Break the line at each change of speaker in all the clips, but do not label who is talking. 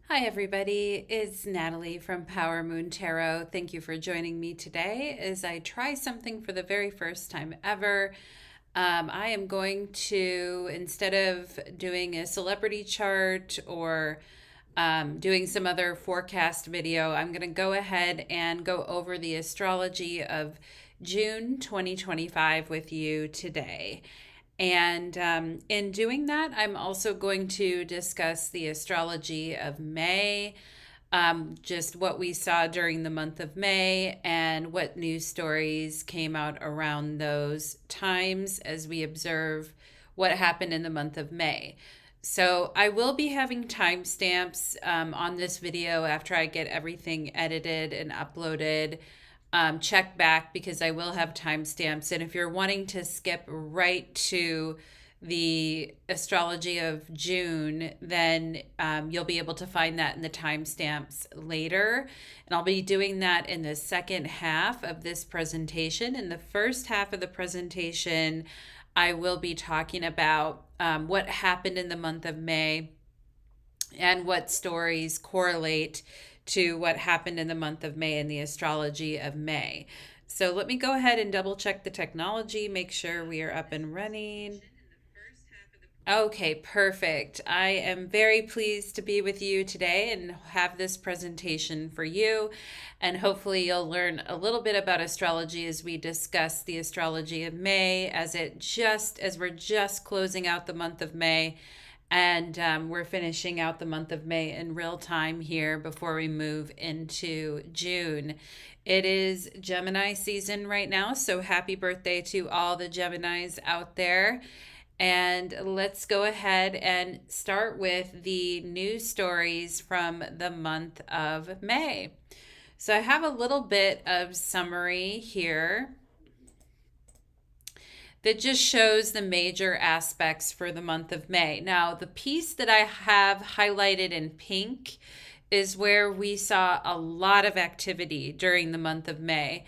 Hi, everybody. It's Natalie from Power Moon Tarot. Thank you for joining me today as I try something for the very first time ever. I am going to, instead of doing a celebrity chart or doing some other forecast video, I'm going to go ahead and go over the astrology of June 2025 with you today. And in doing that, I'm also going to discuss the astrology of May, just what we saw during the month of May and what news stories came out around those times as we observe what happened in the month of May. So I will be having timestamps on this video after I get everything edited and uploaded. Check back because I will have timestamps. And if you're wanting to skip right to the astrology of June, then you'll be able to find that in the timestamps later. And I'll be doing that in the second half of this presentation. In the first half of the presentation, I will be talking about what happened in the month of May and what stories correlate to what happened in the month of May in the astrology of May. So let me go ahead and double check the technology, make sure we are up and running. Okay, perfect. I am very pleased to be with you today and have this presentation for you. And hopefully, you'll learn a little bit about astrology as we discuss the astrology of May, as we're just closing out the month of May. And we're finishing out the month of May in real time here before we move into June. It is Gemini season right now, so happy birthday to all the Geminis out there. And let's go ahead and start with the news stories from the month of May. So I have a little bit of summary here that just shows the major aspects for the month of May. Now, the piece that I have highlighted in pink is where we saw a lot of activity during the month of May.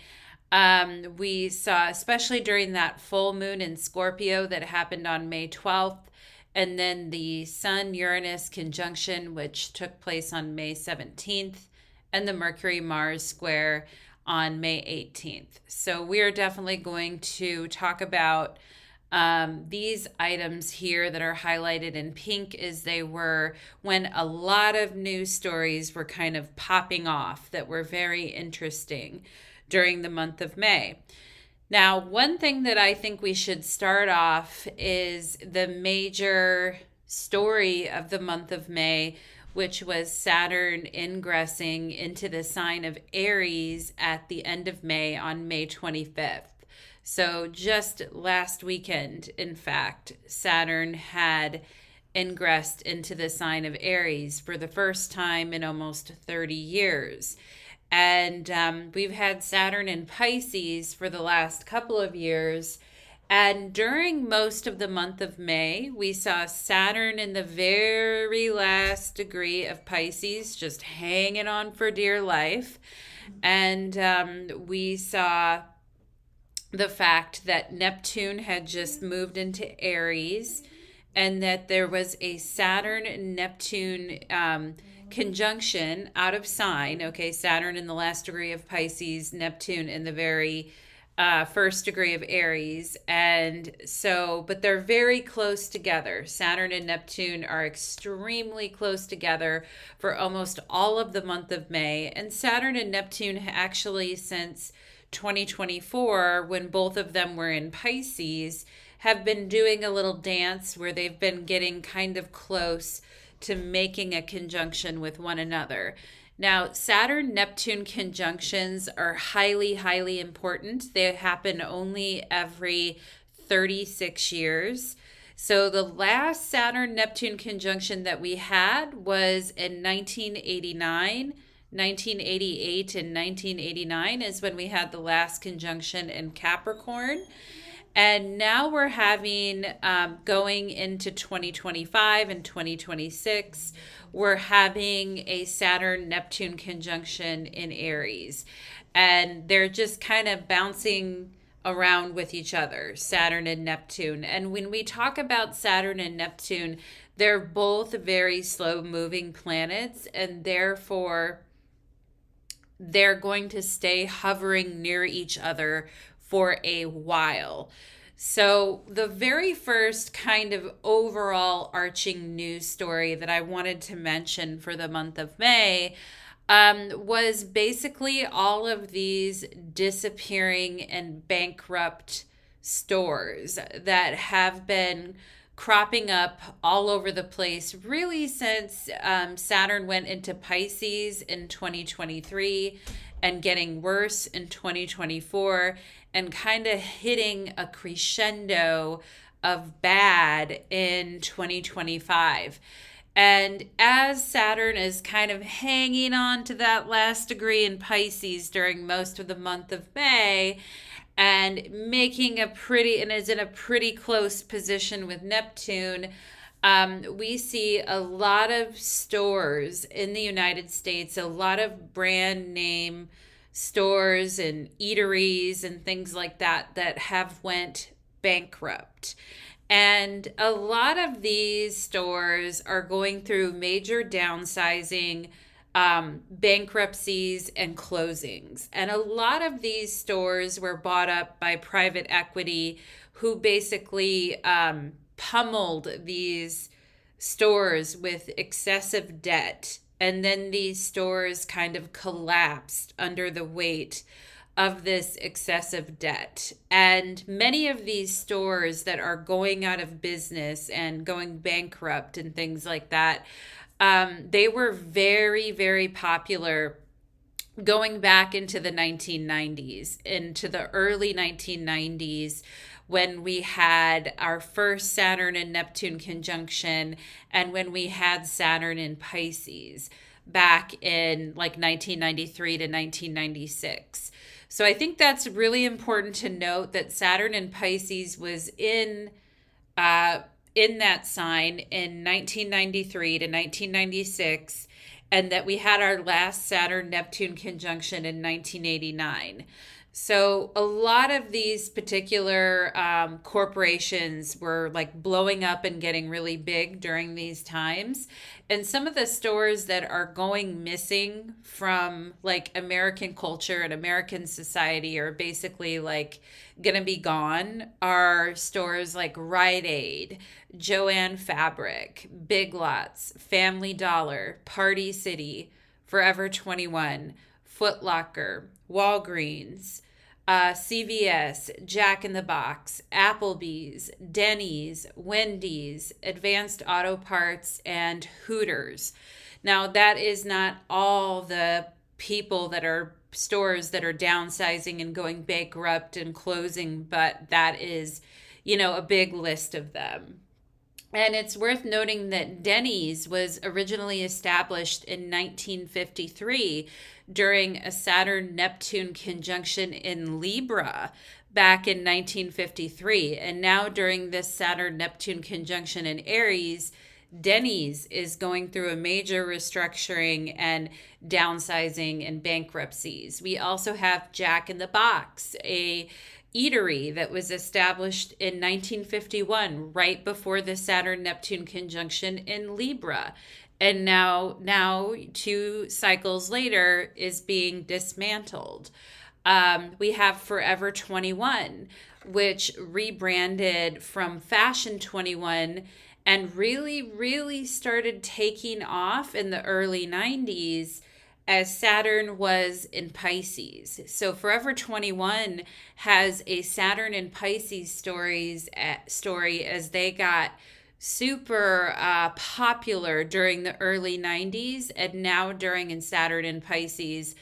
We saw, especially during that full moon in Scorpio that happened on May 12th, and then the Sun Uranus conjunction, which took place on May 17th, and the Mercury Mars square on May 18th. So we are definitely going to talk about these items here that are highlighted in pink, as they were when a lot of news stories were kind of popping off that were very interesting during the month of May. Now, one thing that I think we should start off is the major story of the month of May, which was Saturn ingressing into the sign of Aries at the end of May on May 25th. So just last weekend, in fact, Saturn had ingressed into the sign of Aries for the first time in almost 30 years. And we've had Saturn in Pisces for the last couple of years. And during most of the month of May, we saw Saturn in the very last degree of Pisces, just hanging on for dear life. And we saw the fact that Neptune had just moved into Aries, and that there was a Saturn-Neptune conjunction out of sign. Okay, Saturn in the last degree of Pisces, Neptune in the very first degree of Aries. And so, but they're very close together. Saturn and Neptune are extremely close together for almost all of the month of May. And Saturn and Neptune actually, since 2024, when both of them were in Pisces, have been doing a little dance where they've been getting kind of close to making a conjunction with one another. Now, Saturn-Neptune conjunctions are highly, highly important. They happen only every 36 years. So the last Saturn-Neptune conjunction that we had was in 1989. 1988 and 1989 is when we had the last conjunction in Capricorn. And now we're having, going into 2025 and 2026, we're having a Saturn-Neptune conjunction in Aries. And they're just kind of bouncing around with each other, Saturn and Neptune. And when we talk about Saturn and Neptune, They're both very slow moving planets, and therefore they're going to stay hovering near each other for a while. So, the very first kind of overall arching news story that I wanted to mention for the month of May was basically all of these disappearing and bankrupt stores that have been cropping up all over the place really since Saturn went into Pisces in 2023 and getting worse in 2024 and kind of hitting a crescendo of bad in 2025. And as Saturn is kind of hanging on to that last degree in Pisces during most of the month of May, and making a pretty, and is in a pretty close position with Neptune, we see a lot of stores in the United States, a lot of brand name stores and eateries and things like that that have went bankrupt. And a lot of these stores are going through major downsizing, bankruptcies, and closings. And a lot of these stores were bought up by private equity who basically pummeled these stores with excessive debt. And then these stores kind of collapsed under the weight of this excessive debt. And many of these stores that are going out of business and going bankrupt and things like that, they were very, very popular going back into the 1990s, into the early 1990s, when we had our first Saturn and Neptune conjunction, and when we had Saturn in Pisces back in like 1993 to 1996. So I think that's really important to note that Saturn in Pisces was in that sign in 1993 to 1996, and that we had our last Saturn Neptune conjunction in 1989. So a lot of these particular corporations were like blowing up and getting really big during these times. And some of the stores that are going missing from like American culture and American society are basically like going to be gone are stores like Rite Aid, Joann Fabric, Big Lots, Family Dollar, Party City, Forever 21, Foot Locker, Walgreens, CVS, Jack in the Box, Applebee's, Denny's, Wendy's, Advanced Auto Parts, and Hooters. Now, that is not all the people that are stores that are downsizing and going bankrupt and closing, but that is, a big list of them. And it's worth noting that Denny's was originally established in 1953 during a Saturn-Neptune conjunction in Libra back in 1953. And now during this Saturn-Neptune conjunction in Aries, Denny's is going through a major restructuring and downsizing and bankruptcies. We also have Jack in the Box, a eatery that was established in 1951, right before the Saturn-Neptune conjunction in Libra. And now 2 cycles later is being dismantled. We have Forever 21, which rebranded from Fashion 21 and really, really started taking off in the early 90s as Saturn was in Pisces. So Forever 21 has a Saturn in Pisces story as they got super popular during the early 90s, and now during in Saturn in Pisces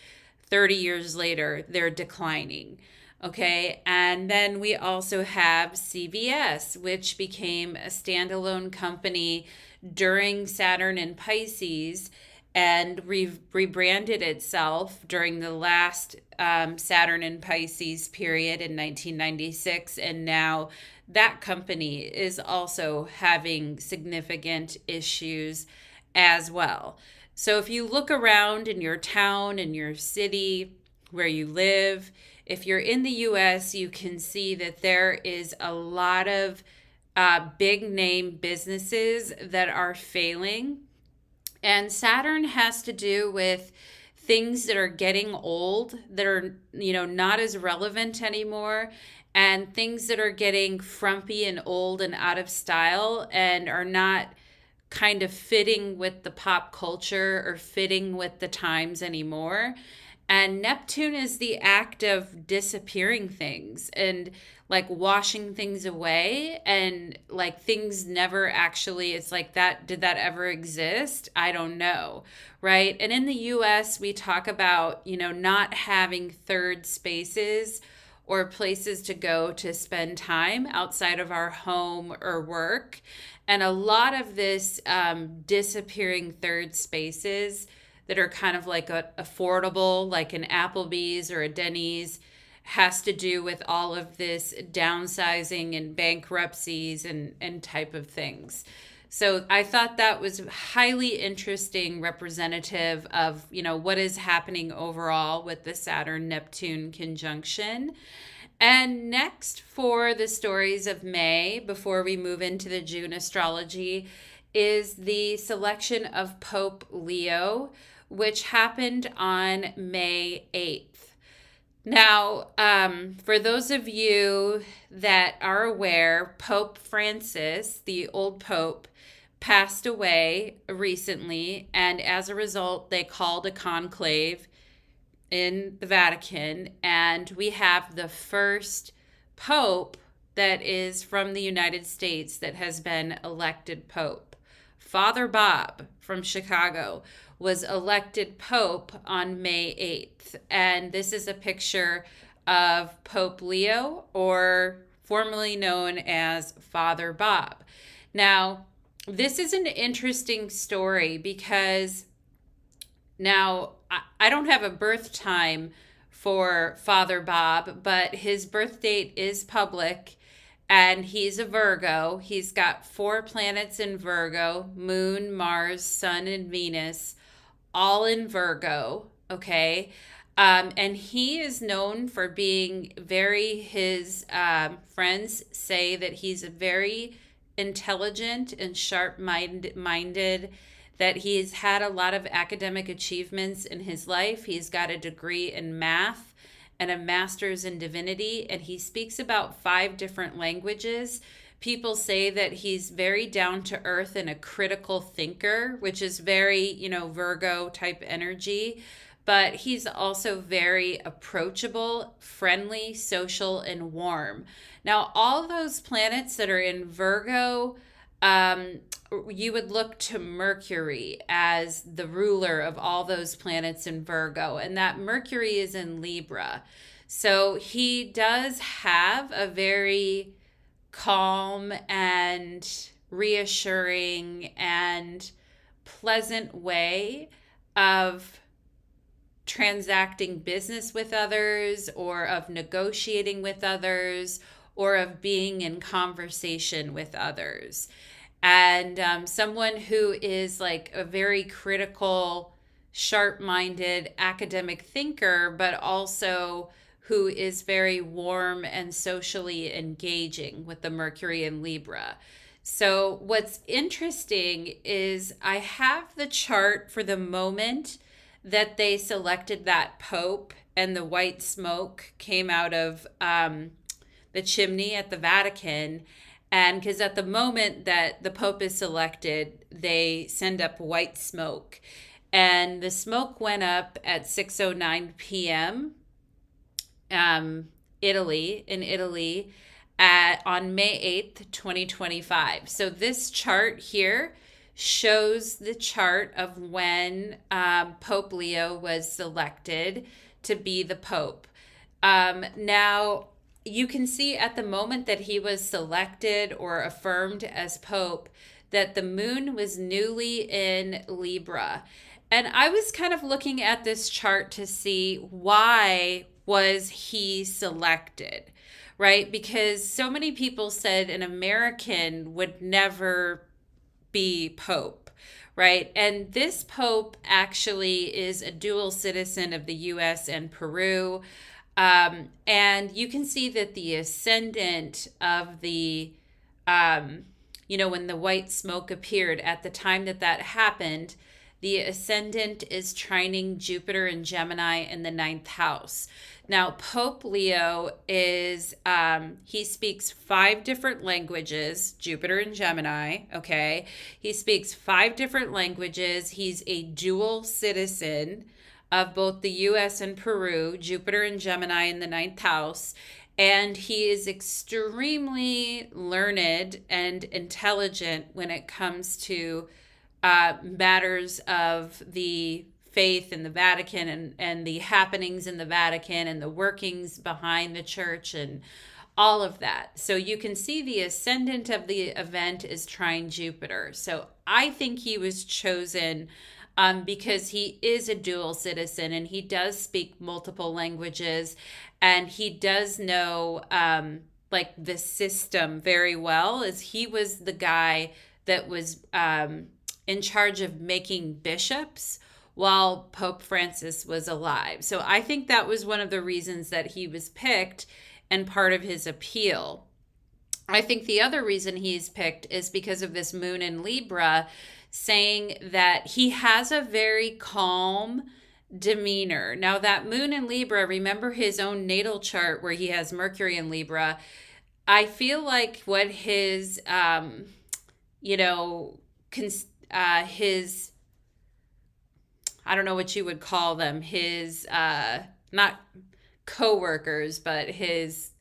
30 years later they're declining. Okay, and then we also have CVS, which became a standalone company during Saturn in Pisces and rebranded itself during the last Saturn in Pisces period in 1996. And now that company is also having significant issues as well. So if you look around in your town, in your city, where you live, if you're in the US, you can see that there is a lot of big name businesses that are failing. And Saturn has to do with things that are getting old, that are, not as relevant anymore, and things that are getting frumpy and old and out of style and are not kind of fitting with the pop culture or fitting with the times anymore. And Neptune is the act of disappearing things and like washing things away, and like things never actually, it's like, that did that ever exist? I don't know, right? And in the US, we talk about, not having third spaces or places to go to spend time outside of our home or work. And a lot of this disappearing third spaces that are kind of like affordable, like an Applebee's or a Denny's, has to do with all of this downsizing and bankruptcies and type of things. So I thought that was highly interesting, representative of, what is happening overall with the Saturn-Neptune conjunction. And next, for the stories of May, before we move into the June astrology, is the selection of Pope Leo, which happened on May 8th. Now, for those of you that are aware, Pope Francis, the old Pope, passed away recently, and as a result, they called a conclave in the Vatican, and we have the first Pope that is from the United States that has been elected Pope. Father Bob from Chicago was elected Pope on May 8th. And this is a picture of Pope Leo, or formerly known as Father Bob. Now, this is an interesting story because now I don't have a birth time for Father Bob, but his birth date is public. And he's a Virgo. He's got 4 planets in Virgo: Moon, Mars, Sun, and Venus, all in Virgo, okay? And he is known for being his friends say that he's a very intelligent and sharp-minded, that he's had a lot of academic achievements in his life. He's got a degree in math and a master's in divinity, and he speaks about 5 different languages. People say that he's very down to earth and a critical thinker, which is very, Virgo type energy. But he's also very approachable, friendly, social, and warm. Now, all those planets that are in Virgo, you would look to Mercury as the ruler of all those planets in Virgo, and that Mercury is in Libra. So he does have a very calm and reassuring and pleasant way of transacting business with others, or of negotiating with others, or of being in conversation with others. And someone who is like a very critical, sharp-minded academic thinker, but also who is very warm and socially engaging with the Mercury in Libra. So what's interesting is I have the chart for the moment that they selected that Pope and the white smoke came out of the chimney at the Vatican. And because at the moment that the Pope is selected, they send up white smoke. And the smoke went up at 6:09 p.m. In Italy, on May 8th, 2025. So this chart here shows the chart of when Pope Leo was selected to be the Pope. Now, you can see at the moment that he was selected or affirmed as Pope that the moon was newly in Libra. And I was kind of looking at this chart to see why was he selected, right? Because so many people said an American would never be Pope, right? And this Pope actually is a dual citizen of the US and Peru. And you can see that the ascendant of the when the white smoke appeared, at the time that that happened, the ascendant is trining Jupiter and Gemini in the ninth house. Now, Pope Leo he speaks 5 different languages, Jupiter and Gemini, okay? He speaks 5 different languages. He's a dual citizen of both the US and Peru, Jupiter and Gemini in the ninth house. And he is extremely learned and intelligent when it comes to matters of the faith in the Vatican and the happenings in the Vatican and the workings behind the church and all of that. So you can see the ascendant of the event is trine Jupiter. So I think he was chosen because he is a dual citizen and he does speak multiple languages and he does know like the system very well, as he was the guy that was in charge of making bishops while Pope Francis was alive. So I think that was one of the reasons that he was picked and part of his appeal. I think the other reason he's picked is because of this moon in Libra, saying that he has a very calm demeanor. Now, that moon in Libra, remember his own natal chart where he has Mercury in Libra. I feel like what his, his, I don't know what you would call them, his, not co-workers, but his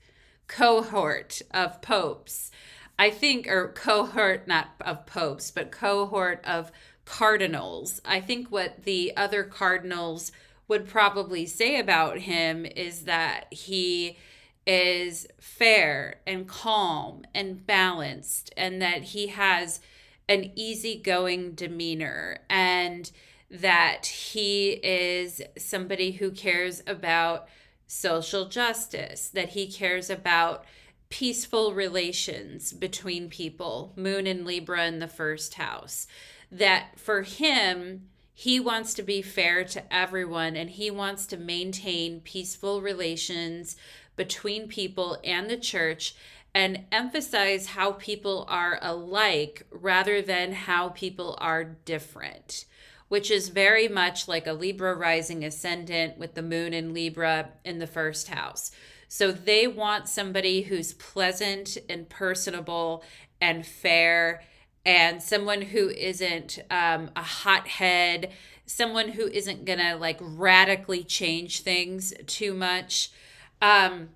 cohort of popes, I think, or cohort, not of popes, but cohort of cardinals. I think what the other cardinals would probably say about him is that he is fair and calm and balanced, and that he has an easygoing demeanor, and that he is somebody who cares about social justice, that he cares about peaceful relations between people, moon in Libra in the first house, that for him, he wants to be fair to everyone and he wants to maintain peaceful relations between people and the church and emphasize how people are alike rather than how people are different, which is very much like a Libra rising ascendant with the moon in Libra in the first house. So they want somebody who's pleasant and personable and fair, and someone who isn't a hothead, someone who isn't gonna like radically change things too much. And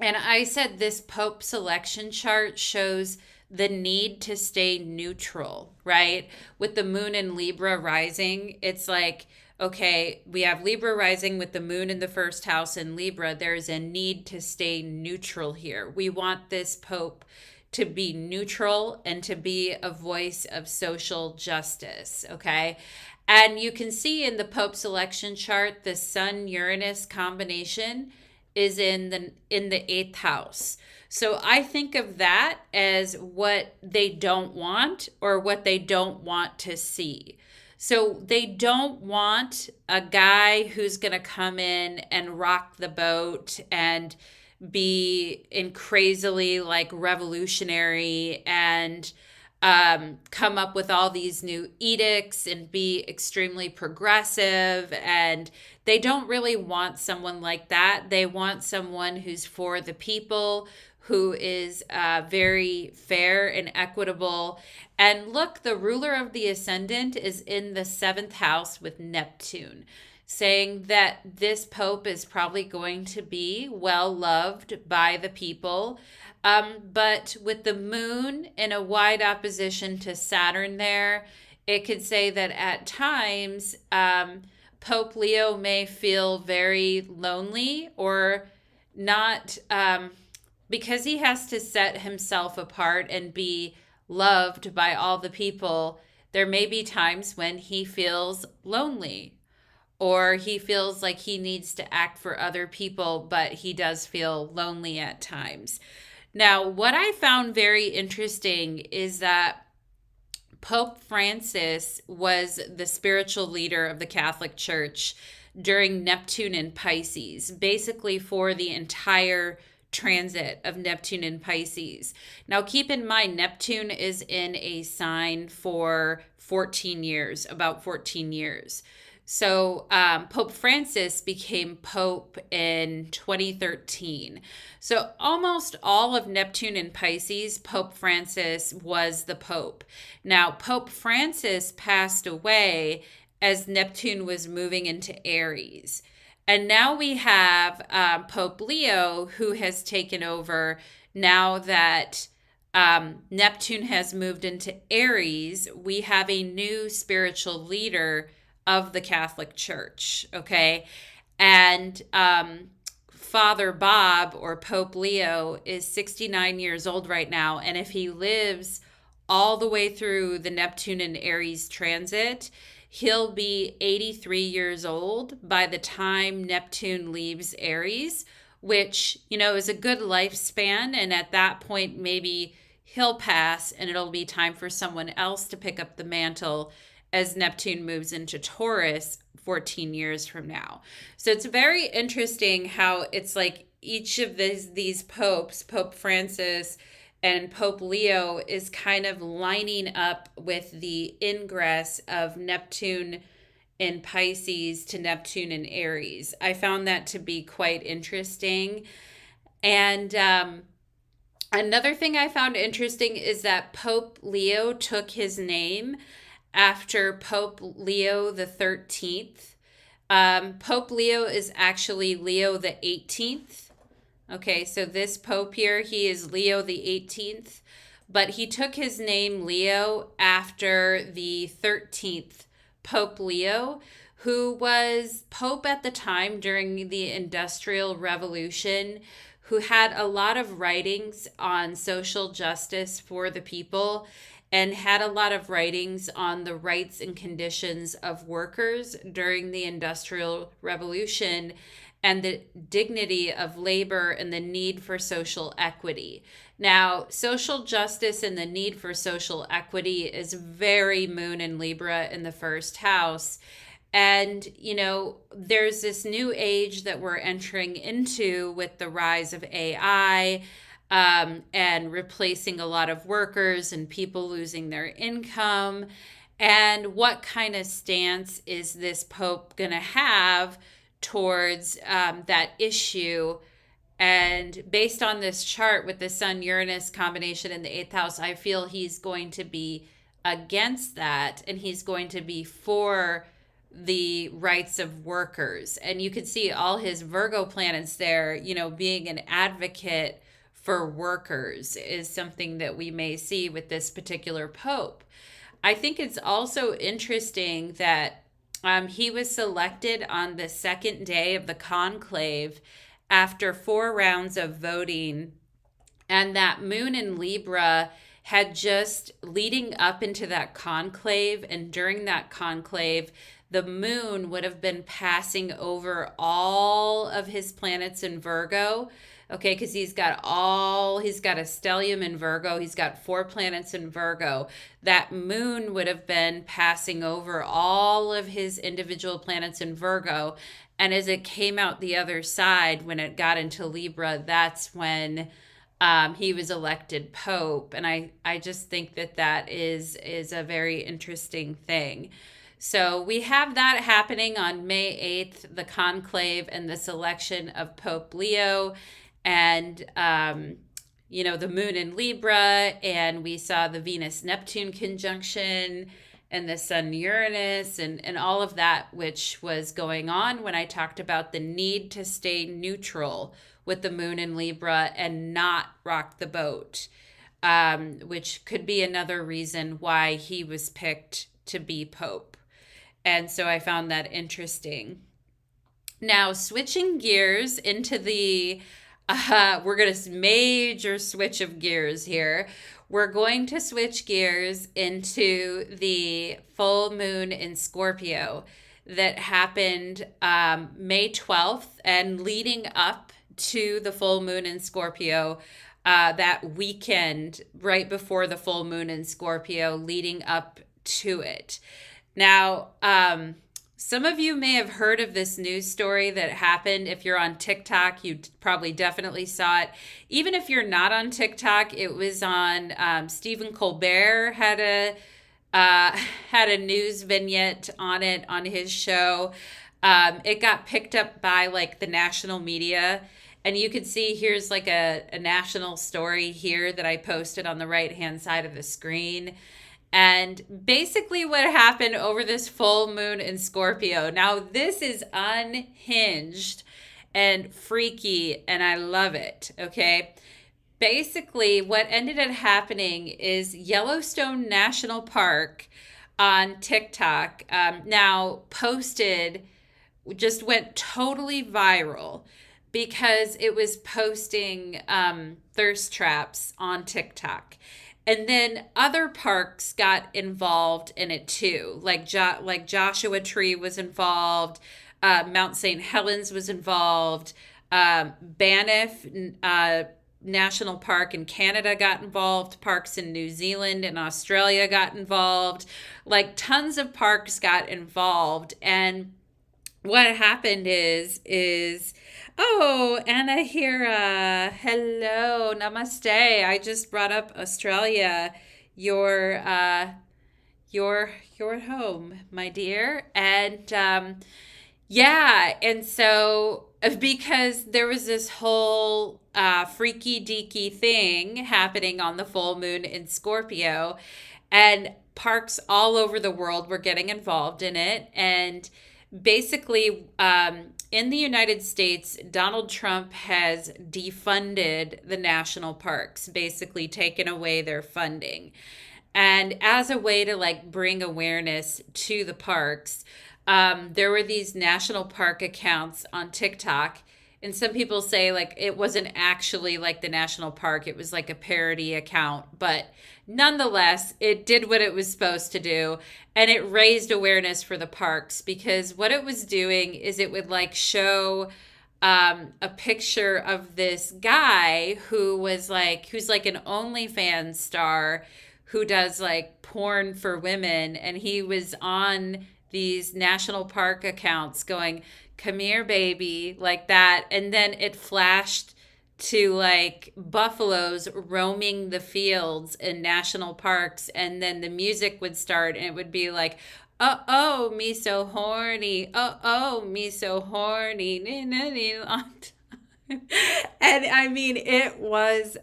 I said this Pope selection chart shows the need to stay neutral, right? With the moon in Libra rising, it's like, okay, we have Libra rising with the moon in the first house in Libra. There's a need to stay neutral here. We want this Pope to be neutral and to be a voice of social justice, okay? And you can see in the Pope selection chart, the Sun-Uranus combination is in the 8th house. So I think of that as what they don't want or what they don't want to see. So they don't want a guy who's going to come in and rock the boat and be in crazily like revolutionary and come up with all these new edicts and be extremely progressive. And they don't really want someone like that. They want someone who's for the people, who is very fair and equitable. And look, the ruler of the ascendant is in the 7th house with Neptune, saying that this Pope is probably going to be well loved by the people. But with the moon in a wide opposition to Saturn there, it could say that at times Pope Leo may feel very lonely or not, because he has to set himself apart and be loved by all the people. There may be times when he feels lonely, or he feels like he needs to act for other people, but he does feel lonely at times. Now, what I found very interesting is that Pope Francis was the spiritual leader of the Catholic Church during Neptune and Pisces, basically for the entire transit of Neptune in Pisces. Now, keep in mind, Neptune is in a sign for 14 years, about 14 years. So Pope Francis became Pope in 2013. So almost all of Neptune in Pisces, Pope Francis was the Pope. Now, Pope Francis passed away as Neptune was moving into Aries. And now we have Pope Leo, who has taken over now that Neptune has moved into Aries. We have a new spiritual leader of the Catholic Church, okay? And Father Bob, or Pope Leo, is 69 years old right now. And if he lives all the way through the Neptune and Aries transit, he'll be 83 years old by the time Neptune leaves Aries, which, is a good lifespan. And at that point, maybe he'll pass and it'll be time for someone else to pick up the mantle as Neptune moves into Taurus 14 years from now. So it's very interesting how it's like each of these popes, Pope Francis and Pope Leo, is kind of lining up with the ingress of Neptune in Pisces to Neptune in Aries. I found that to be quite interesting. And another thing I found interesting is that Pope Leo took his name after Pope Leo the 13th. Pope Leo is actually Leo the 18th. Okay, so this Pope here, he is Leo the 18th, but he took his name Leo after the 13th Pope Leo, who was Pope at the time during the Industrial Revolution, who had a lot of writings on social justice for the people, and had a lot of writings on the rights and conditions of workers during the Industrial Revolution and the dignity of labor and the need for social equity. Now, social justice and the need for social equity is very Moon in Libra in the first house. And, there's this new age that we're entering into with the rise of AI, and replacing a lot of workers and people losing their income. And what kind of stance is this Pope going to have towards that issue? And based on this chart with the Sun-Uranus combination in the 8th house, I feel he's going to be against that, and he's going to be for the rights of workers. And you can see all his Virgo planets there, being an advocate for workers is something that we may see with this particular Pope. I think it's also interesting that he was selected on the second day of the conclave after 4 rounds of voting, and that Moon in Libra had just leading up into that conclave, and during that conclave, the moon would have been passing over all of his planets in Virgo. Okay, because he's got a stellium in Virgo. He's got 4 planets in Virgo. That moon would have been passing over all of his individual planets in Virgo. And as it came out the other side, when it got into Libra, that's when he was elected Pope. And I just think that is a very interesting thing. So we have that happening on May 8th, the conclave and the selection of Pope Leo. And, the moon in Libra, and we saw the Venus-Neptune conjunction and the Sun-Uranus and all of that, which was going on when I talked about the need to stay neutral with the moon in Libra and not rock the boat, which could be another reason why he was picked to be Pope. And so I found that interesting. Now, switching gears into the we're going to major switch of gears here. We're going to switch gears into the full moon in Scorpio that happened May 12th, and leading up to the full moon in Scorpio, that weekend right before the full moon in Scorpio, leading up to it. Now, Some of you may have heard of this news story that happened. If you're on TikTok, you probably definitely saw it. Even if you're not on TikTok, it was on Stephen Colbert uh, had a news vignette on it on his show. It got picked up by like the national media. And you can see here's like a national story here that I posted on the right hand side of the screen. And basically, what happened over this full moon in Scorpio. Now, this is unhinged and freaky, and I love it. Okay. Basically, what ended up happening is Yellowstone National Park on TikTok now posted, just went totally viral because it was posting thirst traps on TikTok. And then other parks got involved in it too. Like Joshua Tree was involved, Mount St. Helens was involved, Banff National Park in Canada got involved, parks in New Zealand and Australia got involved. Like tons of parks got involved. And what happened is oh, Anna here. Hello, namaste. I just brought up Australia. You're you're at home, my dear. And yeah, and so because there was this whole freaky deaky thing happening on the full moon in Scorpio, and parks all over the world were getting involved in it. And basically, in the United States, Donald Trump has defunded the national parks, basically taken away their funding. And as a way to like bring awareness to the parks, there were these national park accounts on TikTok. And some people say like it wasn't actually like the national park, it was like a parody account. But nonetheless, it did what it was supposed to do. And it raised awareness for the parks because what it was doing is it would like show a picture of this guy who's like an OnlyFans star who does like porn for women. And he was on these national park accounts going, "Come here, baby," like that. And then it flashed to like buffaloes roaming the fields in national parks. And then the music would start and it would be like, oh, me so horny. Oh, me so horny. And I mean, it was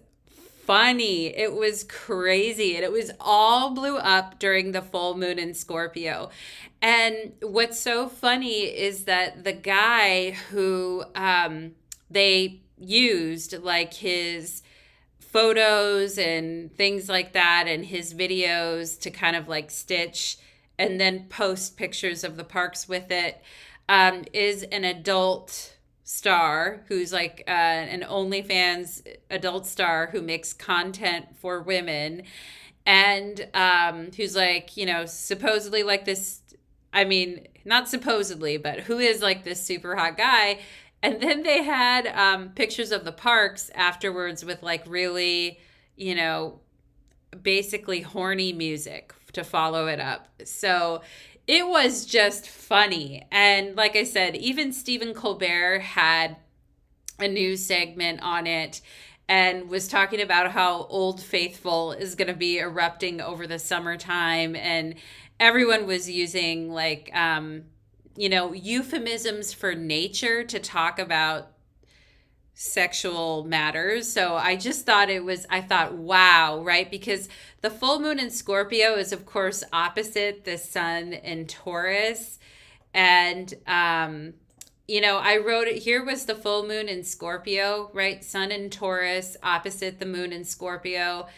funny. It was crazy. And it was all blew up during the full moon in Scorpio. And what's so funny is that the guy who they used, like his photos and things like that, and his videos to kind of like stitch and then post pictures of the parks with it, is an adult star who's like an OnlyFans adult star who makes content for women, and who's like, you know, supposedly like this, I mean, not supposedly, but who is like this super hot guy. And then they had pictures of the parks afterwards with like really, you know, basically horny music to follow it up. So it was just funny. And like I said, even Stephen Colbert had a news segment on it and was talking about how Old Faithful is going to be erupting over the summertime. And everyone was using like, you know, euphemisms for nature to talk about sexual matters. So I just thought I thought, wow, right? Because the full moon in Scorpio is, of course, opposite the sun in Taurus. And, you know, I wrote it, here was the full moon in Scorpio, right? Sun in Taurus, opposite the moon in Scorpio.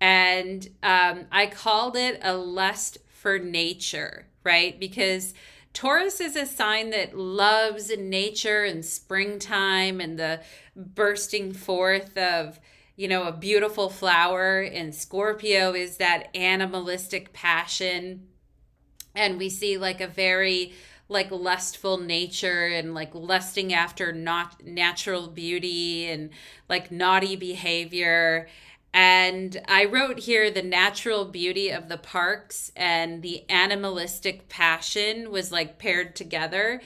And I called it a lust for nature, right? Because Taurus is a sign that loves nature and springtime and the bursting forth of, you know, a beautiful flower. And Scorpio is that animalistic passion. And we see like a very like lustful nature and like lusting after not natural beauty and like naughty behavior. And I wrote here the natural beauty of the parks and the animalistic passion was like paired together.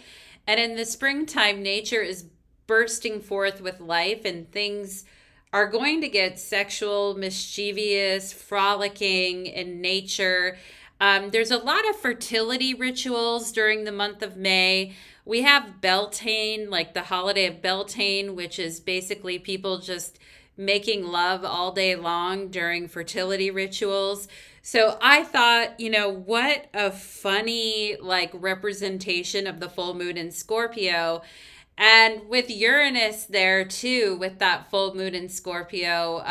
And in the springtime, nature is bursting forth with life, and things are going to get sexual, mischievous, frolicking in nature. There's a lot of fertility rituals during the month of May. We have Beltane, like the holiday of Beltane, which is basically people just making love all day long during fertility rituals. So I thought, what a funny like representation of the full moon in Scorpio. And with Uranus there too, with that full moon in Scorpio,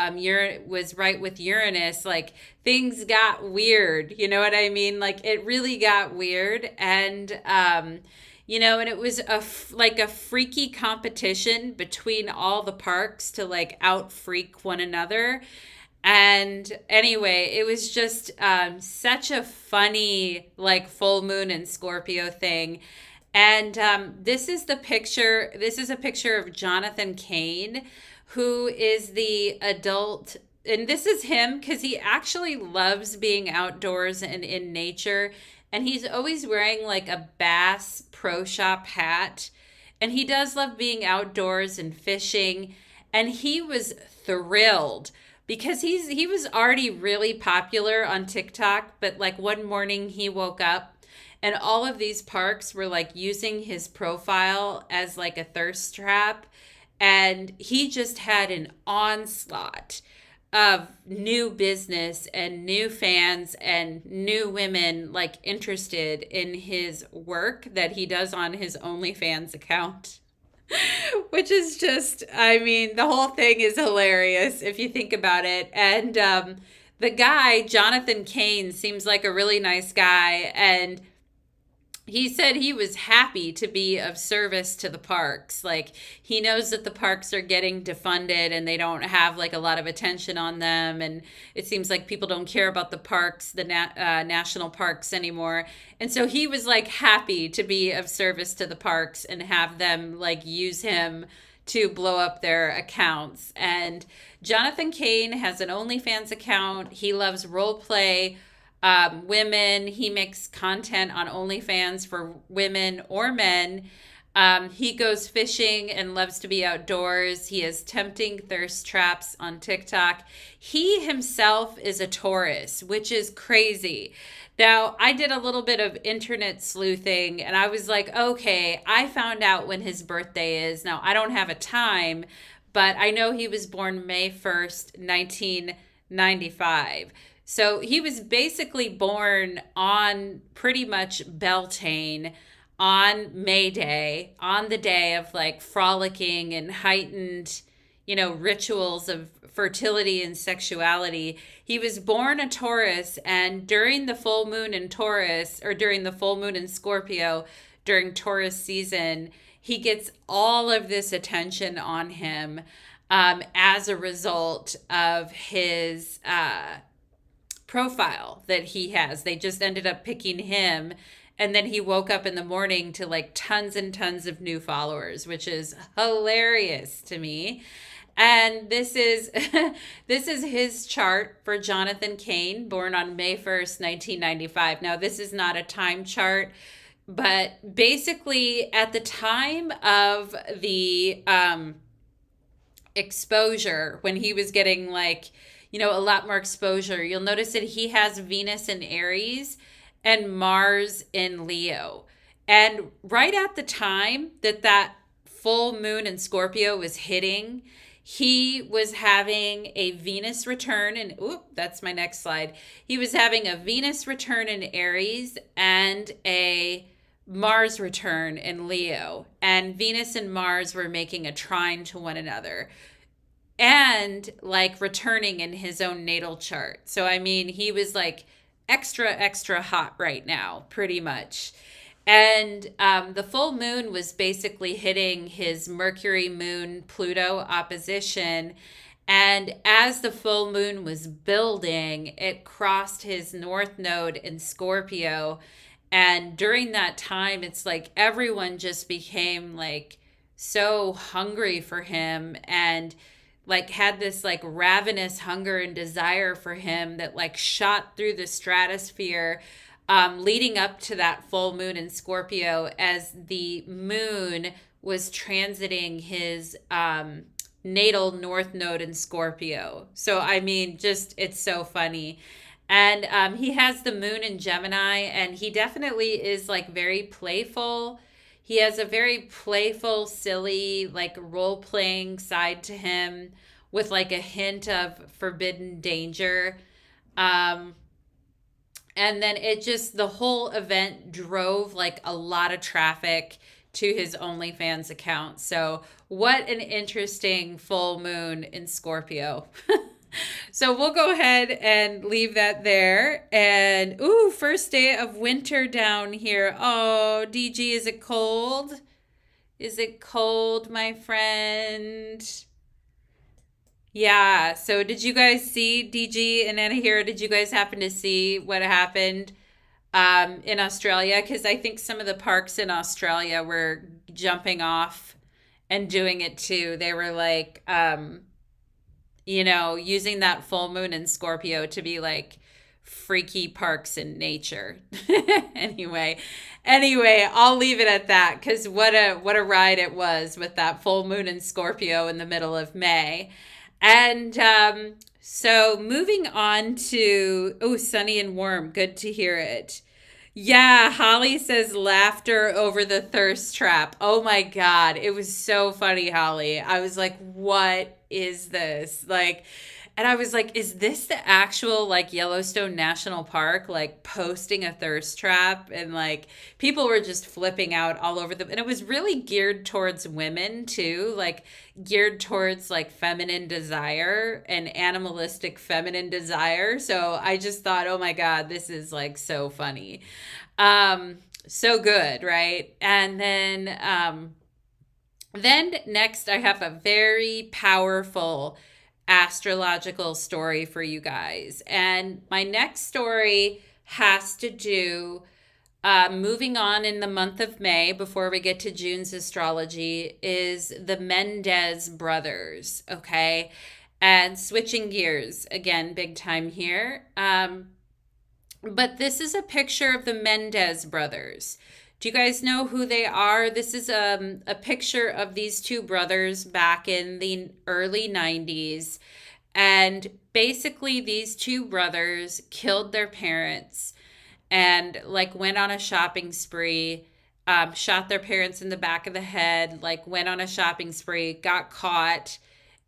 was right with Uranus. Like things got weird. You know what I mean? Like it really got weird, and it was like a freaky competition between all the parks to like out freak one another. And anyway, it was just such a funny like full moon in Scorpio thing. And this is the picture. This is a picture of Jonathan Cain, who is the adult. And this is him because he actually loves being outdoors and in nature. And he's always wearing like a Bass Pro Shop hat. And he does love being outdoors and fishing. And he was thrilled because he was already really popular on TikTok. But like one morning he woke up and all of these parks were like using his profile as like a thirst trap. And he just had an onslaught of new business and new fans and new women like interested in his work that he does on his OnlyFans account. Which is just, I mean, the whole thing is hilarious if you think about it. And the guy, Jonathan Cain, seems like a really nice guy. And he said he was happy to be of service to the parks. Like he knows that the parks are getting defunded and they don't have like a lot of attention on them. And it seems like people don't care about the parks, the national parks anymore. And so he was like happy to be of service to the parks and have them like use him to blow up their accounts. And Jonathan Cain has an OnlyFans account. He loves role play. Women. He makes content on OnlyFans for women or men. He goes fishing and loves to be outdoors. He has tempting thirst traps on TikTok. He himself is a Taurus, which is crazy. Now, I did a little bit of internet sleuthing and I was like, okay, I found out when his birthday is. Now, I don't have a time, but I know he was born May 1st, 1995. So he was basically born on pretty much Beltane on May Day, on the day of like frolicking and heightened, rituals of fertility and sexuality. He was born a Taurus, and during the full moon in Taurus, or during the full moon in Scorpio, during Taurus season, he gets all of this attention on him as a result of his profile that he has. They just ended up picking him, and then he woke up in the morning to like tons and tons of new followers, which is hilarious to me. And this is this is his chart for Jonathan Cain, born on May 1st, 1995. Now, this is not a time chart, but basically at the time of the exposure, when he was getting like a lot more exposure, you'll notice that he has Venus in Aries and Mars in Leo. And right at the time that full moon in Scorpio was hitting, he was having a Venus return. And that's my next slide. He was having a Venus return in Aries and a Mars return in Leo. And Venus and Mars were making a trine to one another, and like returning in his own natal chart. So, I mean, he was like extra hot right now, pretty much. And the full moon was basically hitting his Mercury moon Pluto opposition. And as the full moon was building, it crossed his north node in Scorpio. And during that time, it's like everyone just became like so hungry for him. And like had this like ravenous hunger and desire for him that like shot through the stratosphere, leading up to that full moon in Scorpio, as the moon was transiting his natal north node in Scorpio. So I mean, just it's so funny. And he has the moon in Gemini, and he definitely is like very playful. He has a very playful, silly, like role playing side to him with like a hint of forbidden danger. Um, and then it just, the whole event drove like a lot of traffic to his OnlyFans account. So, what an interesting full moon in Scorpio. So we'll go ahead and leave that there. And ooh, first day of winter down here. Oh, DG, is it cold? Is it cold, my friend? Yeah. So did you guys see DG and Anna here? Did you guys happen to see what happened in Australia? Because I think some of the parks in Australia were jumping off and doing it too. They were like, using that full moon in Scorpio to be like freaky parks in nature. anyway, I'll leave it at that, because what a ride it was with that full moon in Scorpio in the middle of May. And so moving on to, oh, sunny and warm. Good to hear it. Yeah, Holly says laughter over the thirst trap. Oh my God. It was so funny, Holly. I was like, what is this? Like, and I was like, is this the actual like Yellowstone National Park, like posting a thirst trap? And like people were just flipping out all over them. And it was really geared towards women too, like geared towards like feminine desire and animalistic feminine desire. So I just thought, oh my God, this is like so funny. So good, right? And then next I have a very powerful astrological story for you guys. And my next story has to do, moving on in the month of May before we get to June's astrology, is the Menendez Brothers, okay? And switching gears again, big time here. But this is a picture of the Menendez Brothers. Do you guys know who they are? This is a picture of these two brothers back in the early 90s. And basically, these two brothers killed their parents and like went on a shopping spree, shot their parents in the back of the head, like went on a shopping spree, got caught,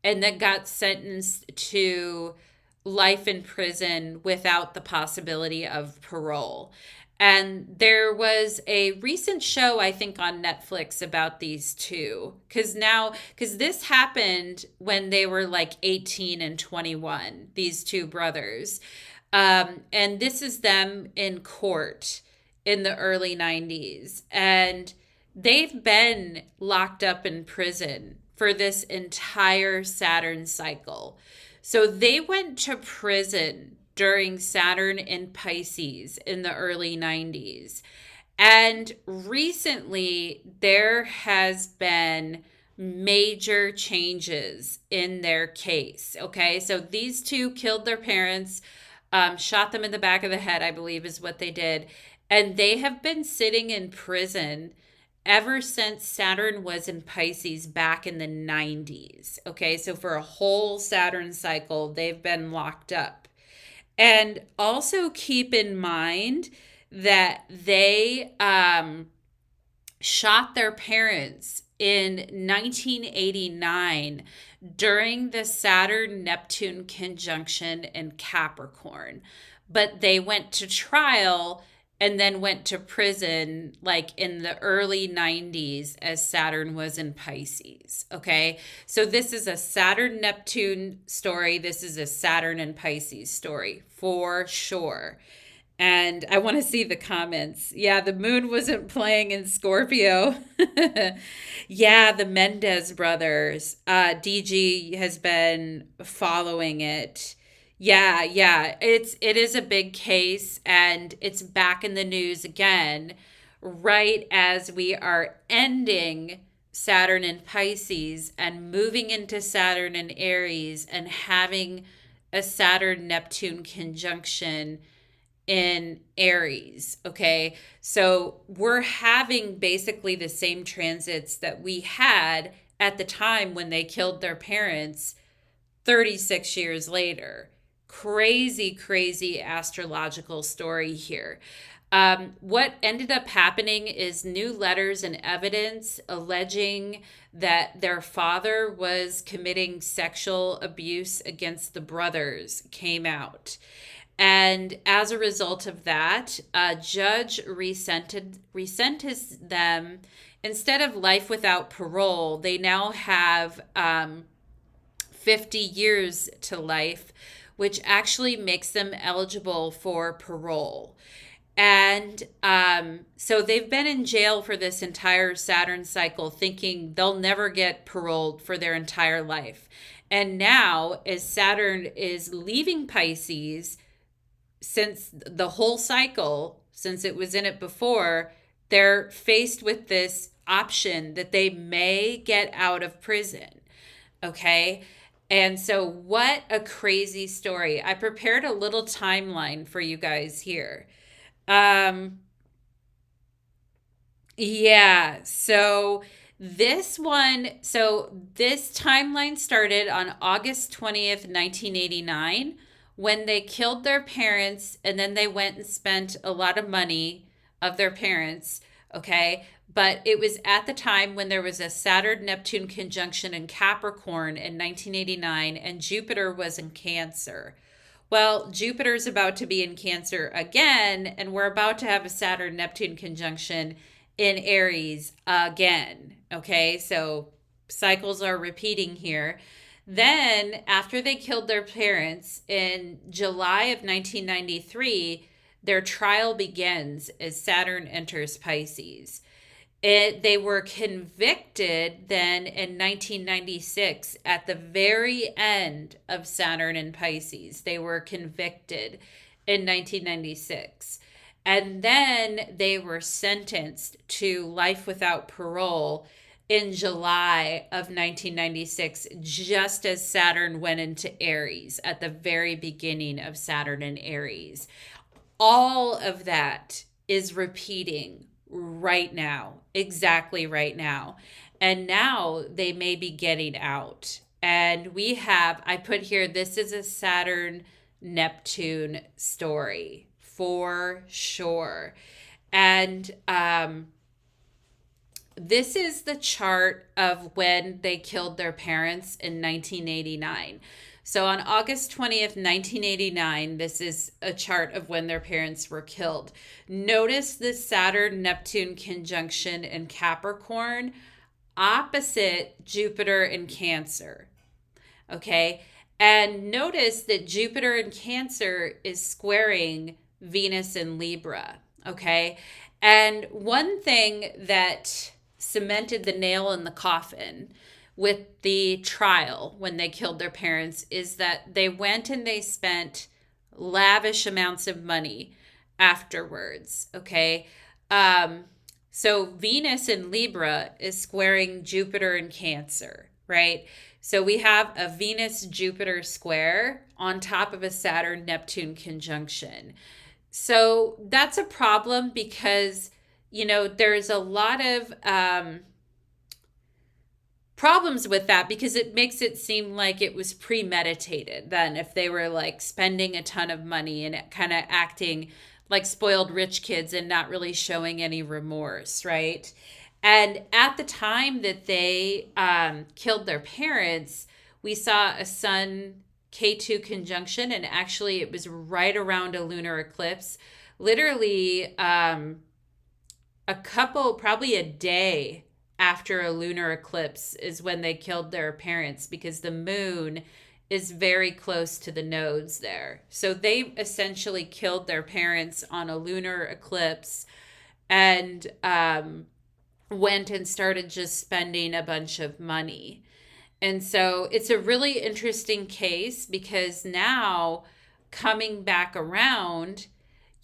and then got sentenced to life in prison without the possibility of parole. And there was a recent show, I think, on Netflix about these two. Because this happened when they were like 18 and 21, these two brothers. And this is them in court in the early 90s. And they've been locked up in prison for this entire Saturn cycle. So they went to prison during Saturn in Pisces in the early 90s. And recently, there has been major changes in their case. Okay, so these two killed their parents, shot them in the back of the head, I believe is what they did. And they have been sitting in prison ever since Saturn was in Pisces back in the 90s. Okay, so for a whole Saturn cycle, they've been locked up. And also keep in mind that they shot their parents in 1989 during the Saturn-Neptune conjunction in Capricorn. But they went to trial and then went to prison like in the early 90s as Saturn was in Pisces. Okay, so this is a Saturn Neptune story. This is a Saturn and Pisces story for sure. And I want to see the comments. Yeah, the moon wasn't playing in Scorpio. Yeah, the Menendez brothers. DG has been following it. Yeah, it is a big case, and it's back in the news again right as we are ending Saturn in Pisces and moving into Saturn in Aries and having a Saturn Neptune conjunction in Aries. Okay. So we're having basically the same transits that we had at the time when they killed their parents 36 years later. Crazy, crazy astrological story here. What ended up happening is new letters and evidence alleging that their father was committing sexual abuse against the brothers came out. And as a result of that, a judge resentenced them. Instead of life without parole, they now have 50 years to life, which actually makes them eligible for parole. And so they've been in jail for this entire Saturn cycle, thinking they'll never get paroled for their entire life. And now, as Saturn is leaving Pisces, since the whole cycle, since it was in it before, they're faced with this option that they may get out of prison. Okay. And so, what a crazy story. I prepared a little timeline for you guys here. Um, yeah, so this timeline started on August 20th, 1989, when they killed their parents and then they went and spent a lot of money of their parents, okay? But it was at the time when there was a Saturn Neptune conjunction in Capricorn in 1989 and Jupiter was in Cancer. Well, Jupiter's about to be in Cancer again, and we're about to have a Saturn Neptune conjunction in Aries again. Okay, so cycles are repeating here. Then, after they killed their parents in July of 1993, their trial begins as Saturn enters Pisces. They were convicted then in 1996 at the very end of Saturn in Pisces. They were convicted in 1996. And then they were sentenced to life without parole in July of 1996, just as Saturn went into Aries at the very beginning of Saturn in Aries. All of that is repeating right now, exactly right now. And now they may be getting out. And I put here, this is a Saturn Neptune story for sure. And this is the chart of when they killed their parents in 1989. So on August 20th, 1989, this is a chart of when their parents were killed. Notice the Saturn-Neptune conjunction in Capricorn opposite Jupiter in Cancer. Okay? And notice that Jupiter in Cancer is squaring Venus in Libra. Okay? And one thing that cemented the nail in the coffin with the trial when they killed their parents is that they went and they spent lavish amounts of money afterwards. Okay. So Venus in Libra is squaring Jupiter in Cancer, right? So we have a Venus Jupiter square on top of a Saturn Neptune conjunction. So that's a problem because, there's a lot of problems with that because it makes it seem like it was premeditated then if they were like spending a ton of money and kind of acting like spoiled rich kids and not really showing any remorse, right? And at the time that they killed their parents, we saw a Sun K2 conjunction, and actually it was right around a lunar eclipse, literally probably a day after a lunar eclipse is when they killed their parents because the moon is very close to the nodes there. So they essentially killed their parents on a lunar eclipse and went and started just spending a bunch of money. And so it's a really interesting case because now coming back around,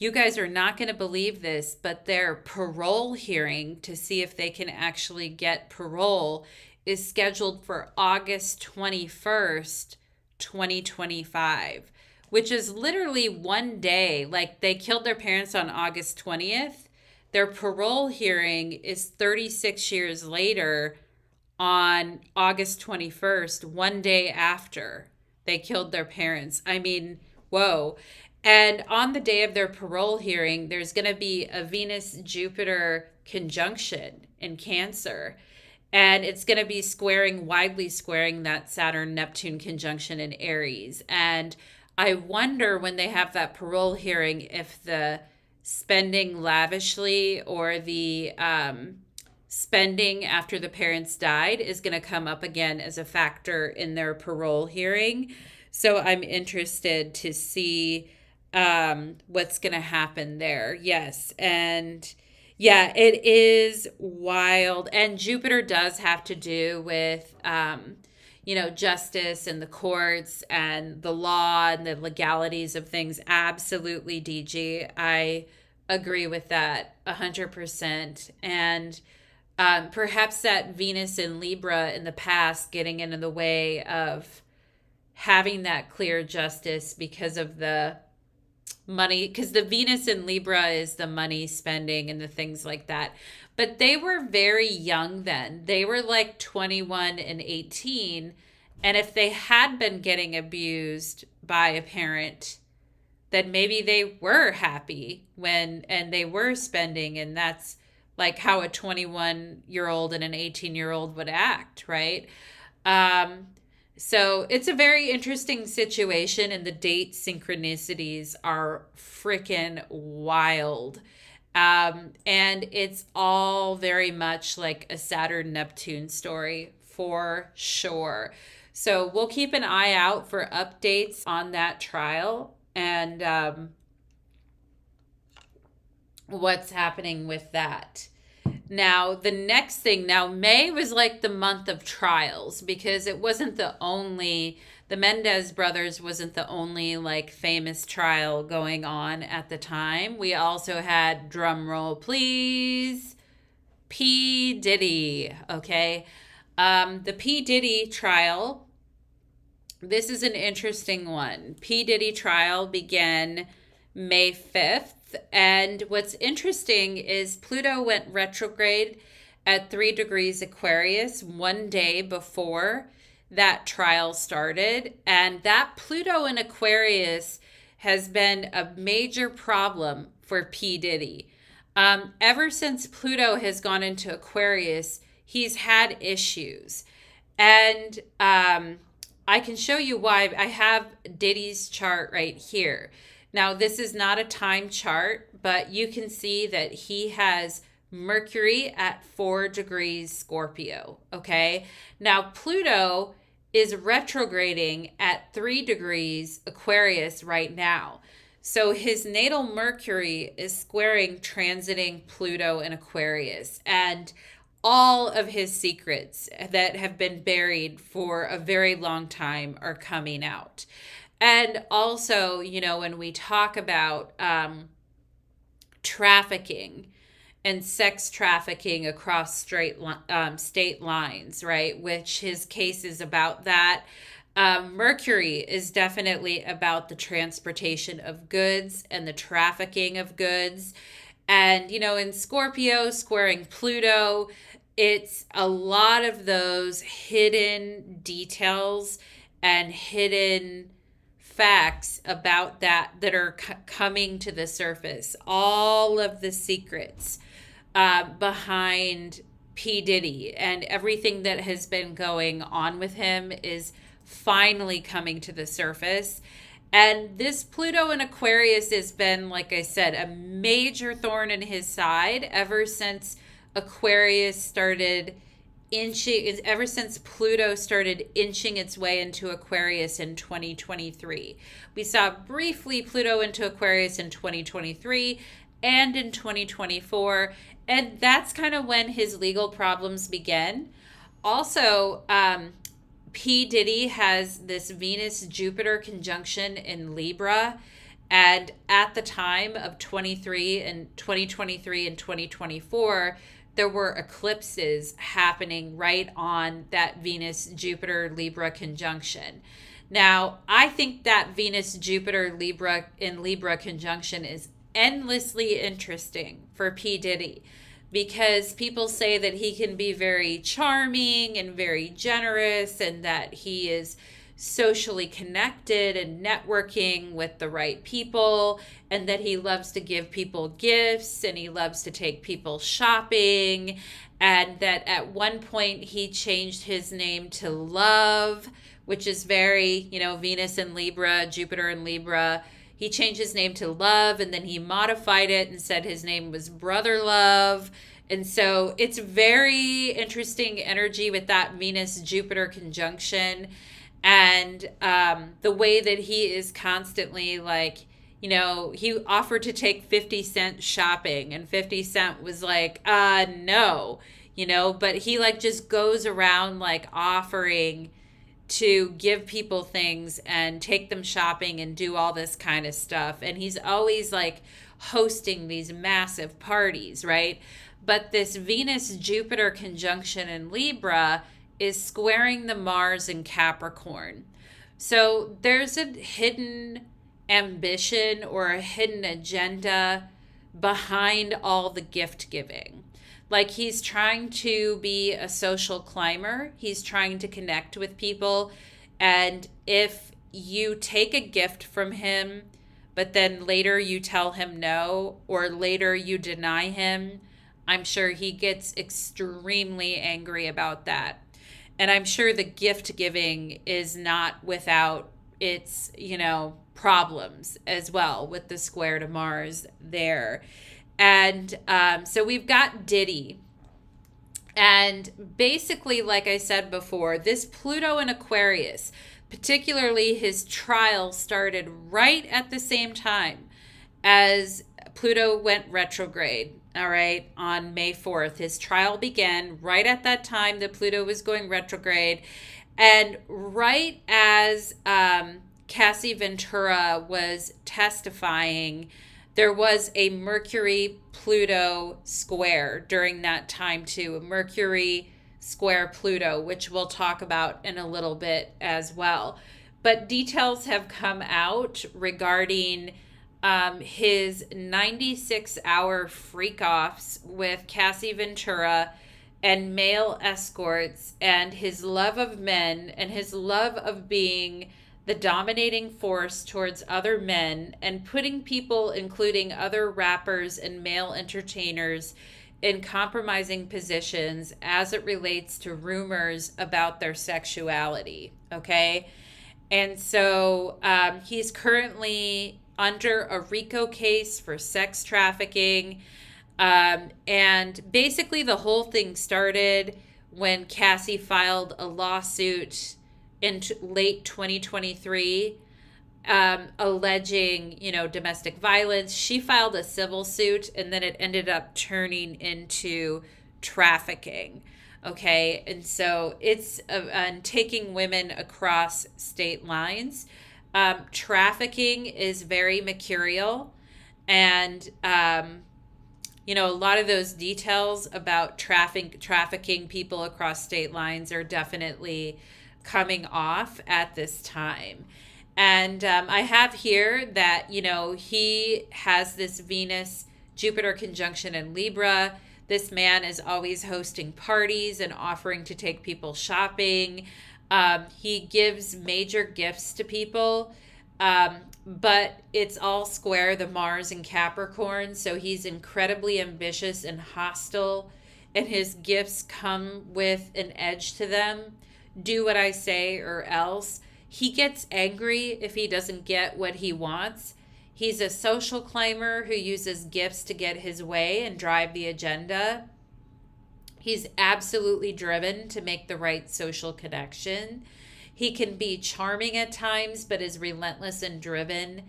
You guys are not going to believe this, but their parole hearing to see if they can actually get parole is scheduled for August 21st, 2025, which is literally one day. Like, they killed their parents on August 20th. Their parole hearing is 36 years later on August 21st, one day after they killed their parents. I mean, whoa. And on the day of their parole hearing, there's going to be a Venus Jupiter conjunction in Cancer. And it's going to be widely squaring that Saturn Neptune conjunction in Aries. And I wonder, when they have that parole hearing, if the spending lavishly or the spending after the parents died is going to come up again as a factor in their parole hearing. So I'm interested to see what's going to happen there. Yes. And yeah, it is wild. And Jupiter does have to do with, justice and the courts and the law and the legalities of things. Absolutely, DG. I agree with that 100%. And perhaps that Venus in Libra in the past getting into the way of having that clear justice because of the money, because the Venus in Libra is the money spending and the things like that. But they were very young then. They were like 21 and 18. And if they had been getting abused by a parent, then maybe they were happy and they were spending. And that's like how a 21-year-old and an 18-year-old would act, right? So it's a very interesting situation, and the date synchronicities are freaking wild. And it's all very much like a Saturn-Neptune story for sure. So we'll keep an eye out for updates on that trial and what's happening with that. Now, the next thing, May was like the month of trials because it wasn't the Menendez Brothers wasn't the only like famous trial going on at the time. We also had, drum roll please, P. Diddy, okay? The P. Diddy trial, this is an interesting one. P. Diddy trial began May 5th. And what's interesting is Pluto went retrograde at 3 degrees Aquarius one day before that trial started. And that Pluto in Aquarius has been a major problem for P. Diddy. Ever since Pluto has gone into Aquarius, he's had issues. And I can show you why. I have Diddy's chart right here. Now, this is not a time chart, but you can see that he has Mercury at 4 degrees Scorpio, okay? Now, Pluto is retrograding at 3 degrees Aquarius right now. So his natal Mercury is squaring, transiting Pluto in Aquarius. And all of his secrets that have been buried for a very long time are coming out. And also, when we talk about trafficking and sex trafficking across state lines, right, which his case is about that. Mercury is definitely about the transportation of goods and the trafficking of goods. And, in Scorpio squaring Pluto, it's a lot of those hidden details and hidden facts about that are coming to the surface. All of the secrets behind P. Diddy and everything that has been going on with him is finally coming to the surface. And this Pluto in Aquarius has been, like I said, a major thorn in his side ever since Aquarius started ever since Pluto started inching its way into Aquarius in 2023. We saw briefly Pluto into Aquarius in 2023 and in 2024, and that's kind of when his legal problems began. Also, P. Diddy has this Venus-Jupiter conjunction in Libra, And at the time of 2023 and 2024, there were eclipses happening right on that Venus Jupiter Libra conjunction. Now, I think that Venus Jupiter Libra in Libra conjunction is endlessly interesting for P. Diddy, because people say that he can be very charming and very generous, and that he is socially connected and networking with the right people, and that he loves to give people gifts and he loves to take people shopping, and that at one point he changed his name to Love, which is very, Venus in Libra, Jupiter in Libra. He changed his name to Love, and then he modified it and said his name was Brother Love. And so it's very interesting energy with that Venus Jupiter conjunction. And the way that he is constantly like, he offered to take 50 Cent shopping, and 50 Cent was like, no, but he like just goes around like offering to give people things and take them shopping and do all this kind of stuff. And he's always like hosting these massive parties, right? But this Venus Jupiter conjunction in Libra is squaring the Mars in Capricorn. So there's a hidden ambition or a hidden agenda behind all the gift giving. Like, he's trying to be a social climber. He's trying to connect with people. And if you take a gift from him, but then later you tell him no, or later you deny him, I'm sure he gets extremely angry about that. And I'm sure the gift giving is not without its, problems as well with the square to Mars there. And so we've got Diddy. And basically, like I said before, this Pluto in Aquarius, particularly his trial, started right at the same time as Pluto went retrograde. All right, on May 4th. His trial began right at that time that Pluto was going retrograde. And right as Cassie Ventura was testifying, there was a Mercury-Pluto square during that time too, a Mercury square Pluto, which we'll talk about in a little bit as well. But details have come out regarding his 96-hour freak-offs with Cassie Ventura and male escorts, and his love of men and his love of being the dominating force towards other men, and putting people, including other rappers and male entertainers, in compromising positions as it relates to rumors about their sexuality. Okay? And so he's currently under a RICO case for sex trafficking. And basically the whole thing started when Cassie filed a lawsuit in late 2023 alleging, domestic violence. She filed a civil suit, and then it ended up turning into trafficking. Okay, and so it's taking women across state lines. Trafficking is very mercurial, and a lot of those details about trafficking people across state lines are definitely coming off at this time. And I have here that, he has this Venus Jupiter conjunction in Libra. This man is always hosting parties and offering to take people shopping. He gives major gifts to people, but it's all square the Mars in Capricorn. So he's incredibly ambitious and hostile, and his gifts come with an edge to them. Do what I say or else. He gets angry if he doesn't get what he wants. He's a social climber who uses gifts to get his way and drive the agenda. He's absolutely driven to make the right social connection. He can be charming at times, but is relentless and driven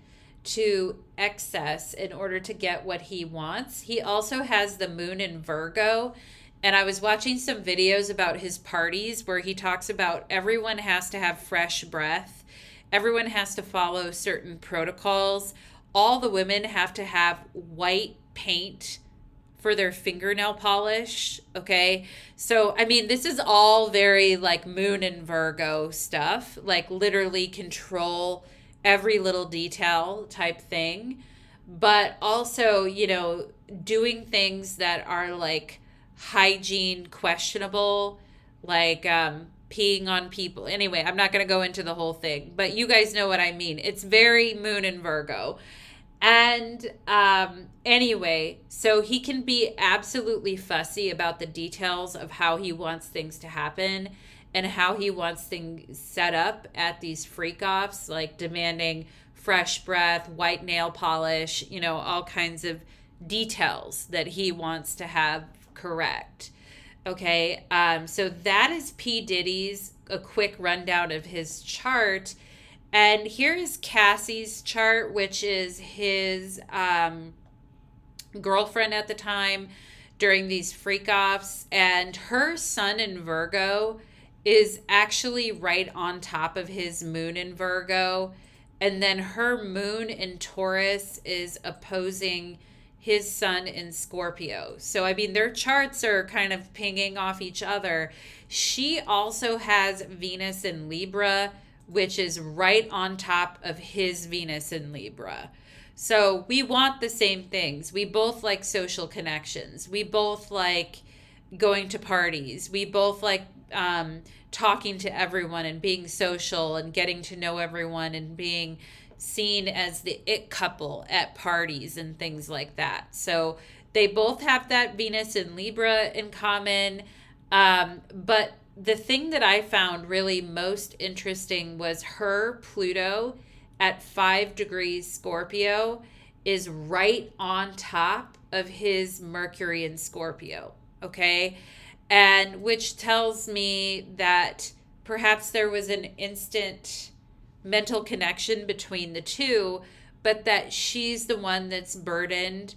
to excess in order to get what he wants. He also has the moon in Virgo. And I was watching some videos about his parties where he talks about everyone has to have fresh breath. Everyone has to follow certain protocols. all the women have to have white paint for their fingernail polish. Okay. So, I mean, this is all very like moon and Virgo stuff, like literally control every little detail type thing. But also, doing things that are like hygiene questionable, like peeing on people. Anyway, I'm not going to go into the whole thing, but you guys know what I mean. It's very moon and Virgo. And anyway, so he can be absolutely fussy about the details of how he wants things to happen and how he wants things set up at these freak offs, like demanding fresh breath, white nail polish, all kinds of details that he wants to have correct. Okay, so that is P. Diddy's, a quick rundown of his chart. And here is Cassie's chart, which is his girlfriend at the time during these freak offs. And her sun in Virgo is actually right on top of his moon in Virgo. And then her moon in Taurus is opposing his sun in Scorpio. So, I mean, their charts are kind of pinging off each other. She also has Venus in Libra, which is right on top of his Venus in Libra. So we want the same things. We both like social connections. We both like going to parties. We both like talking to everyone and being social and getting to know everyone and being seen as the it couple at parties and things like that. So they both have that Venus in Libra in common. But the thing that I found really most interesting was her Pluto at 5 degrees Scorpio is right on top of his Mercury in Scorpio. Okay. And which tells me that perhaps there was an instant mental connection between the two, but that she's the one that's burdened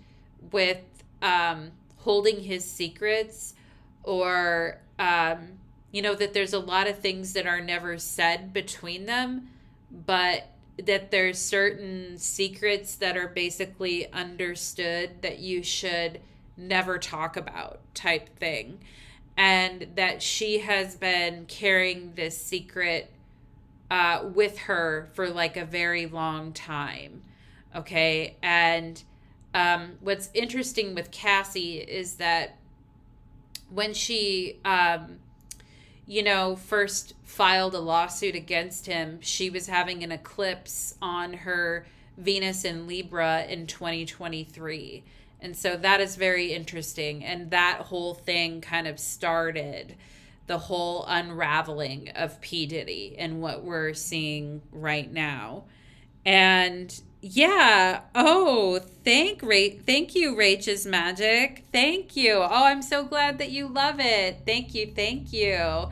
with holding his secrets, or that there's a lot of things that are never said between them, but that there's certain secrets that are basically understood that you should never talk about type thing. And that she has been carrying this secret with her for like a very long time. Okay. And what's interesting with Cassie is that when she, first filed a lawsuit against him, she was having an eclipse on her Venus in Libra in 2023. And so that is very interesting. And that whole thing kind of started the whole unraveling of P. Diddy and what we're seeing right now. And yeah, thank you, Rach's Magic. Thank you. Oh, I'm so glad that you love it. Thank you.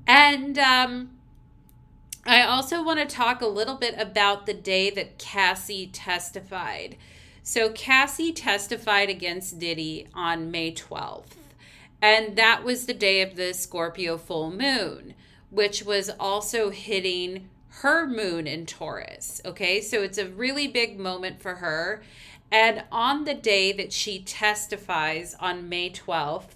And I also want to talk a little bit about the day that Cassie testified. So Cassie testified against Diddy on May 12th. And that was the day of the Scorpio full moon, which was also hitting her moon in Taurus. Okay, so it's a really big moment for her. And on the day that she testifies on May 12th,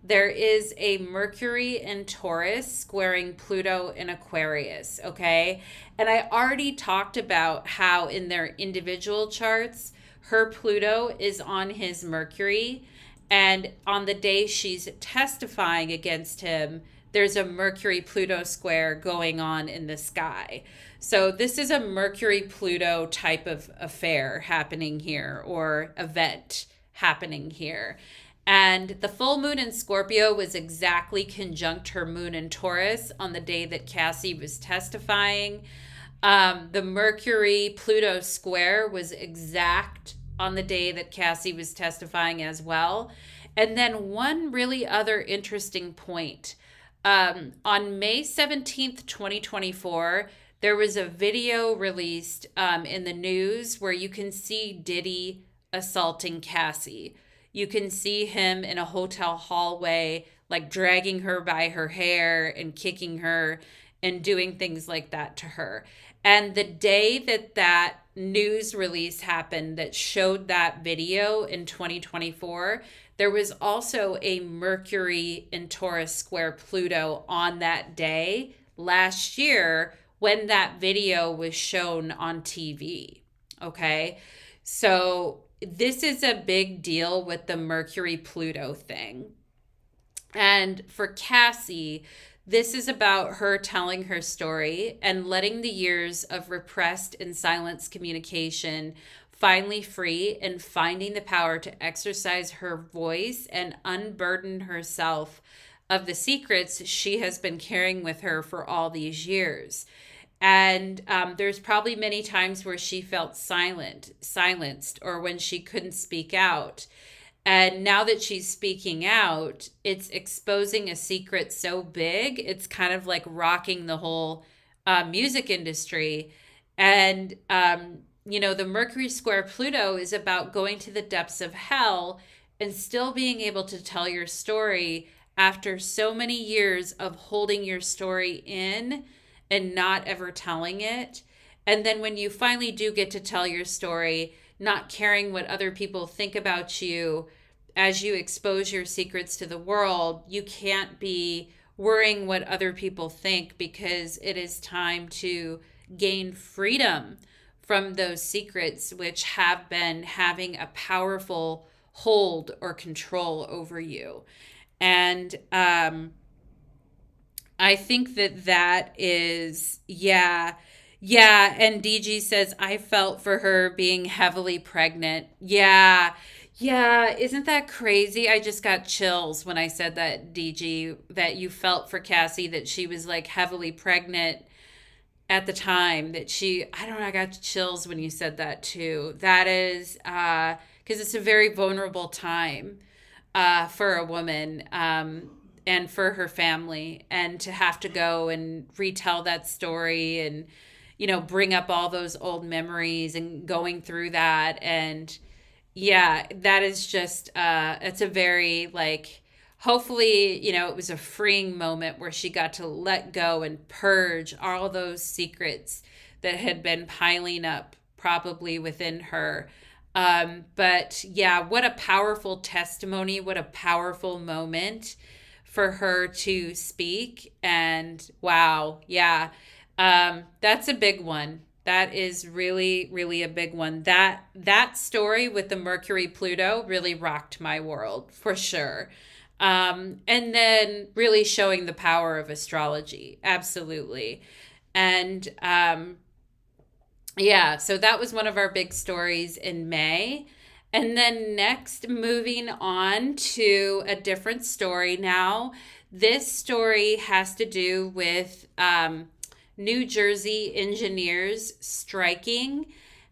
there is a Mercury in Taurus squaring Pluto in Aquarius. Okay, and I already talked about how in their individual charts, her Pluto is on his Mercury. And on the day she's testifying against him, there's a Mercury-Pluto square going on in the sky. So this is a Mercury-Pluto type of affair happening here, or event happening here. And the full moon in Scorpio was exactly conjunct her moon in Taurus on the day that Cassie was testifying. The Mercury-Pluto square was exact on the day that Cassie was testifying as well. And then one really other interesting point. On May 17th, 2024, there was a video released in the news where you can see Diddy assaulting Cassie. You can see him in a hotel hallway, like dragging her by her hair and kicking her and doing things like that to her. And the day that news release happened that showed that video in 2024, there was also a Mercury in Taurus square Pluto on that day last year when that video was shown on TV. Okay. So this is a big deal with the Mercury Pluto thing. And for Cassie, this is about her telling her story and letting the years of repressed and silenced communication finally free and finding the power to exercise her voice and unburden herself of the secrets she has been carrying with her for all these years. And there's probably many times where she felt silenced, or when she couldn't speak out. And now that she's speaking out, it's exposing a secret so big, it's kind of like rocking the whole music industry. And, the Mercury square Pluto is about going to the depths of hell and still being able to tell your story after so many years of holding your story in and not ever telling it. And then when you finally do get to tell your story, not caring what other people think about you as you expose your secrets to the world, you can't be worrying what other people think, because it is time to gain freedom from those secrets which have been having a powerful hold or control over you. And I think that is, yeah. Yeah, and DG says, I felt for her being heavily pregnant. Yeah, yeah, isn't that crazy? I just got chills when I said that, DG, that you felt for Cassie, that she was like heavily pregnant at the time that I don't know, I got chills when you said that too. That is, because it's a very vulnerable time for a woman. And for her family, and to have to go and retell that story and, bring up all those old memories and going through that. And yeah, that is just, it's a very hopefully, it was a freeing moment where she got to let go and purge all those secrets that had been piling up probably within her. But yeah, what a powerful testimony, what a powerful moment for her to speak. And wow, yeah, that's a big one. That is really, really a big one. That story with the Mercury Pluto really rocked my world for sure. And then really showing the power of astrology, absolutely. And yeah, so that was one of our big stories in May. And then next, moving on to a different story now. This story has to do with New Jersey engineers striking.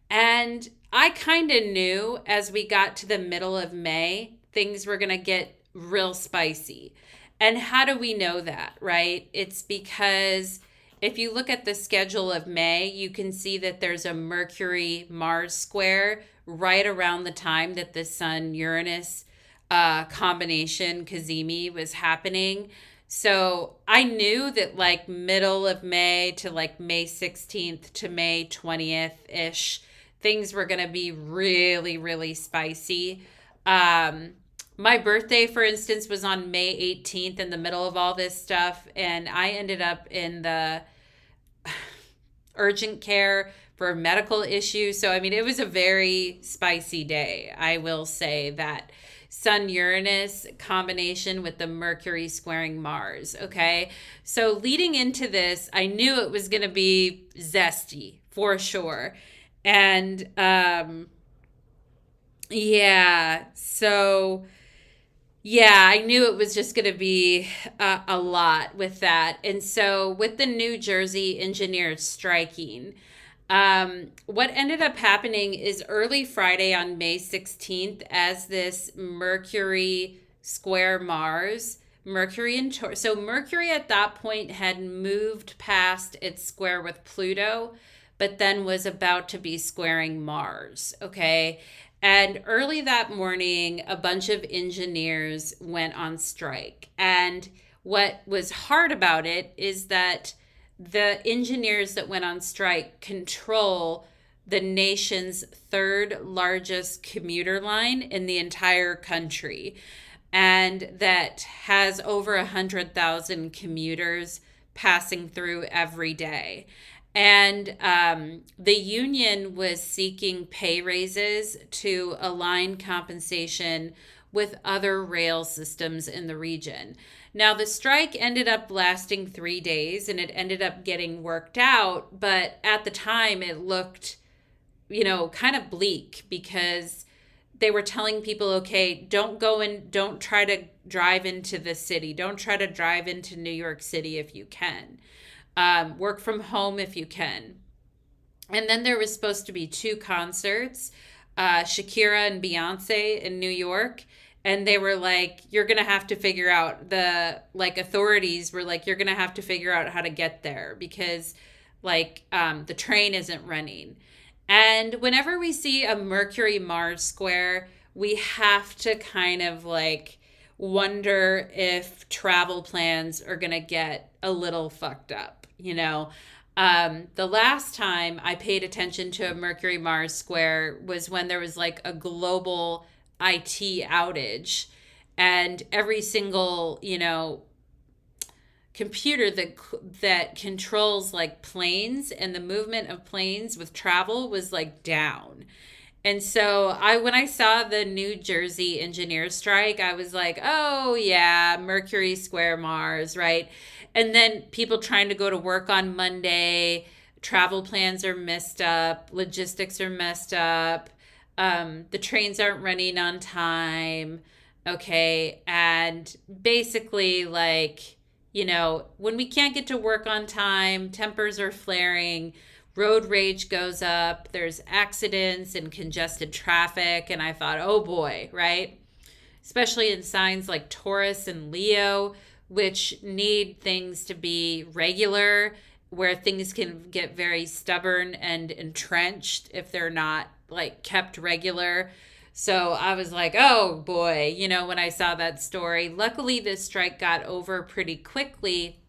And I kind of knew as we got to the middle of May, things were going to get real spicy. And how do we know that, right? It's because if you look at the schedule of May, you can see that there's a Mercury-Mars square right around the time that the Sun-Uranus combination Cazimi was happening. So I knew that middle of May to May 16th to May 20th-ish, things were going to be really, really spicy. My birthday, for instance, was on May 18th in the middle of all this stuff, and I ended up in the urgent care for medical issues. So, I mean, it was a very spicy day. I will say that Sun-Uranus combination with the Mercury squaring Mars, okay? So leading into this, I knew it was going to be zesty for sure. And yeah, so yeah, I knew it was just going to be a lot with that. And so with the New Jersey engineers striking, what ended up happening is early Friday on May 16th, as this Mercury square Mars, Mercury and Taurus. So Mercury at that point had moved past its square with Pluto, but then was about to be squaring Mars, okay? And early that morning, a bunch of engineers went on strike. And what was hard about it is that the engineers that went on strike control the nation's third largest commuter line in the entire country, and that has over 100,000 commuters passing through every day. And the union was seeking pay raises to align compensation with other rail systems in the region. Now, the strike ended up lasting 3 days and it ended up getting worked out, but at the time it looked, kind of bleak because they were telling people, okay, don't try to drive into the city. Don't try to drive into New York City if you can. Work from home if you can. And then there was supposed to be two concerts, Shakira and Beyonce in New York. And they were like, you're going to have to figure out authorities were like, you're going to have to figure out how to get there because the train isn't running. And whenever we see a Mercury Mars square, we have to kind of wonder if travel plans are going to get a little fucked up, The last time I paid attention to a Mercury Mars square was when there was a global IT outage and every single, computer that controls planes and the movement of planes with travel was down. And so when I saw the New Jersey engineer strike, I was like, oh yeah, Mercury square Mars, right? And then people trying to go to work on Monday, travel plans are messed up, logistics are messed up, the trains aren't running on time, okay? And basically when we can't get to work on time, tempers are flaring, road rage goes up, there's accidents and congested traffic. And I thought, oh boy, right? Especially in signs like Taurus and Leo, which need things to be regular, where things can get very stubborn and entrenched if they're not kept regular. So I was like, oh boy, when I saw that story. Luckily, this strike got over pretty quickly.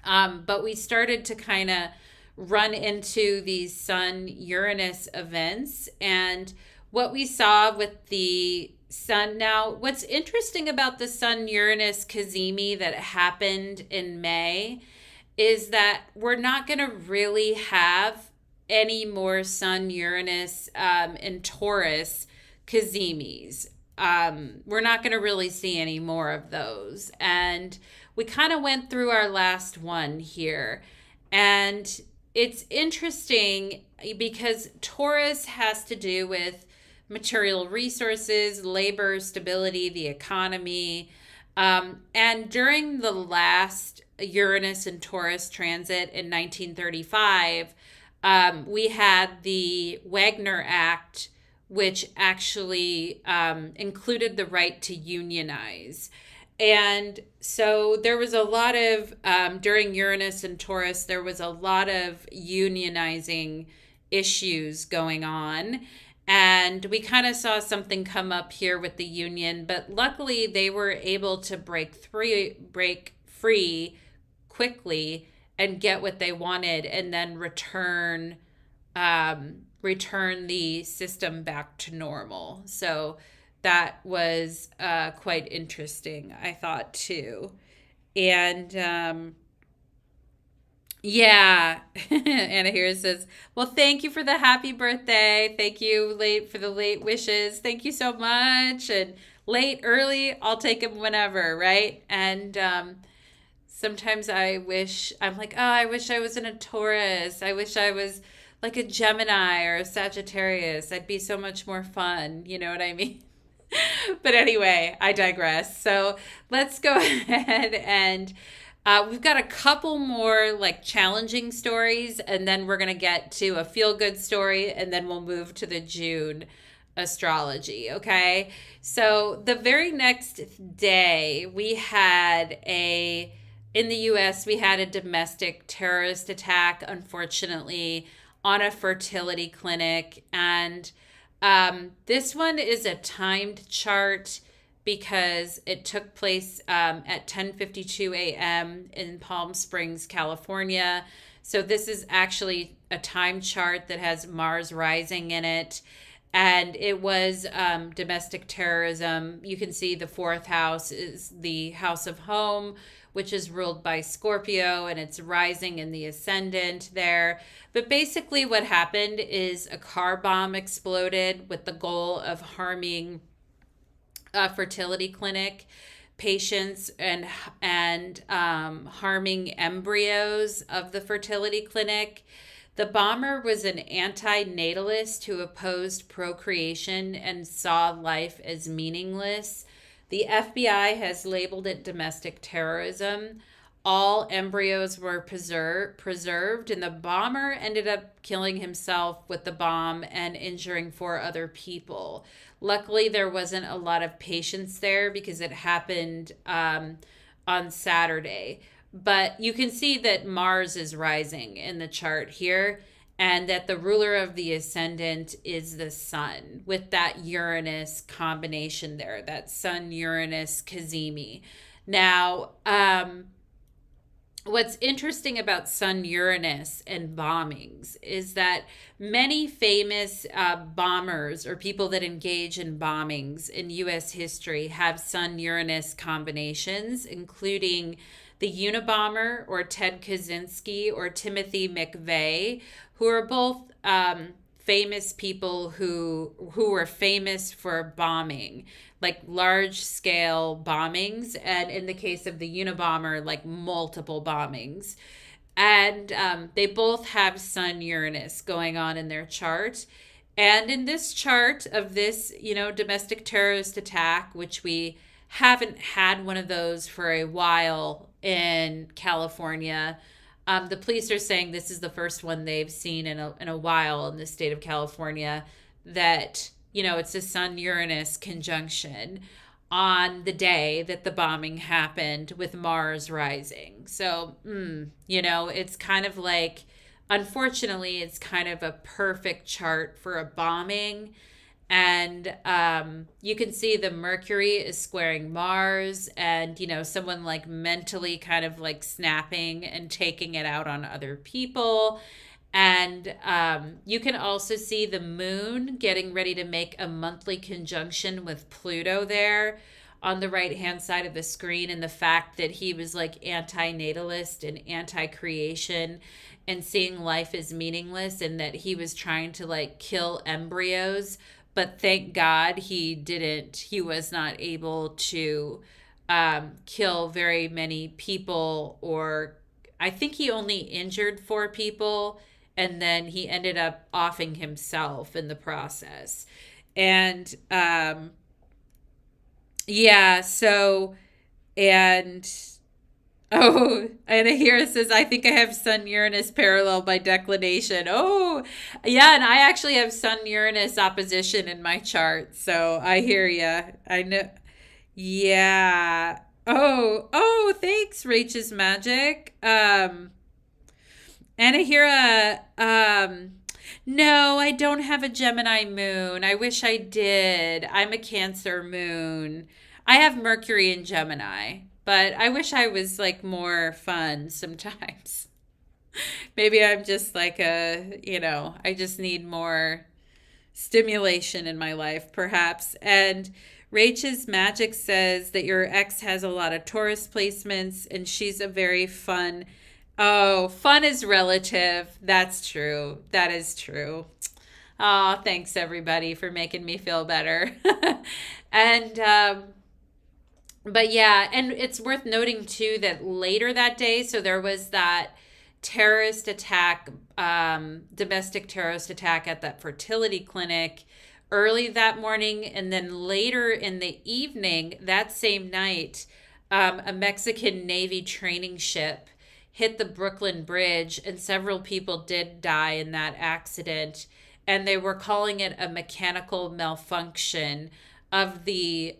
But we started to kind of run into these Sun-Uranus events. And what we saw with the Sun now, what's interesting about the Sun-Uranus cazimi that happened in May is that we're not going to really have any more Sun-Uranus and Taurus cazimis. We're not going to really see any more of those. And we kind of went through our last one here. And it's interesting because Taurus has to do with material resources, labor, stability, the economy. And during the last Uranus and Taurus transit in 1935, we had the Wagner Act, which actually included the right to unionize. And so there was a lot of, during Uranus and Taurus, there was a lot of unionizing issues going on. And we kind of saw something come up here with the union, but luckily they were able to break free quickly and get what they wanted and then return the system back to normal. So that was quite interesting, I thought, too. And yeah, Anna here says, well, thank you for the happy birthday. Thank you for the late wishes. Thank you so much. And late, early, I'll take them whenever, right? And sometimes I'm like, oh, I wish I was in a Taurus. I wish I was like a Gemini or a Sagittarius. I'd be so much more fun. You know what I mean? But anyway, I digress. So let's go ahead and we've got a couple more challenging stories, and then we're going to get to a feel-good story, and then we'll move to the June astrology, okay? So the very next day, in the U.S., we had a domestic terrorist attack, unfortunately, on a fertility clinic. And this one is a timed chart because it took place at 10:52 a.m. in Palm Springs, California. So this is actually a time chart that has Mars rising in it. And it was domestic terrorism. You can see the fourth house is the house of home, which is ruled by Scorpio, and it's rising in the ascendant there. But basically, what happened is a car bomb exploded with the goal of harming a fertility clinic patients and harming embryos of the fertility clinic. The bomber was an anti-natalist who opposed procreation and saw life as meaningless. The FBI has labeled it domestic terrorism. All embryos were preserved, and the bomber ended up killing himself with the bomb and injuring four other people. Luckily, there wasn't a lot of patients there because it happened on Saturday. But you can see that Mars is rising in the chart here, and that the ruler of the ascendant is the sun with that Uranus combination there, that Sun Uranus Cazimi. Now, what's interesting about Sun Uranus and bombings is that many famous bombers or people that engage in bombings in U.S. history have Sun Uranus combinations, including the Unabomber or Ted Kaczynski or Timothy McVeigh, who are both famous people who were famous for bombing, like large scale bombings, and in the case of the Unabomber, like multiple bombings. And they both have Sun Uranus going on in their chart. And in this chart of this, domestic terrorist attack, which we haven't had one of those for a while in California. The police are saying this is the first one they've seen in a while in the state of California, that, it's a Sun-Uranus conjunction on the day that the bombing happened with Mars rising. So, it's kind of like, unfortunately, it's kind of a perfect chart for a bombing. And you can see the Mercury is squaring Mars, and someone like mentally kind of like snapping and taking it out on other people. And you can also see the moon getting ready to make a monthly conjunction with Pluto there on the right hand side of the screen, and the fact that he was like anti-natalist and anti-creation and seeing life as meaningless, and that he was trying to like kill embryos. But thank God he didn't. He was not able to kill very many people, or I think he only injured 4 people, and then he ended up offing himself in the process. And yeah, so, and oh, and here it says, I think I have Sun Uranus parallel by declination. Oh, yeah, and I actually have Sun Uranus opposition in my chart. So I hear ya. I know. Yeah. Oh, thanks, Rach's Magic. Anahira, no, I don't have a Gemini moon. I wish I did. I'm a Cancer moon. I have Mercury in Gemini. But I wish I was like more fun sometimes. Maybe I'm just like I just need more stimulation in my life, perhaps. And Rach's Magic says that your ex has a lot of Taurus placements, and she's a very fun. Oh, fun is relative. That's true. That is true. Oh, thanks everybody for making me feel better. And, but yeah, and it's worth noting too that later that day, so there was that terrorist attack, domestic terrorist attack at that fertility clinic early that morning. And then later in the evening, that same night, a Mexican Navy training ship hit the Brooklyn Bridge, and several people did die in that accident. And they were calling it a mechanical malfunction of the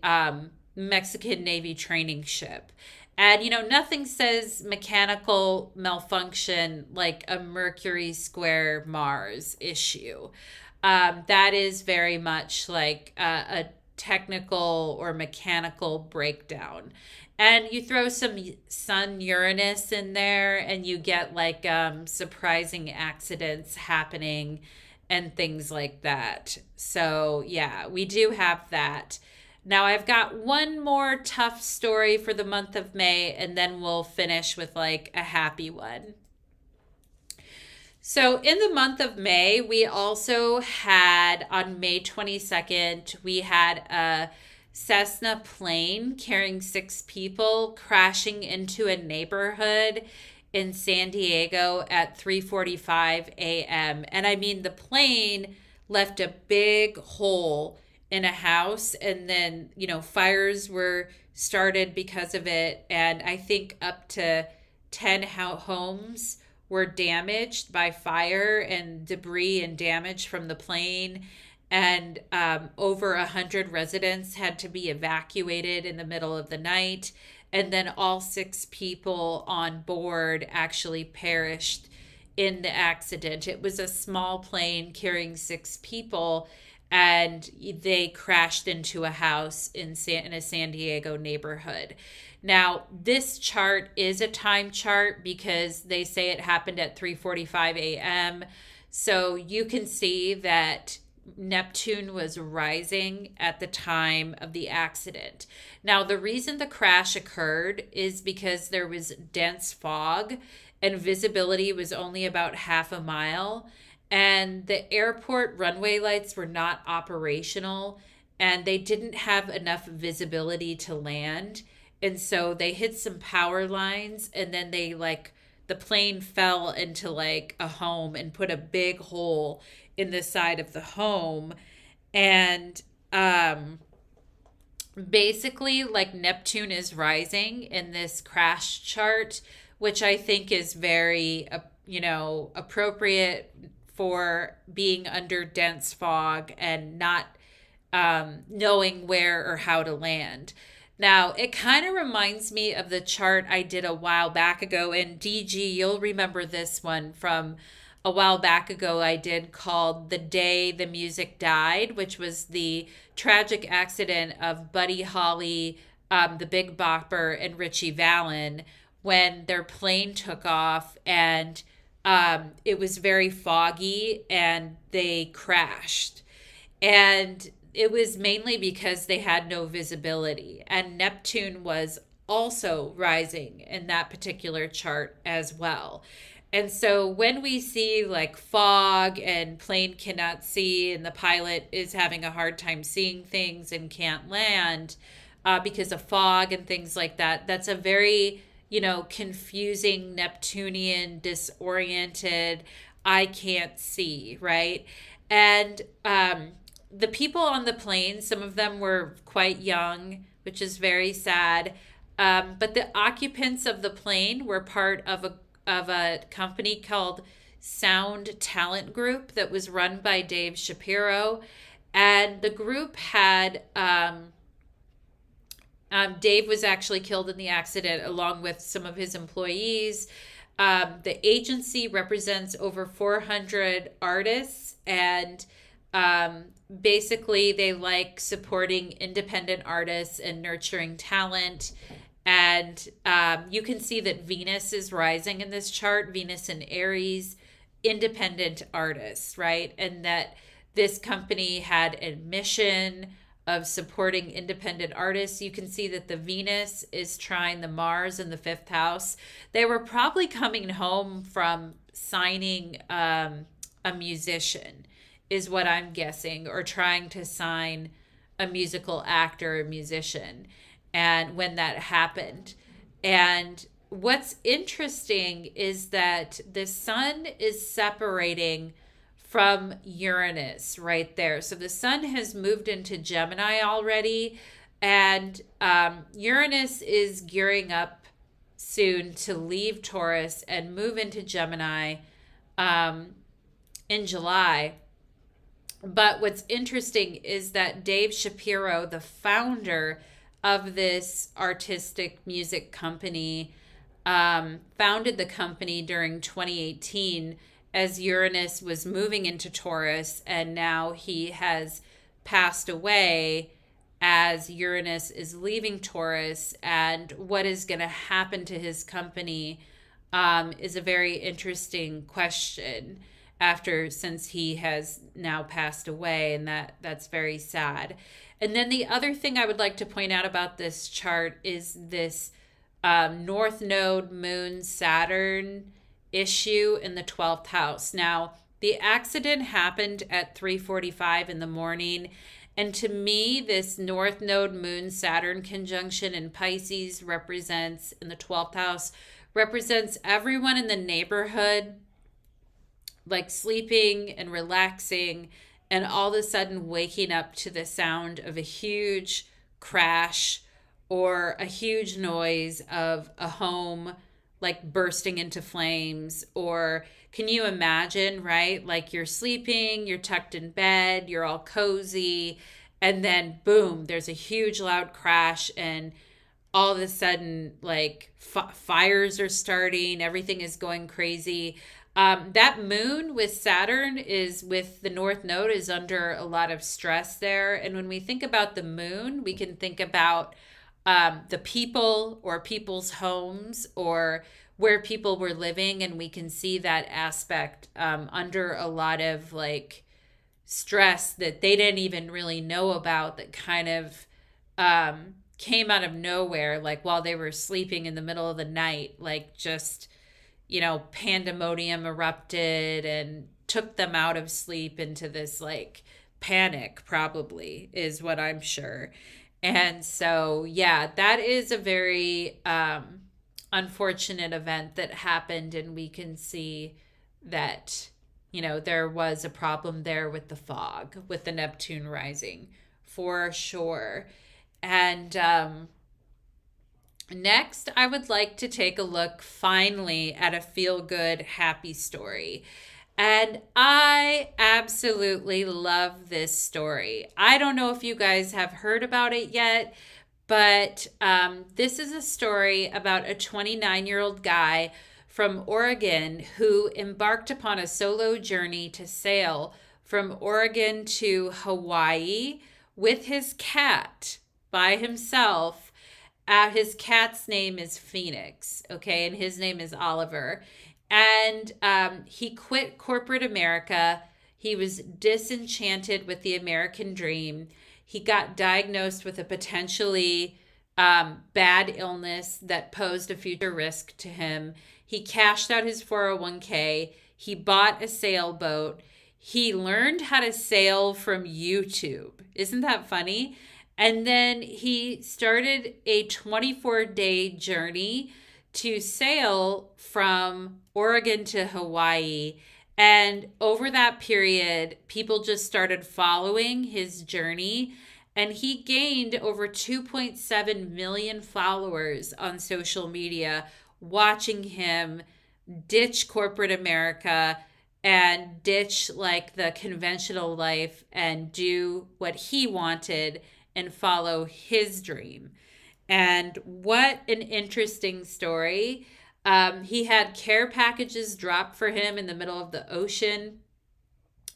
Mexican Navy training ship. And, nothing says mechanical malfunction like a Mercury square Mars issue. That is very much like a technical or mechanical breakdown. And you throw some Sun Uranus in there, and you get like surprising accidents happening and things like that. So, yeah, we do have that. Now, I've got one more tough story for the month of May, and then we'll finish with like a happy one. So, in the month of May, we also had on May 22nd, we had a Cessna plane carrying 6 people crashing into a neighborhood in San Diego at 3:45 a.m. And I mean, the plane left a big hole in a house, and then, fires were started because of it. And I think up to 10 homes were damaged by fire and debris and damage from the plane. And over 100 residents had to be evacuated in the middle of the night. And then all 6 people on board actually perished in the accident. It was a small plane carrying 6 people, and they crashed into a house in a San Diego neighborhood. Now, this chart is a time chart because they say it happened at 3:45 a.m. So you can see that Neptune was rising at the time of the accident. Now, the reason the crash occurred is because there was dense fog and visibility was only about half a mile, and the airport runway lights were not operational, and they didn't have enough visibility to land. And so they hit some power lines, and then the plane fell into like a home and put a big hole in the side of the home. And basically, like, Neptune is rising in this crash chart, which I think is very appropriate for being under dense fog and not knowing where or how to land. Now, it kind of reminds me of the chart I did a while back ago. And DG, you'll remember this one from a while back ago I did, called The Day the Music Died, which was the tragic accident of Buddy Holly, the Big Bopper, and Richie Valens when their plane took off, and it was very foggy and they crashed. And it was mainly because they had no visibility. And Neptune was also rising in that particular chart as well. And so when we see like fog and plane cannot see, and the pilot is having a hard time seeing things and can't land because of fog and things like that, that's a very, confusing Neptunian, disoriented, I can't see, right? And the people on the plane, some of them were quite young, which is very sad. But the occupants of the plane were part of a company called Sound Talent Group that was run by Dave Shapiro. And the group had, Dave was actually killed in the accident along with some of his employees. The agency represents over 400 artists, and basically they like supporting independent artists and nurturing talent. And you can see that Venus is rising in this chart, Venus and Aries, independent artists, right? And that this company had a mission of supporting independent artists. You can see that the Venus is trine the Mars in the 5th house. They were probably coming home from signing a musician, is what I'm guessing, or trying to sign a musical actor or musician. And when that happened. And what's interesting is that the sun is separating from Uranus right there. So the sun has moved into Gemini already, and Uranus is gearing up soon to leave Taurus and move into Gemini in July. But what's interesting is that Dave Shapiro, the founder of this artistic music company, founded the company during 2018 as Uranus was moving into Taurus, and now he has passed away. as Uranus is leaving Taurus, and what is going to happen to his company is a very interesting question after, since he has now passed away, and that's very sad. And then the other thing I would like to point out about this chart is this North Node Moon Saturn issue in the 12th house. Now, the accident happened at 3:45 in the morning, and to me, this North Node Moon Saturn conjunction in Pisces represents, in the 12th house, represents everyone in the neighborhood like sleeping and relaxing, and all of a sudden waking up to the sound of a huge crash or a huge noise of a home like bursting into flames. Or can you imagine, right? Like you're sleeping, you're tucked in bed, you're all cozy, and then boom, there's a huge loud crash, and all of a sudden, like fires are starting, everything is going crazy. That moon with Saturn is with the North Node is under a lot of stress there. And when we think about the moon, we can think about the people or people's homes or where people were living. And we can see that aspect under a lot of like stress that they didn't even really know about, that kind of came out of nowhere, like while they were sleeping in the middle of the night, like just, pandemonium erupted and took them out of sleep into this like panic, probably, is what I'm sure. And so, yeah, that is a very unfortunate event that happened. And we can see that, there was a problem there with the fog, with the Neptune rising, for sure. And next, I would like to take a look finally at a feel-good, happy story. And I absolutely love this story. I don't know if you guys have heard about it yet, but this is a story about a 29-year-old guy from Oregon who embarked upon a solo journey to sail from Oregon to Hawaii with his cat by himself. His cat's name is Phoenix, okay, and his name is Oliver. And he quit corporate America. He was disenchanted with the American dream. He got diagnosed with a potentially bad illness that posed a future risk to him. He cashed out his 401k. He bought a sailboat. He learned how to sail from YouTube. Isn't that funny? And then he started a 24-day journey to sail from Oregon to Hawaii. And over that period, people just started following his journey. And he gained over 2.7 million followers on social media, watching him ditch corporate America and ditch like the conventional life and do what he wanted and follow his dream. And what an interesting story. He had care packages dropped for him in the middle of the ocean,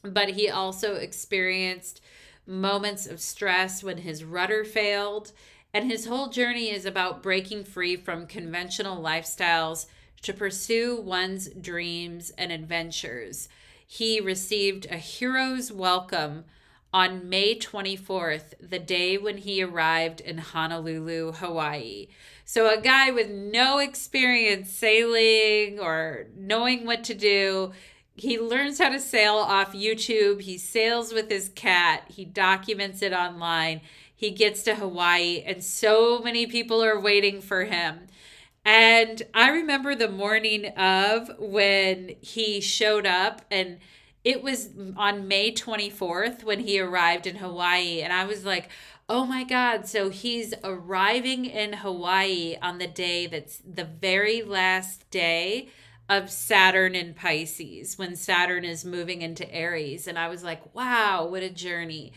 but he also experienced moments of stress when his rudder failed. And his whole journey is about breaking free from conventional lifestyles to pursue one's dreams and adventures. He received a hero's welcome on May 24th, the day when he arrived in Honolulu, Hawaii. So a guy with no experience sailing or knowing what to do, he learns how to sail off YouTube. He sails with his cat. He documents it online. He gets to Hawaii, and so many people are waiting for him. And I remember the morning of when he showed up, and it was on May 24th when he arrived in Hawaii. And I was like, oh my God. So he's arriving in Hawaii on the day that's the very last day of Saturn in Pisces, when Saturn is moving into Aries. And I was like, wow, what a journey.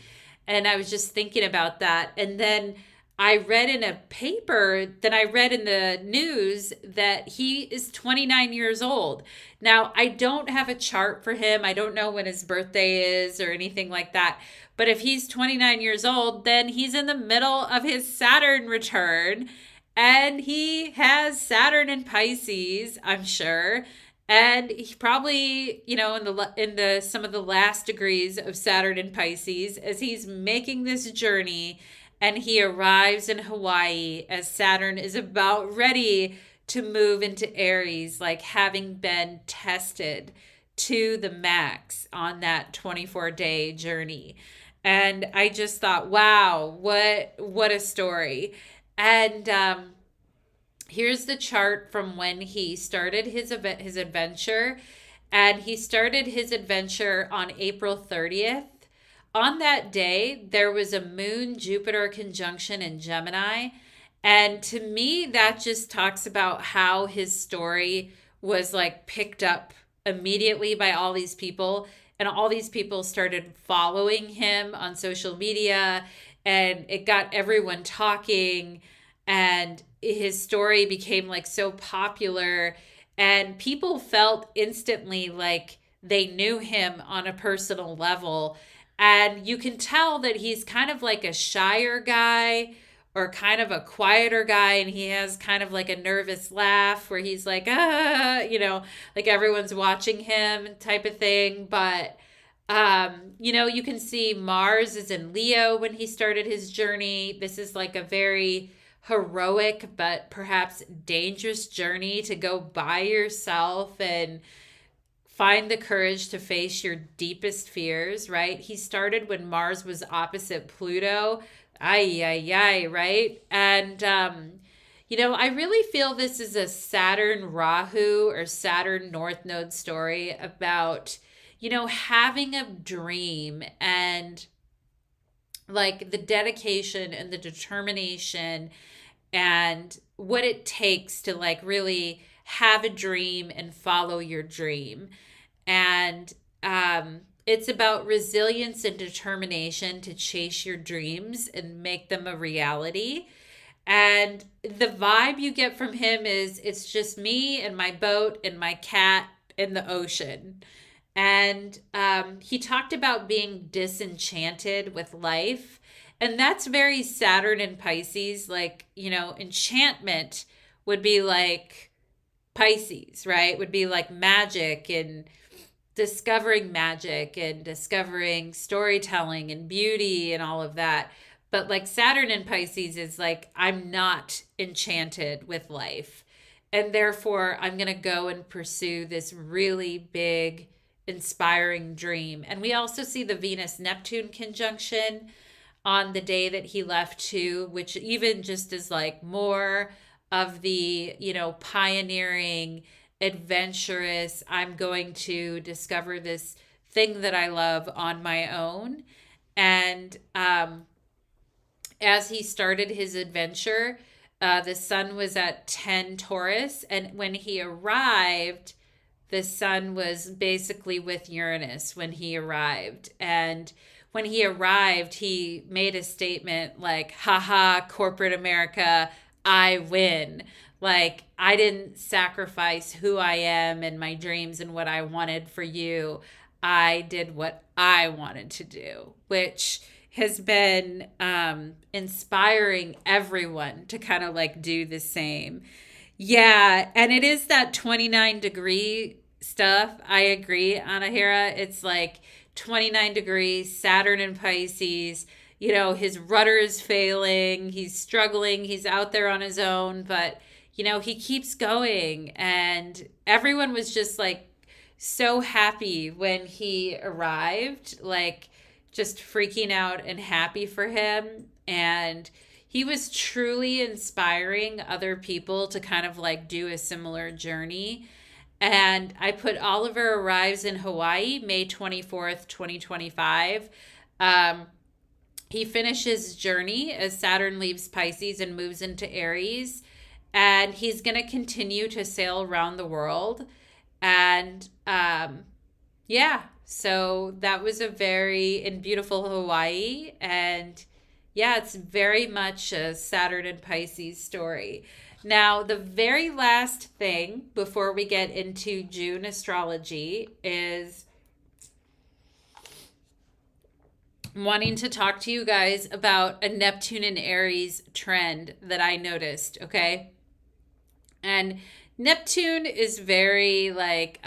And I was just thinking about that. And then I read in a paper that I read in the news that he is 29 years old. Now, I don't have a chart for him. I don't know when his birthday is or anything like that. But if he's 29 years old, then he's in the middle of his Saturn return, and he has Saturn in Pisces, I'm sure. And he probably, in the some of the last degrees of Saturn in Pisces, as he's making this journey, and he arrives in Hawaii as Saturn is about ready to move into Aries, like having been tested to the max on that 24-day journey. And I just thought, wow, what a story. And here's the chart from when he started his adventure. And he started his adventure on April 30th. On that day, there was a Moon Jupiter conjunction in Gemini. And to me, that just talks about how his story was like picked up immediately by all these people. And all these people started following him on social media, and it got everyone talking. And his story became like so popular, and people felt instantly like they knew him on a personal level. And you can tell that he's kind of like a shyer guy or kind of a quieter guy, and he has kind of like a nervous laugh where he's like, like everyone's watching him type of thing. But you can see Mars is in Leo when he started his journey. This is like a very heroic but perhaps dangerous journey to go by yourself and find the courage to face your deepest fears, right? He started when Mars was opposite Pluto. Ay, ay, ay, right? And, I really feel this is a Saturn Rahu or Saturn North Node story about, having a dream and like the dedication and the determination and what it takes to like really have a dream and follow your dream. And it's about resilience and determination to chase your dreams and make them a reality. And the vibe you get from him is it's just me and my boat and my cat in the ocean. And he talked about being disenchanted with life. And that's very Saturn and Pisces. Like, enchantment would be like Pisces, right? Would be like magic and discovering storytelling and beauty and all of that. But like Saturn and Pisces is like, I'm not enchanted with life. And therefore, I'm going to go and pursue this really big, inspiring dream. And we also see the Venus Neptune conjunction on the day that he left too, which even just is like more of the, pioneering, adventurous, I'm going to discover this thing that I love on my own. And as he started his adventure, the sun was at 10 Taurus. And when he arrived, the sun was basically with Uranus when he arrived. And when he arrived, he made a statement like, haha, corporate America, I win. Like, I didn't sacrifice who I am and my dreams and what I wanted for you. I did what I wanted to do, which has been inspiring everyone to kind of like do the same. Yeah, and it is that 29-degree stuff. I agree, Anahira. It's like 29 degrees, Saturn in Pisces. His rudder is failing. He's struggling. He's out there on his own, but, he keeps going. And everyone was just like so happy when he arrived, like just freaking out and happy for him. And he was truly inspiring other people to kind of like do a similar journey. And I put Oliver arrives in Hawaii, May 24th, 2025. He finishes journey as Saturn leaves Pisces and moves into Aries. And he's going to continue to sail around the world. And so that was a very in beautiful Hawaii. And Yeah, it's very much a Saturn and Pisces story. Now, the very last thing before we get into June astrology is wanting to talk to you guys about a Neptune and Aries trend that I noticed, okay? And Neptune is very like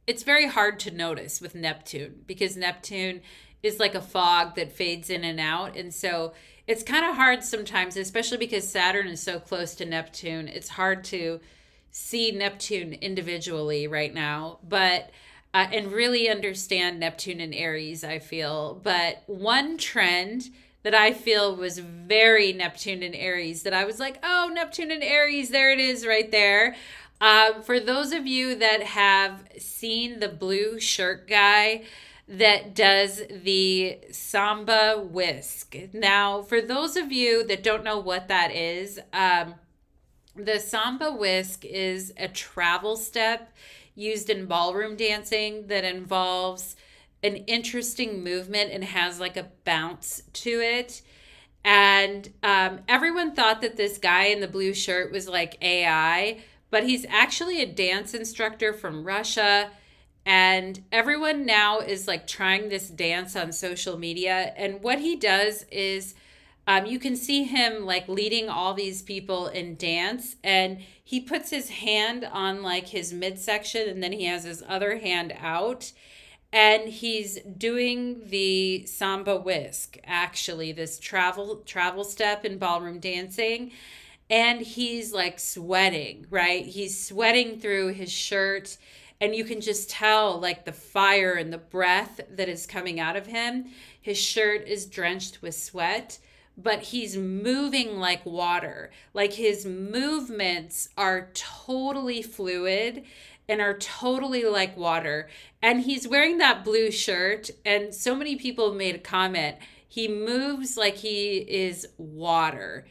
it's very hard to notice with Neptune because Neptune is like a fog that fades in and out. And so it's kind of hard sometimes, especially because Saturn is so close to Neptune. It's hard to see Neptune individually right now, but and really understand Neptune and Aries, I feel. But one trend that I feel was very Neptune and Aries that I was like, oh, Neptune and Aries, there it is right there. For those of you that have seen the blue shirt guy that does the samba whisk. Now, for those of you that don't know what that is, the samba whisk is a travel step used in ballroom dancing that involves an interesting movement and has like a bounce to it. And everyone thought that this guy in the blue shirt was like AI, but he's actually a dance instructor from Russia. And everyone now is like trying this dance on social media. And what he does is you can see him like leading all these people in dance, and he puts his hand on like his midsection, and then he has his other hand out, and he's doing the samba whisk, actually this travel step in ballroom dancing, and he's like sweating, right? He's sweating through his shirt, and you can just tell like the fire and the breath that is coming out of him. His shirt is drenched with sweat, but he's moving like water. Like his movements are totally fluid and are totally like water. And he's wearing that blue shirt, and so many people made a comment. He moves like he is water.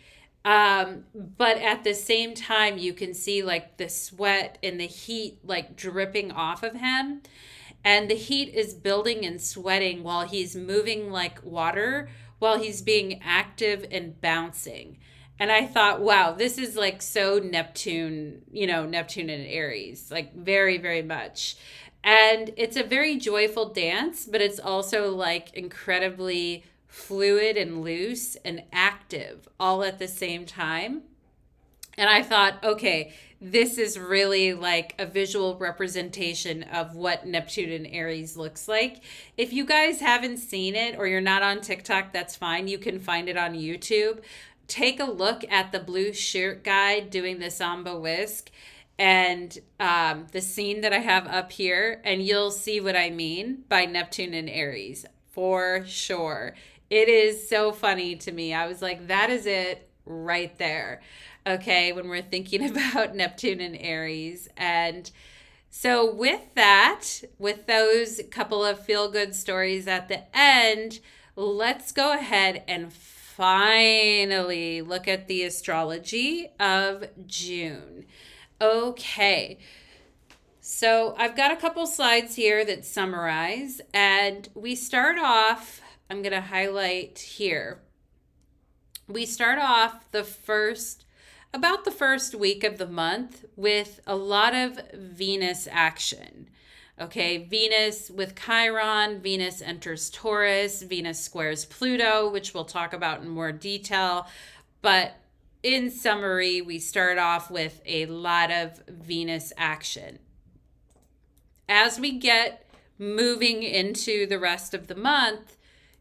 But at the same time, you can see like the sweat and the heat like dripping off of him. And the heat is building and sweating while he's moving like water, while he's being active and bouncing. And I thought, wow, this is like so Neptune, Neptune and Aries, like very, very much. And it's a very joyful dance, but it's also like incredibly fluid and loose and active all at the same time. And I thought, okay, this is really like a visual representation of what Neptune and Aries looks like. If you guys haven't seen it or you're not on TikTok, that's fine. You can find it on YouTube. Take a look at the blue shirt guy doing the samba whisk and the scene that I have up here, and you'll see what I mean by Neptune and Aries for sure. It is so funny to me. I was like, that is it right there. Okay, when we're thinking about Neptune and Aries. And so with that, with those couple of feel-good stories at the end, let's go ahead and finally look at the astrology of June. Okay, so I've got a couple slides here that summarize, and we start off, I'm going to highlight here. We start off about the first week of the month with a lot of Venus action. Okay, Venus with Chiron, Venus enters Taurus, Venus squares Pluto, which we'll talk about in more detail. But in summary, we start off with a lot of Venus action. As we get moving into the rest of the month,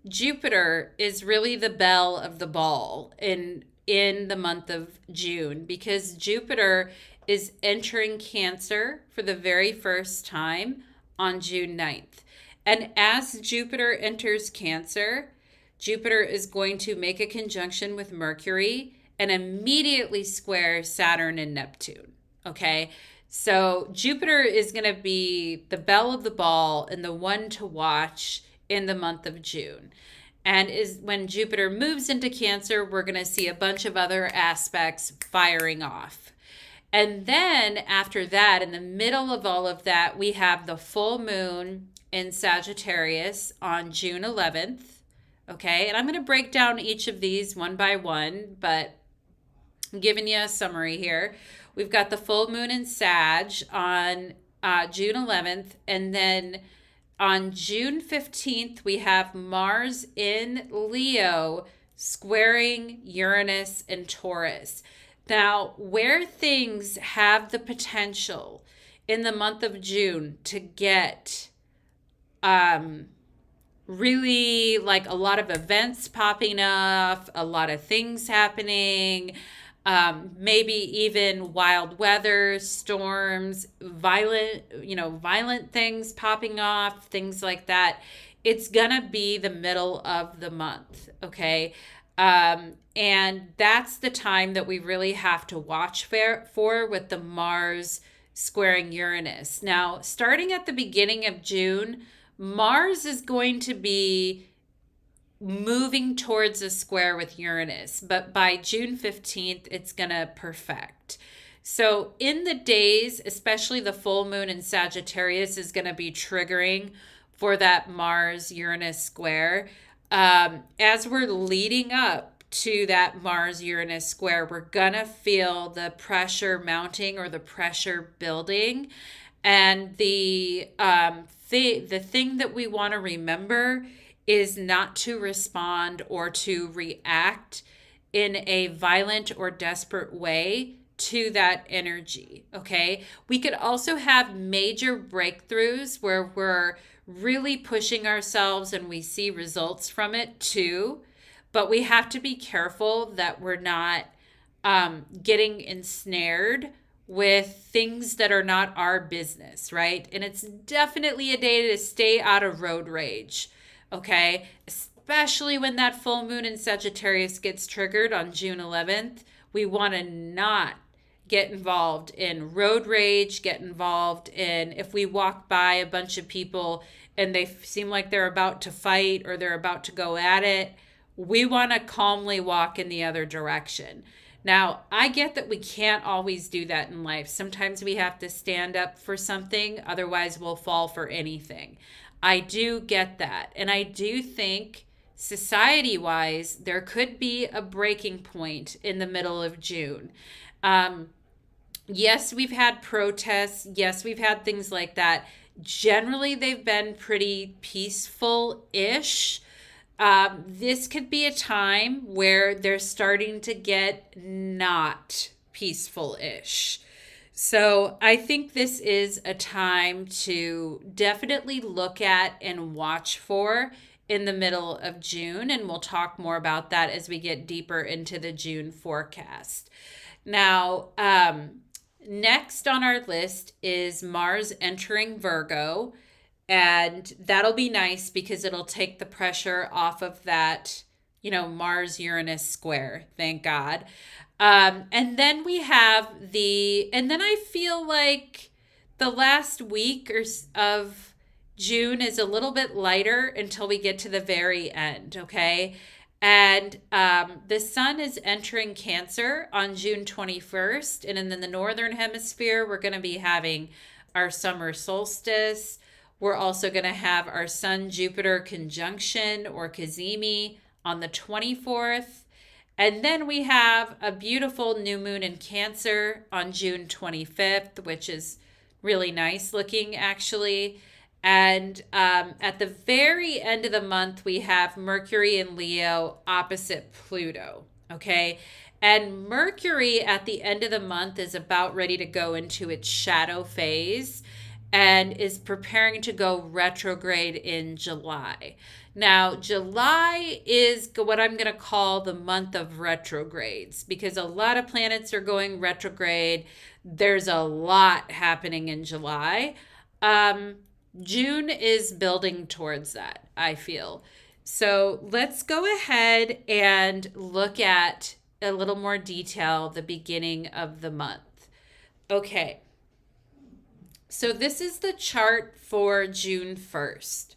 Jupiter is really the belle of the ball in the month of June, because Jupiter is entering Cancer for the very first time on June 9th. And as Jupiter enters Cancer, Jupiter is going to make a conjunction with Mercury and immediately square Saturn and Neptune. Okay, so Jupiter is going to be the belle of the ball and the one to watch in the month of June. And is when Jupiter moves into Cancer, we're going to see a bunch of other aspects firing off. And then after that, in the middle of all of that, we have the full moon in Sagittarius on June 11th. Okay, and I'm going to break down each of these one by one, but I'm giving you a summary here. We've got the full moon in Sag on June 11th, and then on June 15th, we have Mars in Leo squaring Uranus and Taurus. Now, where things have the potential in the month of June to get really like a lot of events popping up, a lot of things happening, maybe even wild weather, storms, violent things popping off, things like that. It's gonna be the middle of the month, okay? And that's the time that we really have to watch for with the Mars squaring Uranus. Now, starting at the beginning of June, Mars is going to be moving towards a square with Uranus, but by June 15th, it's going to perfect. So in the days, especially the full moon in Sagittarius is going to be triggering for that Mars-Uranus square. As we're leading up to that Mars-Uranus square, we're going to feel the pressure mounting or the pressure building. And the thing that we want to remember is not to respond or to react in a violent or desperate way to that energy, okay? We could also have major breakthroughs where we're really pushing ourselves and we see results from it too, but we have to be careful that we're not getting ensnared with things that are not our business, right? And it's definitely a day to stay out of road rage, okay? Especially when that full moon in Sagittarius gets triggered on June 11th. We want to not get involved in road rage, get involved in if we walk by a bunch of people and they seem like they're about to fight or they're about to go at it, we want to calmly walk in the other direction. Now, I get that we can't always do that in life. Sometimes we have to stand up for something, otherwise we'll fall for anything. I do get that. And I do think society-wise, there could be a breaking point in the middle of June. Yes, we've had protests. Yes, we've had things like that. Generally, they've been pretty peaceful-ish. This could be a time where they're starting to get not peaceful-ish. So I think this is a time to definitely look at and watch for in the middle of June. And we'll talk more about that as we get deeper into the June forecast. Now, next on our list is Mars entering Virgo. And that'll be nice because it'll take the pressure off of that, Mars-Uranus square. Thank God. And then we have and then I feel like the last week of June is a little bit lighter until we get to the very end, okay? And the sun is entering Cancer on June 21st. And in the Northern Hemisphere, we're going to be having our summer solstice. We're also going to have our Sun-Jupiter conjunction or cazimi on the 24th. And then we have a beautiful new moon in Cancer on June 25th, which is really nice looking actually. And at the very end of the month, we have Mercury in Leo opposite Pluto, okay? And Mercury at the end of the month is about ready to go into its shadow phase and is preparing to go retrograde in July. Now, July is what I'm going to call the month of retrogrades because a lot of planets are going retrograde. There's a lot happening in July. June is building towards that, I feel. So let's go ahead and look at a little more detail the beginning of the month. Okay. So this is the chart for June 1st.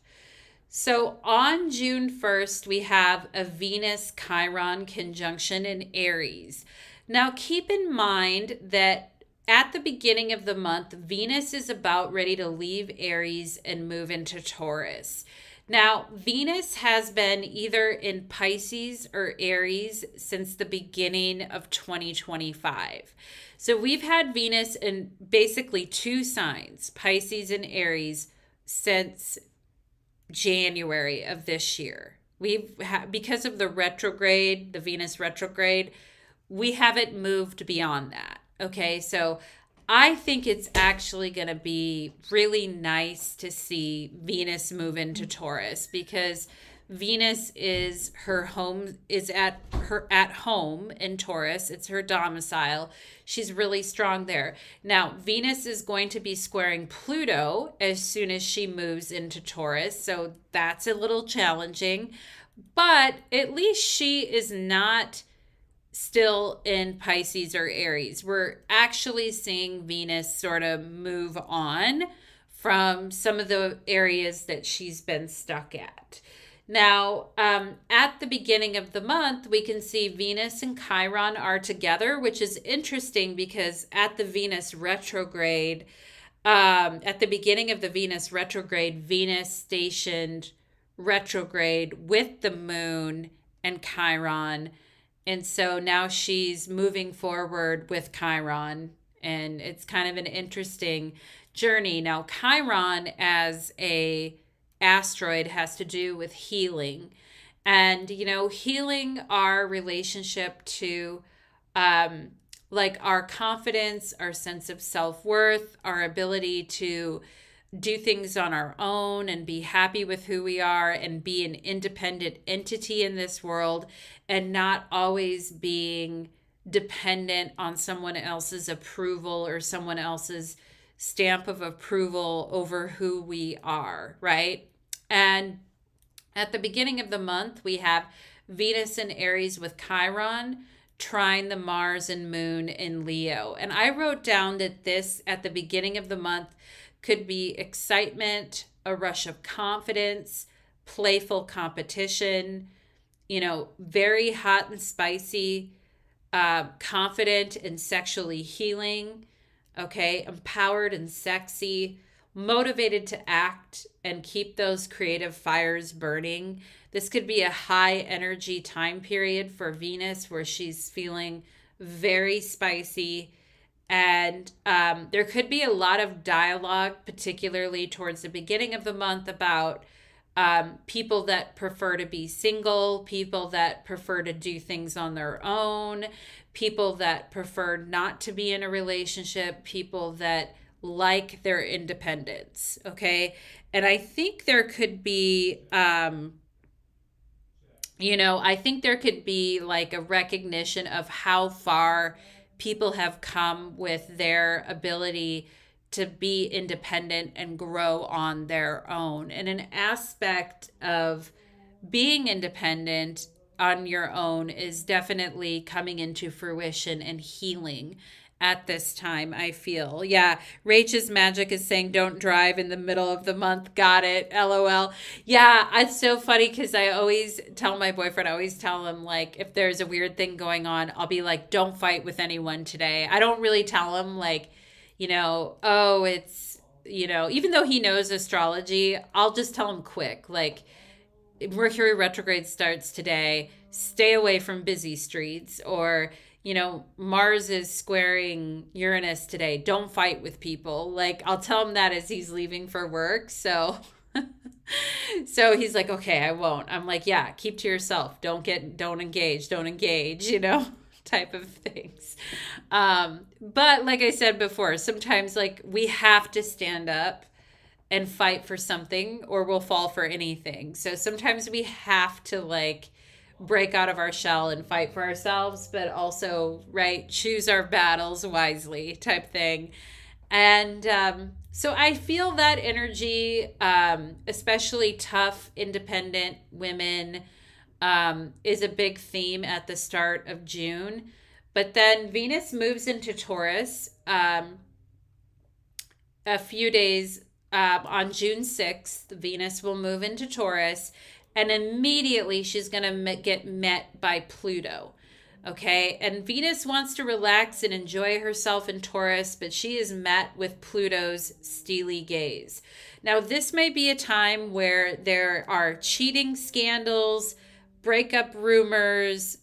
So on June 1st, we have a Venus-Chiron conjunction in Aries. Now keep in mind that at the beginning of the month, Venus is about ready to leave Aries and move into Taurus. Now, Venus has been either in Pisces or Aries since the beginning of 2025. So we've had Venus in basically two signs, Pisces and Aries, since January of this year. Because of the retrograde, the Venus retrograde, we haven't moved beyond that. Okay, so I think it's actually going to be really nice to see Venus move into Taurus because Venus is her home is at home in Taurus. It's her domicile. She's really strong there. Now, Venus is going to be squaring Pluto as soon as she moves into Taurus. So that's a little challenging, but at least she is not still in Pisces or Aries. We're actually seeing Venus sort of move on from some of the areas that she's been stuck at. Now, at the beginning of the month, we can see Venus and Chiron are together, which is interesting because at the Venus retrograde, at the beginning of the Venus retrograde, Venus stationed retrograde with the moon and Chiron. And so now she's moving forward with Chiron, and it's kind of an interesting journey. Now, Chiron as a asteroid has to do with healing and healing our relationship to like our confidence, our sense of self-worth, our ability to do things on our own and be happy with who we are and be an independent entity in this world and not always being dependent on someone else's approval or someone else's stamp of approval over who we are, right? And at the beginning of the month, we have Venus in Aries with Chiron trine the Mars and Moon in Leo. And I wrote down that this, at the beginning of the month, could be excitement, a rush of confidence, playful competition, very hot and spicy, confident and sexually healing, okay, empowered and sexy, motivated to act and keep those creative fires burning. This could be a high energy time period for Venus where she's feeling very spicy. And there could be a lot of dialogue, particularly towards the beginning of the month, about people that prefer to be single, people that prefer to do things on their own, people that prefer not to be in a relationship, people that like their independence, okay? And I think there could be, I think there could be like a recognition of how far people have come with their ability to be independent and grow on their own. And an aspect of being independent on your own is definitely coming into fruition and healing at this time, I feel. Yeah, Rach's Magic is saying don't drive in the middle of the month. Got it. LOL. Yeah, it's so funny because I always tell my boyfriend, I always tell him, like, if there's a weird thing going on, I'll be like, don't fight with anyone today. I don't really tell him, like, oh, it's, even though he knows astrology, I'll just tell him quick, like, Mercury retrograde starts today. Stay away from busy streets. Or, Mars is squaring Uranus today. Don't fight with people. Like, I'll tell him that as he's leaving for work. So, so he's like, okay, I won't. I'm like, yeah, keep to yourself. Don't engage, type of things. But like I said before, sometimes like we have to stand up and fight for something or we'll fall for anything. So sometimes we have to like break out of our shell and fight for ourselves, but also, right, choose our battles wisely type thing. And so I feel that energy, especially tough, independent women, is a big theme at the start of June. But then Venus moves into Taurus a few days on June 6th. Venus will move into Taurus. And immediately she's going to get met by Pluto. Okay, and Venus wants to relax and enjoy herself in Taurus, but she is met with Pluto's steely gaze. Now, this may be a time where there are cheating scandals, breakup rumors,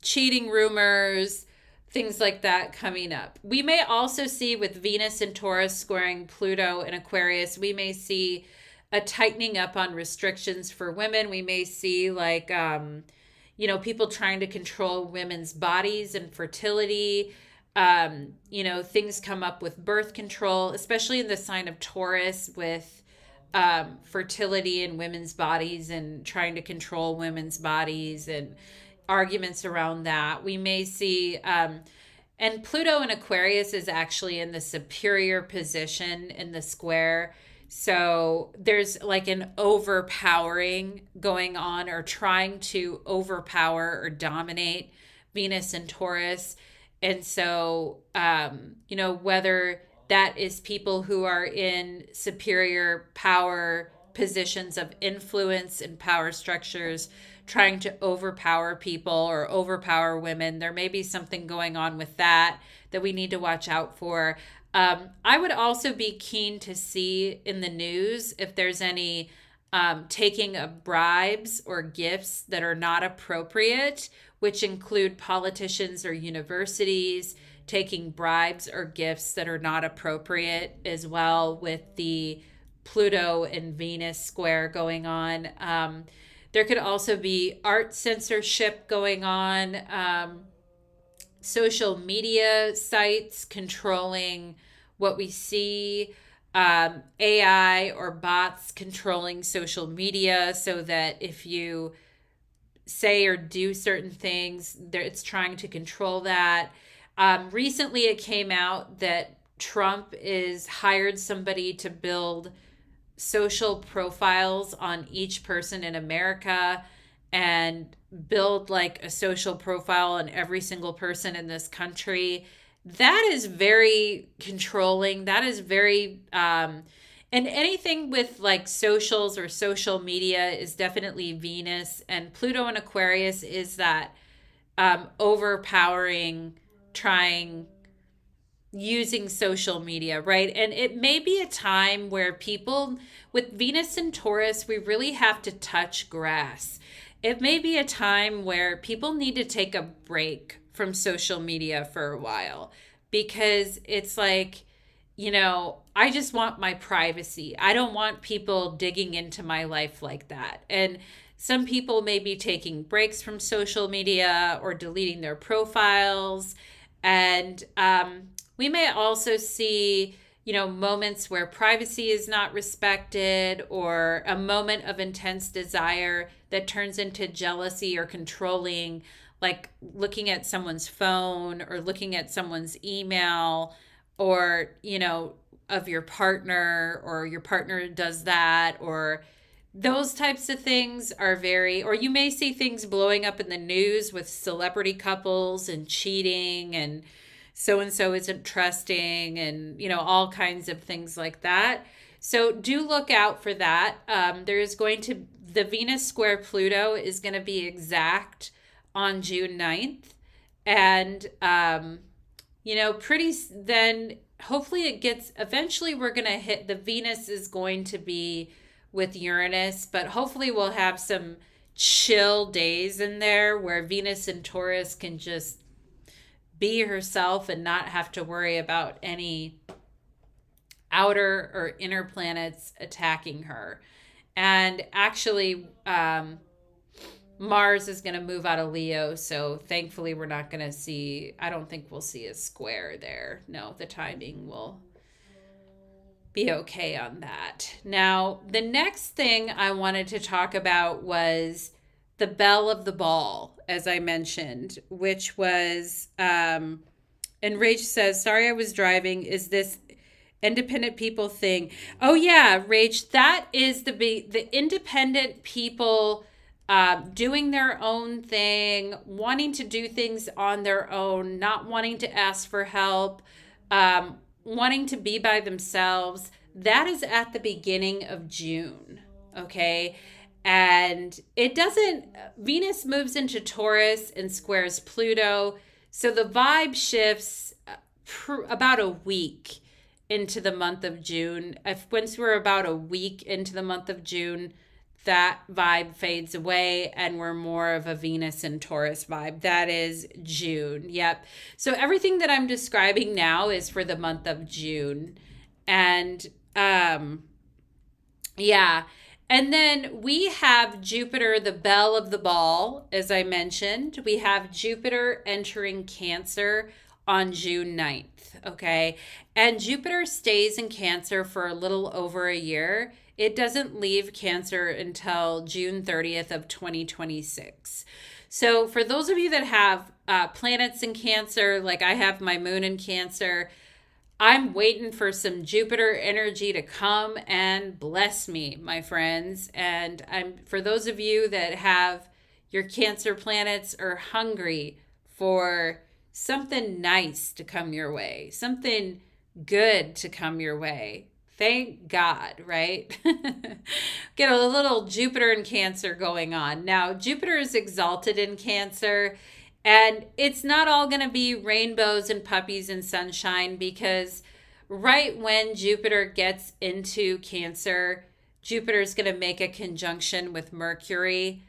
cheating rumors, things like that coming up. We may also see with Venus and Taurus squaring Pluto and Aquarius, we may see a tightening up on restrictions for women. We may see like, people trying to control women's bodies and fertility. Things come up with birth control, especially in the sign of Taurus with fertility in women's bodies and trying to control women's bodies and arguments around that. We may see, and Pluto in Aquarius is actually in the superior position in the square. So there's like an overpowering going on or trying to overpower or dominate Venus and Taurus. And so, whether that is people who are in superior power positions of influence and power structures trying to overpower people or overpower women. There may be something going on with that we need to watch out for. I would also be keen to see in the news if there's any taking of bribes or gifts that are not appropriate, which include politicians or universities taking bribes or gifts that are not appropriate as well, with the Pluto and Venus square going on. There could also be art censorship going on, social media sites controlling what we see, AI or bots controlling social media so that if you say or do certain things, it's trying to control that. Recently, it came out that Trump is hired somebody to build social profiles on each person in America and build like a social profile on every single person in this country. That is very controlling. That is very, and anything with like socials or social media is definitely Venus, and Pluto and Aquarius is that overpowering, trying, using social media, right? And it may be a time where people with Venus and Taurus, we really have to touch grass. It may be a time where people need to take a break from social media for a while because it's like, I just want my privacy. I don't want people digging into my life like that. And some people may be taking breaks from social media or deleting their profiles. And we may also see, moments where privacy is not respected, or a moment of intense desire that turns into jealousy or controlling, like looking at someone's phone or looking at someone's email, or, of your partner, or your partner does that, or those types of things are very, or you may see things blowing up in the news with celebrity couples and cheating and so isn't trusting and, all kinds of things like that. So do look out for that. The Venus square Pluto is going to be exact on June 9th. And, then hopefully eventually we're going to hit, the Venus is going to be with Uranus, but hopefully we'll have some chill days in there where Venus and Taurus can just be herself and not have to worry about any outer or inner planets attacking her. And actually, Mars is going to move out of Leo, so thankfully we're not going to see, I don't think we'll see a square there. No, the timing will be okay on that. Now, the next thing I wanted to talk about was the belle of the ball, as I mentioned, which was, and Rach says, sorry, I was driving. Is this independent people thing? Oh yeah, Rach, that is the independent people doing their own thing, wanting to do things on their own, not wanting to ask for help, wanting to be by themselves. That is at the beginning of June, okay? And it doesn't, Venus moves into Taurus and squares Pluto. So the vibe shifts about a week into the month of June. If once we're about a week into the month of June, that vibe fades away and we're more of a Venus and Taurus vibe. That is June. Yep. So everything that I'm describing now is for the month of June. And yeah. And then we have Jupiter, the belle of the ball, as I mentioned. We have Jupiter entering Cancer on June 9th, okay? And Jupiter stays in Cancer for a little over a year. It doesn't leave Cancer until June 30th of 2026. So for those of you that have planets in Cancer, like I have my moon in Cancer, I'm waiting for some Jupiter energy to come and bless me, my friends. And for those of you that have your Cancer planets are hungry for something nice to come your way, something good to come your way. Thank God, right? Get a little Jupiter in Cancer going on. Now, Jupiter is exalted in Cancer. And it's not all going to be rainbows and puppies and sunshine, because right when Jupiter gets into Cancer, Jupiter is going to make a conjunction with Mercury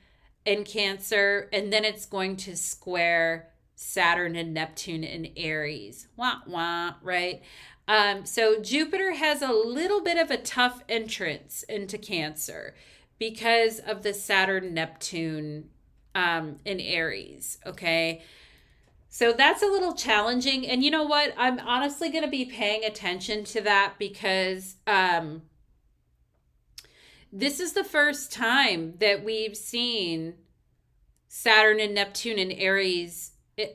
in Cancer, and then it's going to square Saturn and Neptune in Aries. Wah, wah, right? So Jupiter has a little bit of a tough entrance into Cancer because of the Saturn-Neptune in Aries, okay? So that's a little challenging. And you know what? I'm honestly going to be paying attention to that because this is the first time that we've seen Saturn and Neptune in Aries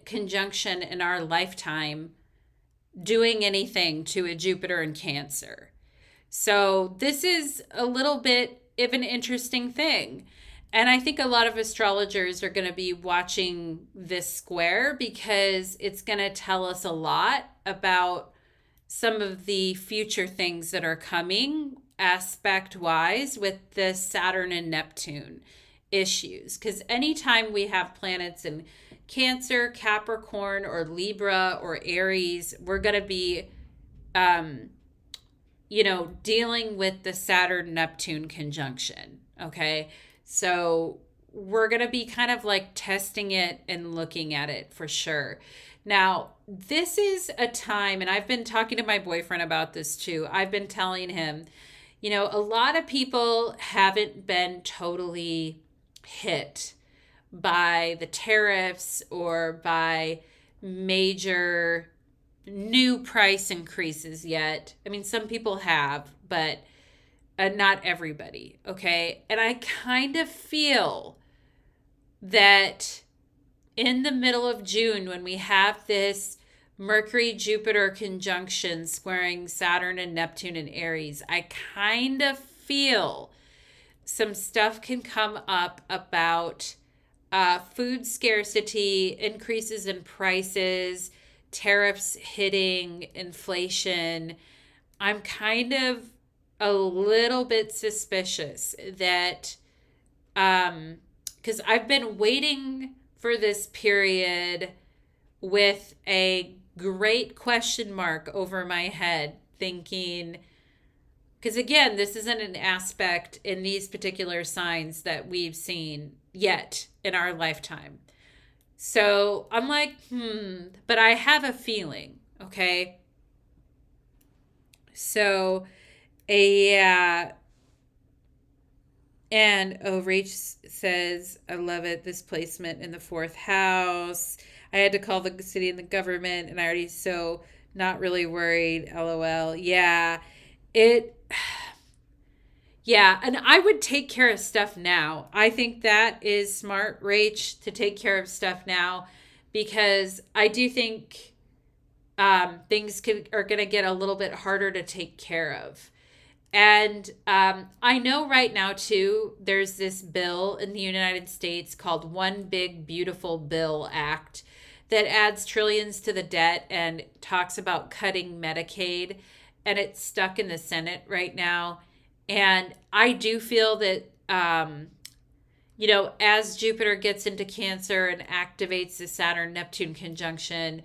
conjunction in our lifetime doing anything to a Jupiter in Cancer. So this is a little bit of an interesting thing. And I think a lot of astrologers are going to be watching this square because it's going to tell us a lot about some of the future things that are coming aspect-wise with the Saturn and Neptune issues. Because anytime we have planets in Cancer, Capricorn, or Libra, or Aries, we're going to be, dealing with the Saturn-Neptune conjunction, okay? So we're going to be kind of like testing it and looking at it for sure. Now, this is a time, and I've been talking to my boyfriend about this too. I've been telling him, a lot of people haven't been totally hit by the tariffs or by major new price increases yet. I mean, some people have, but not everybody, okay? And I kind of feel that in the middle of June, when we have this Mercury-Jupiter conjunction squaring Saturn and Neptune in Aries, I kind of feel some stuff can come up about food scarcity, increases in prices, tariffs hitting, inflation. I'm kind of a little bit suspicious that because I've been waiting for this period with a great question mark over my head, thinking, because again, this isn't an aspect in these particular signs that we've seen yet in our lifetime. So I'm like, but I have a feeling, okay? So yeah. And Rach says, I love it. This placement in the 4th house. I had to call the city and the government, and I already so not really worried. LOL. Yeah. Yeah. And I would take care of stuff now. I think that is smart, Rach, to take care of stuff now, because I do think things are going to get a little bit harder to take care of. And I know right now, too, there's this bill in the United States called One Big Beautiful Bill Act that adds trillions to the debt and talks about cutting Medicaid. And it's stuck in the Senate right now. And I do feel that as Jupiter gets into Cancer and activates the Saturn Neptune conjunction,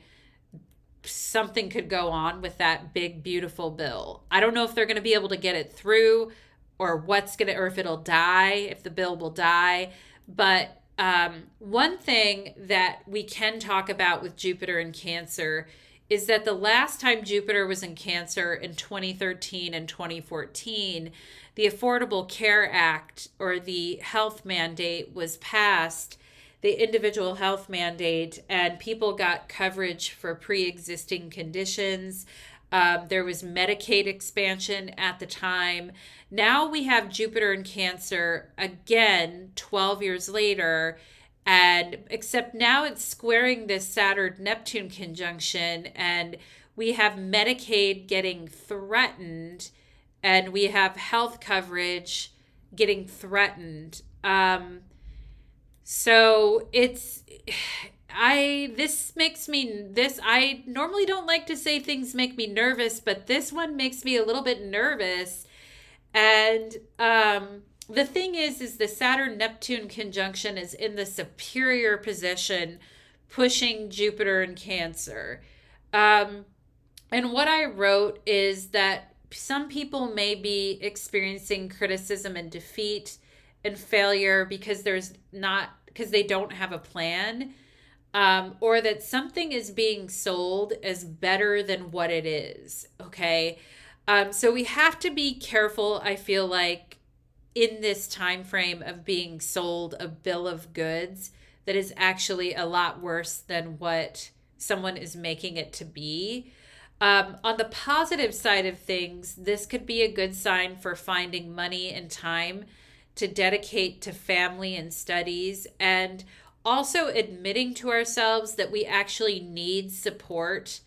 something could go on with that big, beautiful bill. I don't know if they're going to be able to get it through or or if it'll die, if the bill will die. But one thing that we can talk about with Jupiter in Cancer is that the last time Jupiter was in Cancer in 2013 and 2014, the Affordable Care Act, or the health mandate, was passed, the individual health mandate, and people got coverage for pre-existing conditions. There was Medicaid expansion at the time. Now we have Jupiter in Cancer again 12 years later, and except now it's squaring this Saturn Neptune conjunction, and we have Medicaid getting threatened, and we have health coverage getting threatened. So it's I normally don't like to say things make me nervous, but this one makes me a little bit nervous. And the thing is the Saturn Neptune conjunction is in the superior position, pushing Jupiter in Cancer. And what I wrote is that some people may be experiencing criticism and defeat and failure because they don't have a plan, or that something is being sold as better than what it is. Okay. So we have to be careful, I feel like, in this time frame of being sold a bill of goods that is actually a lot worse than what someone is making it to be. On the positive side of things, this could be a good sign for finding money and time to dedicate to family and studies, and also admitting to ourselves that we actually need support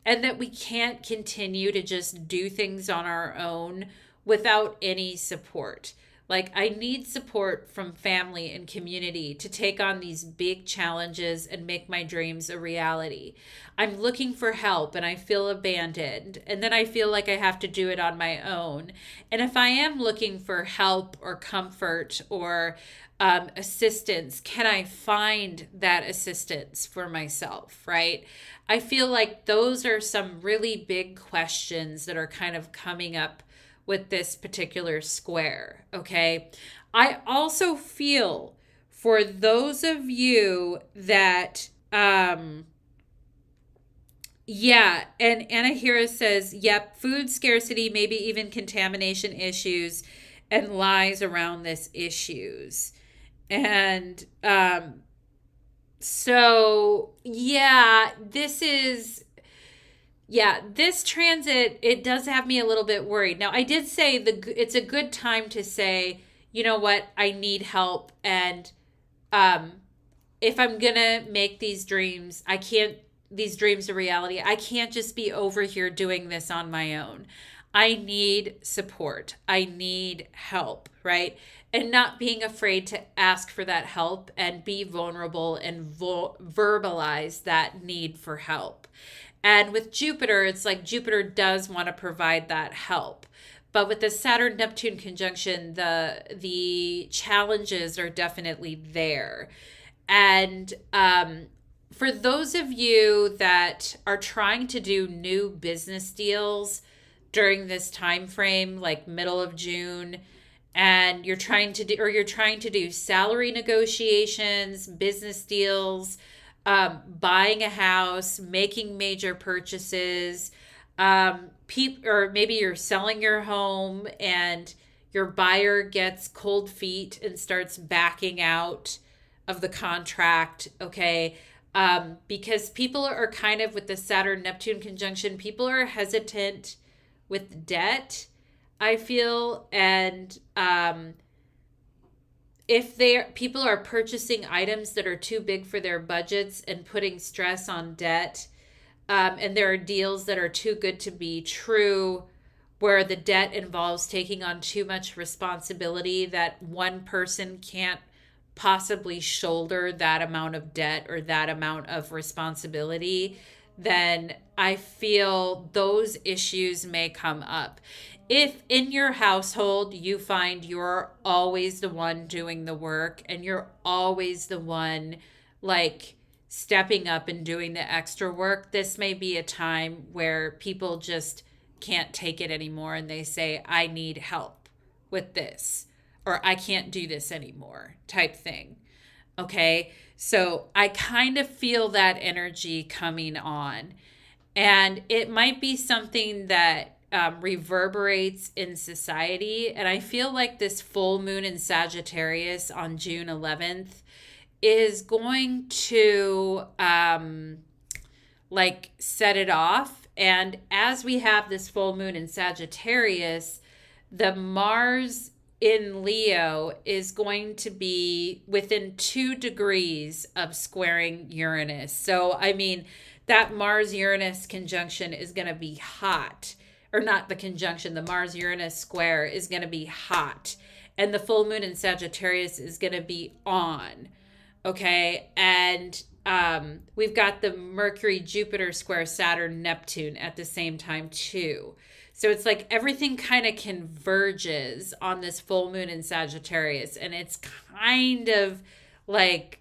and that we can't continue to just do things on our own without any support. Like, I need support from family and community to take on these big challenges and make my dreams a reality. I'm looking for help and I feel abandoned, and then I feel like I have to do it on my own. And if I am looking for help or comfort or assistance, can I find that assistance for myself, right? I feel like those are some really big questions that are kind of coming up with this particular square, okay? I also feel for those of you that, and Anna Hira says, yep, food scarcity, maybe even contamination issues and lies around this issues. And this transit, it does have me a little bit worried. Now, I did say it's a good time to say, you know what, I need help. And if I'm going to make these dreams a reality, I can't just be over here doing this on my own. I need support. I need help, right? And not being afraid to ask for that help and be vulnerable and verbalize that need for help. And with Jupiter, it's like Jupiter does want to provide that help. But with the Saturn Neptune conjunction, the challenges are definitely there. And for those of you that are trying to do new business deals during this time frame, like middle of June, and you're trying to do salary negotiations, business deals, buying a house, making major purchases, or maybe you're selling your home and your buyer gets cold feet and starts backing out of the contract, okay? Because people are kind of, with the Saturn Neptune conjunction, people are hesitant with debt, I feel, and if people are purchasing items that are too big for their budgets and putting stress on debt, and there are deals that are too good to be true, where the debt involves taking on too much responsibility that one person can't possibly shoulder that amount of debt or that amount of responsibility, then I feel those issues may come up. if in your household you find you're always the one doing the work and you're always the one like stepping up and doing the extra work, this may be a time where people just can't take it anymore and they say, I need help with this, or I can't do this anymore, type thing. Okay. So I kind of feel that energy coming on. And it might be something that reverberates in society. And I feel like this full moon in Sagittarius on June 11th is going to like set it off. And as we have this full moon in Sagittarius, the Mars in Leo is going to be within 2 degrees of squaring Uranus. So, I mean, that Mars Uranus conjunction is going to be hot. Or not the conjunction, the Mars Uranus square is going to be hot. And the full moon in Sagittarius is going to be on. Okay. And we've got the Mercury Jupiter square Saturn Neptune at the same time, too. So it's like everything kind of converges on this full moon in Sagittarius. And it's kind of like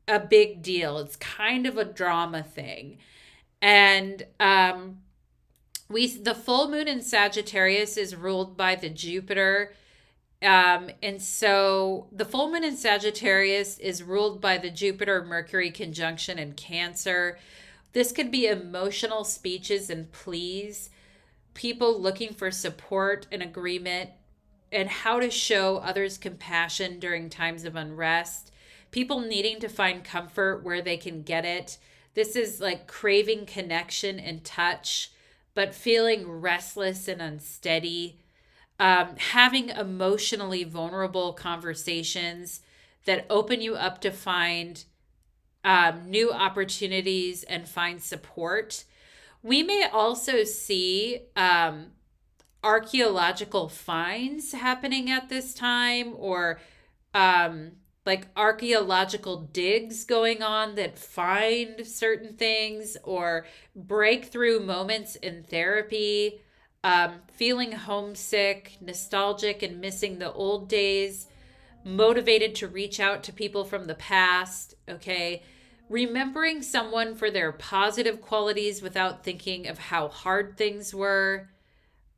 a big deal. It's kind of a drama thing. And the full moon in Sagittarius is ruled by the Jupiter. And so the full moon in Sagittarius is ruled by the Jupiter Mercury conjunction in Cancer. This could be emotional speeches and pleas, people looking for support and agreement, and how to show others compassion during times of unrest, people needing to find comfort where they can get it. This is like craving connection and touch, but feeling restless and unsteady. Having emotionally vulnerable conversations that open you up to find new opportunities and find support. We may also see archaeological finds happening at this time, or like archaeological digs going on that find certain things, or breakthrough moments in therapy, feeling homesick, nostalgic, and missing the old days, motivated to reach out to people from the past, okay? Remembering someone for their positive qualities without thinking of how hard things were.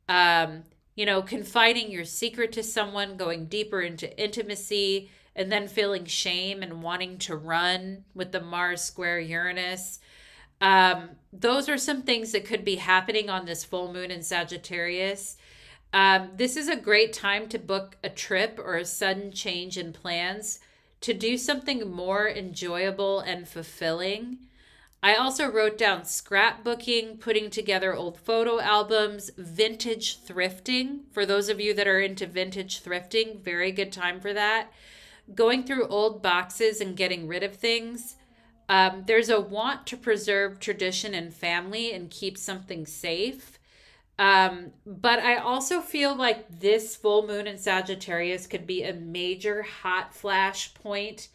Confiding your secret to someone, going deeper into intimacy, and then feeling shame and wanting to run with the Mars square Uranus. Those are some things that could be happening on this full moon in Sagittarius. This is a great time to book a trip or a sudden change in plans to do something more enjoyable and fulfilling. I also wrote down scrapbooking, putting together old photo albums, vintage thrifting. For those of you that are into vintage thrifting, very good time for that. Going through old boxes and getting rid of things. There's a want to preserve tradition and family and keep something safe. But I also feel like this full moon in Sagittarius could be a major hot flash point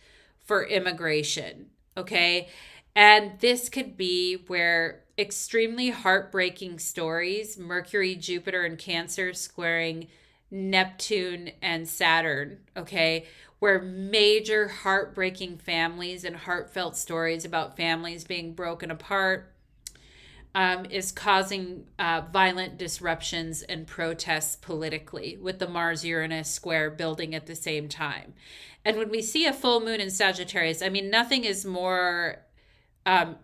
for immigration. Okay. And this could be where extremely heartbreaking stories, Mercury, Jupiter, and Cancer squaring Neptune and Saturn, okay, where major heartbreaking families and heartfelt stories about families being broken apart is causing violent disruptions and protests politically, with the Mars Uranus square building at the same time. And when we see a full moon in Sagittarius, I mean, nothing is more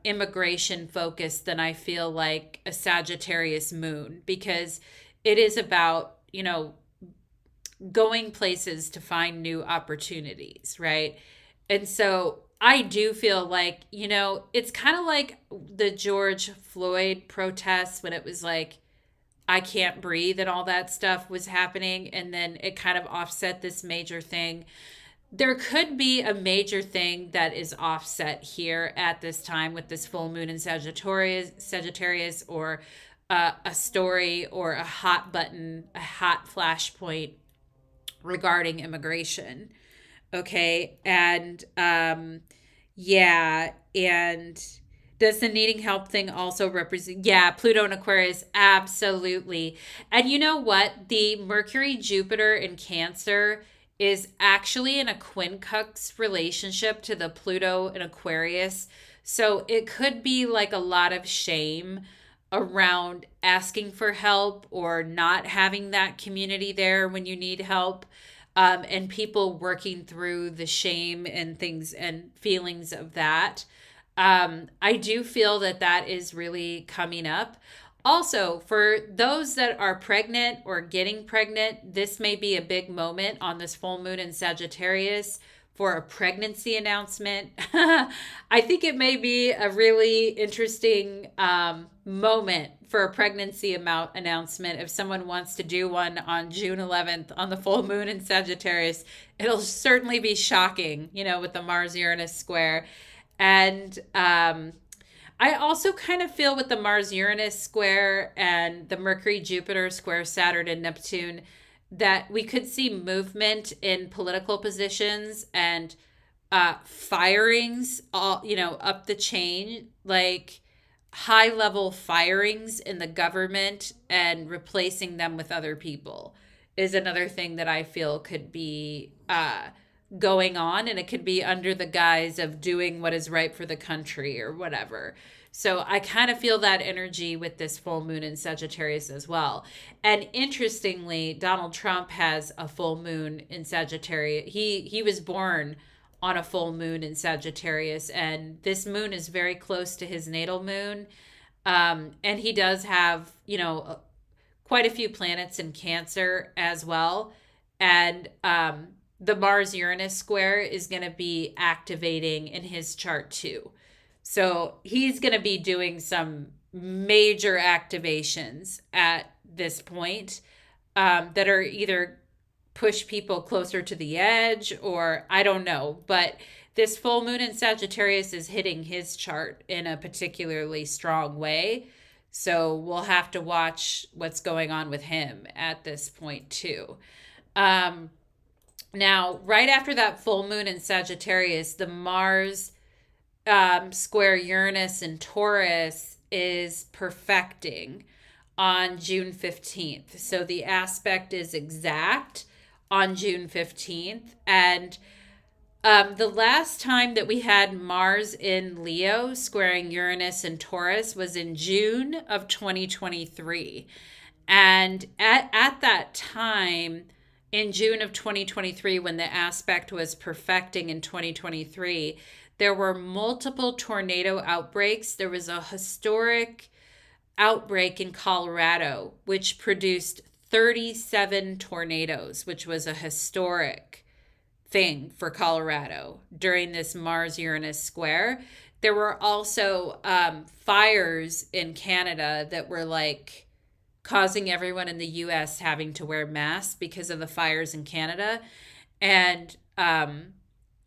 immigration focused than I feel like a Sagittarius moon, because it is about, going places to find new opportunities, right? And so I do feel like, it's kind of like the George Floyd protests when it was like, I can't breathe and all that stuff was happening. And then it kind of offset this major thing. There could be a major thing that is offset here at this time with this full moon in Sagittarius, or a story or a hot button, a hot flashpoint regarding immigration. Okay. And yeah. And Does the needing help thing also represent? Yeah, Pluto and Aquarius, absolutely. And you know what? The Mercury Jupiter in Cancer is actually in a quincunx relationship to the Pluto in Aquarius. So it could be like a lot of shame around asking for help or not having that community there when you need help. And people working through the shame and things and feelings of that. I do feel that that is really coming up. Also, for those that are pregnant or getting pregnant, this may be a big moment on this full moon in Sagittarius for a pregnancy announcement. I think it may be a really interesting moment for a pregnancy announcement. If someone wants to do one on June 11th on the full moon in Sagittarius, it'll certainly be shocking, with the Mars Uranus square. And I also kind of feel with the Mars Uranus square and the Mercury Jupiter square Saturn and Neptune that we could see movement in political positions and firings all up the chain, like high level firings in the government and replacing them with other people is another thing that I feel could be going on, and it could be under the guise of doing what is right for the country or whatever. So I kind of feel that energy with this full moon in Sagittarius as well. And interestingly, Donald Trump has a full moon in Sagittarius. He was born on a full moon in Sagittarius, and this moon is very close to his natal moon. And he does have, quite a few planets in Cancer as well. And the Mars Uranus square is going to be activating in his chart too. So he's going to be doing some major activations at this point that are either push people closer to the edge or I don't know. But this full moon in Sagittarius is hitting his chart in a particularly strong way. So we'll have to watch what's going on with him at this point too. Now, right after that full moon in Sagittarius, the Mars square Uranus and Taurus is perfecting on June 15th. So the aspect is exact on June 15th. And the last time that we had Mars in Leo squaring Uranus and Taurus was in June of 2023. And at that time, in June of 2023, when the aspect was perfecting in 2023, there were multiple tornado outbreaks. There was a historic outbreak in Colorado, which produced 37 tornadoes, which was a historic thing for Colorado during this Mars-Uranus square. There were also fires in Canada that were like causing everyone in the US having to wear masks because of the fires in Canada. And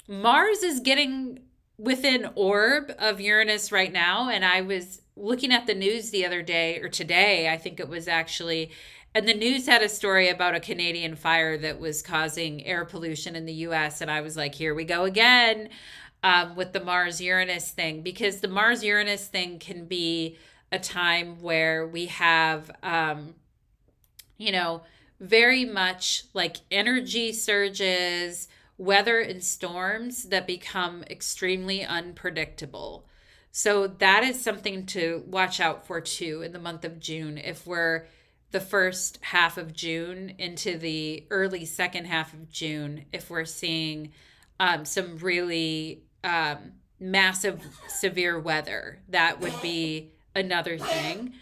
Mars is getting within orb of Uranus right now. And I was looking at the news the other day, or today, I think it was actually, and the news had a story about a Canadian fire that was causing air pollution in the US. And I was like, here we go again with the Mars-Uranus thing, because the Mars-Uranus thing can be a time where we have, very much like energy surges, weather and storms that become extremely unpredictable. So that is something to watch out for too in the month of June. If we're the first half of June into the early second half of June, if we're seeing some really massive, severe weather, that would be another thing.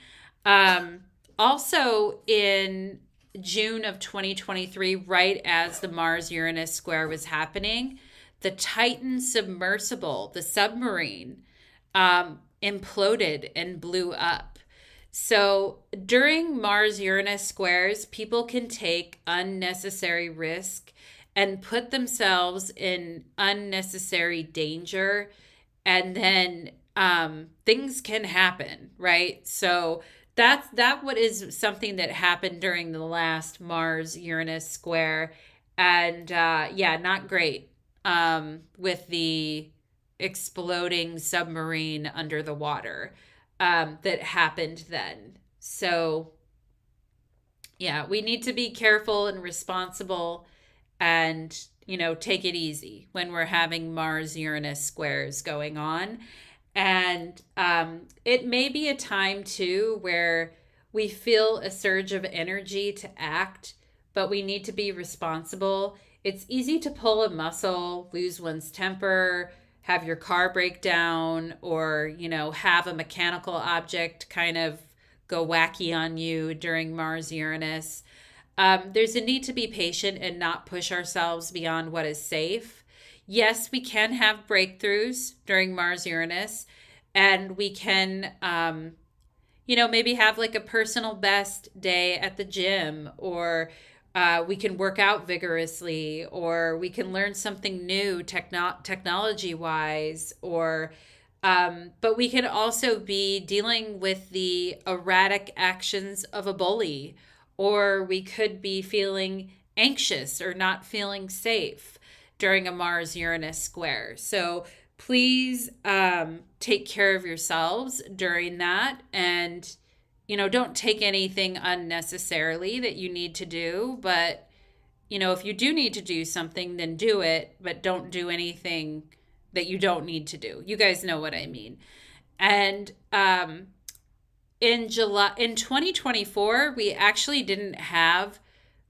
Also in June of 2023, right as the Mars-Uranus square was happening, the Titan submersible, the submarine, imploded and blew up. So during Mars-Uranus squares, people can take unnecessary risk and put themselves in unnecessary danger, and then things can happen, right? So that what is something that happened during the last Mars Uranus square, and not great with the exploding submarine under the water that happened then. So, yeah, we need to be careful and responsible and, take it easy when we're having Mars Uranus squares going on. And it may be a time too where we feel a surge of energy to act, but we need to be responsible. It's easy to pull a muscle, lose one's temper, have your car break down, or, have a mechanical object kind of go wacky on you during Mars Uranus. There's a need to be patient and not push ourselves beyond what is safe. Yes, we can have breakthroughs during Mars Uranus, and we can, maybe have like a personal best day at the gym, or we can work out vigorously, or we can learn something new technology wise, or but we can also be dealing with the erratic actions of a bully, or we could be feeling anxious or not feeling safe during a Mars Uranus square. So please take care of yourselves during that, and don't take anything unnecessarily that you need to do. But if you do need to do something, then do it, but don't do anything that you don't need to do. You guys know what I mean. And in 2024, we actually didn't have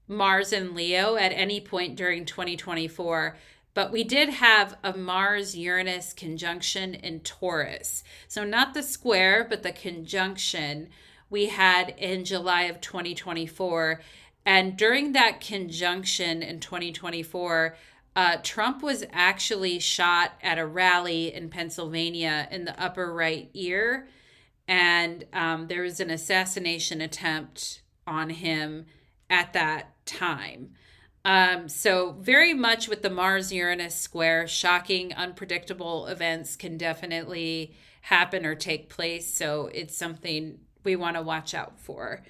Mars and Leo at any point during 2024, but we did have a Mars Uranus conjunction in Taurus. So not the square, but the conjunction we had in July of 2024. And during that conjunction in 2024, Trump was actually shot at a rally in Pennsylvania in the upper right ear. And there was an assassination attempt on him at that time. So very much with the Mars Uranus square, shocking, unpredictable events can definitely happen or take place. So it's something we want to watch out for.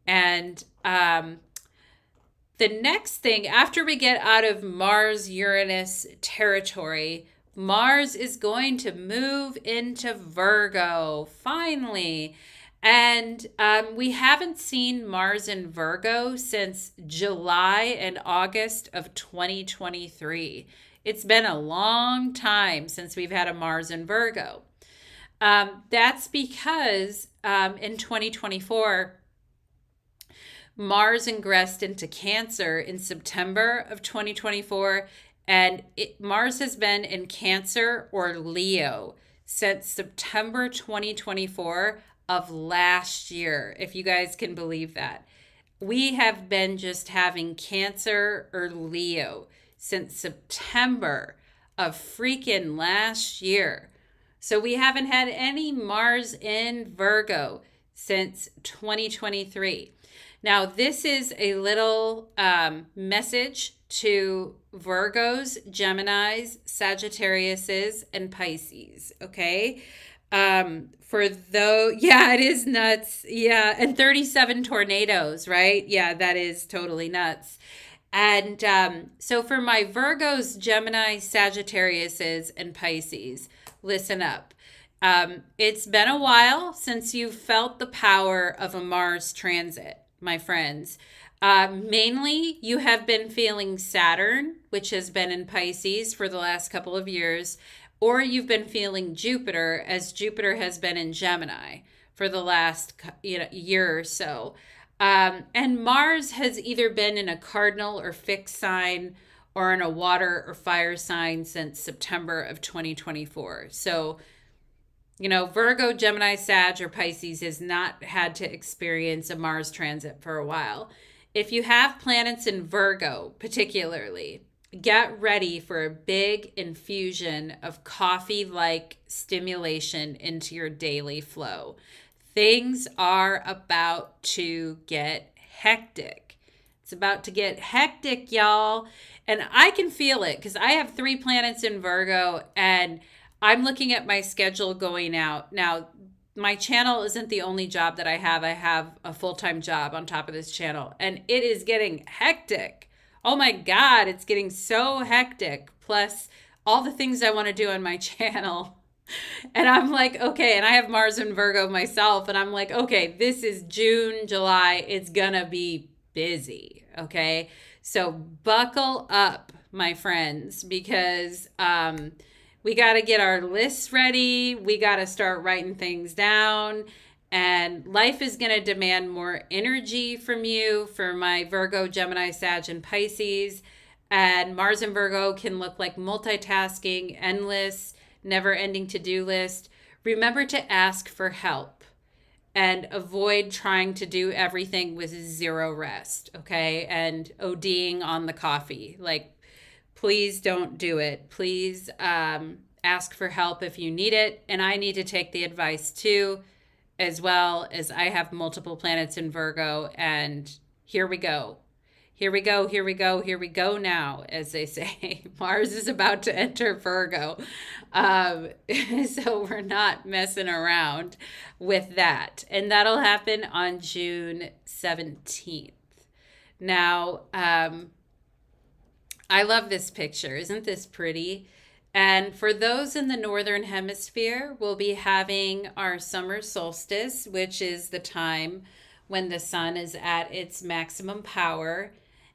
And the next thing, after we get out of Mars Uranus territory, Mars is going to move into Virgo, finally. And we haven't seen Mars in Virgo since July and August of 2023. It's been a long time since we've had a Mars in Virgo. That's because in 2024, Mars ingressed into Cancer in September of 2024, and Mars has been in Cancer or Leo since September 2024 of last year, if you guys can believe that. We have been just having Cancer or Leo since September of freaking last year. So we haven't had any Mars in Virgo since 2023. Now, this is a little message to Virgos, Geminis, Sagittariuses, and Pisces, okay? For those, yeah, it is nuts. Yeah, and 37 tornadoes, right? Yeah, that is totally nuts. And so for my Virgos, Gemini, Sagittariuses, and Pisces, listen up. It's been a while since you've felt the power of a Mars transit, my friends. Mainly, you have been feeling Saturn, which has been in Pisces for the last couple of years, or you've been feeling Jupiter, as Jupiter has been in Gemini for the last year or so. And Mars has either been in a cardinal or fixed sign, or in a water or fire sign since September of 2024. So, Virgo, Gemini, Sag, or Pisces has not had to experience a Mars transit for a while. If you have planets in Virgo, particularly, get ready for a big infusion of coffee-like stimulation into your daily flow. Things are about to get hectic. It's about to get hectic, y'all. And I can feel it because I have 3 planets in Virgo, and I'm looking at my schedule going out. Now, my channel isn't the only job that I have. I have a full-time job on top of this channel, and it is getting hectic. Oh my God, it's getting so hectic. Plus, all the things I want to do on my channel. And I'm like, okay, and I have Mars in Virgo myself, and I'm like, okay, this is June, July, it's gonna be busy, okay? So buckle up, my friends, because we got to get our lists ready. We got to start writing things down. And life is going to demand more energy from you for my Virgo, Gemini, Sag, and Pisces. And Mars and Virgo can look like multitasking, endless, never ending to do list. Remember to ask for help and avoid trying to do everything with zero rest, okay? And ODing on the coffee. Like, please don't do it. Please ask for help if you need it. And I need to take the advice too, as well as I have multiple planets in Virgo. And here we go. Here we go, here we go, here we go now, as they say. Mars is about to enter Virgo. So we're not messing around with that. And that'll happen on June 17th. Now, I love this picture. Isn't this pretty? And for those in the Northern Hemisphere, we'll be having our summer solstice, which is the time when the sun is at its maximum power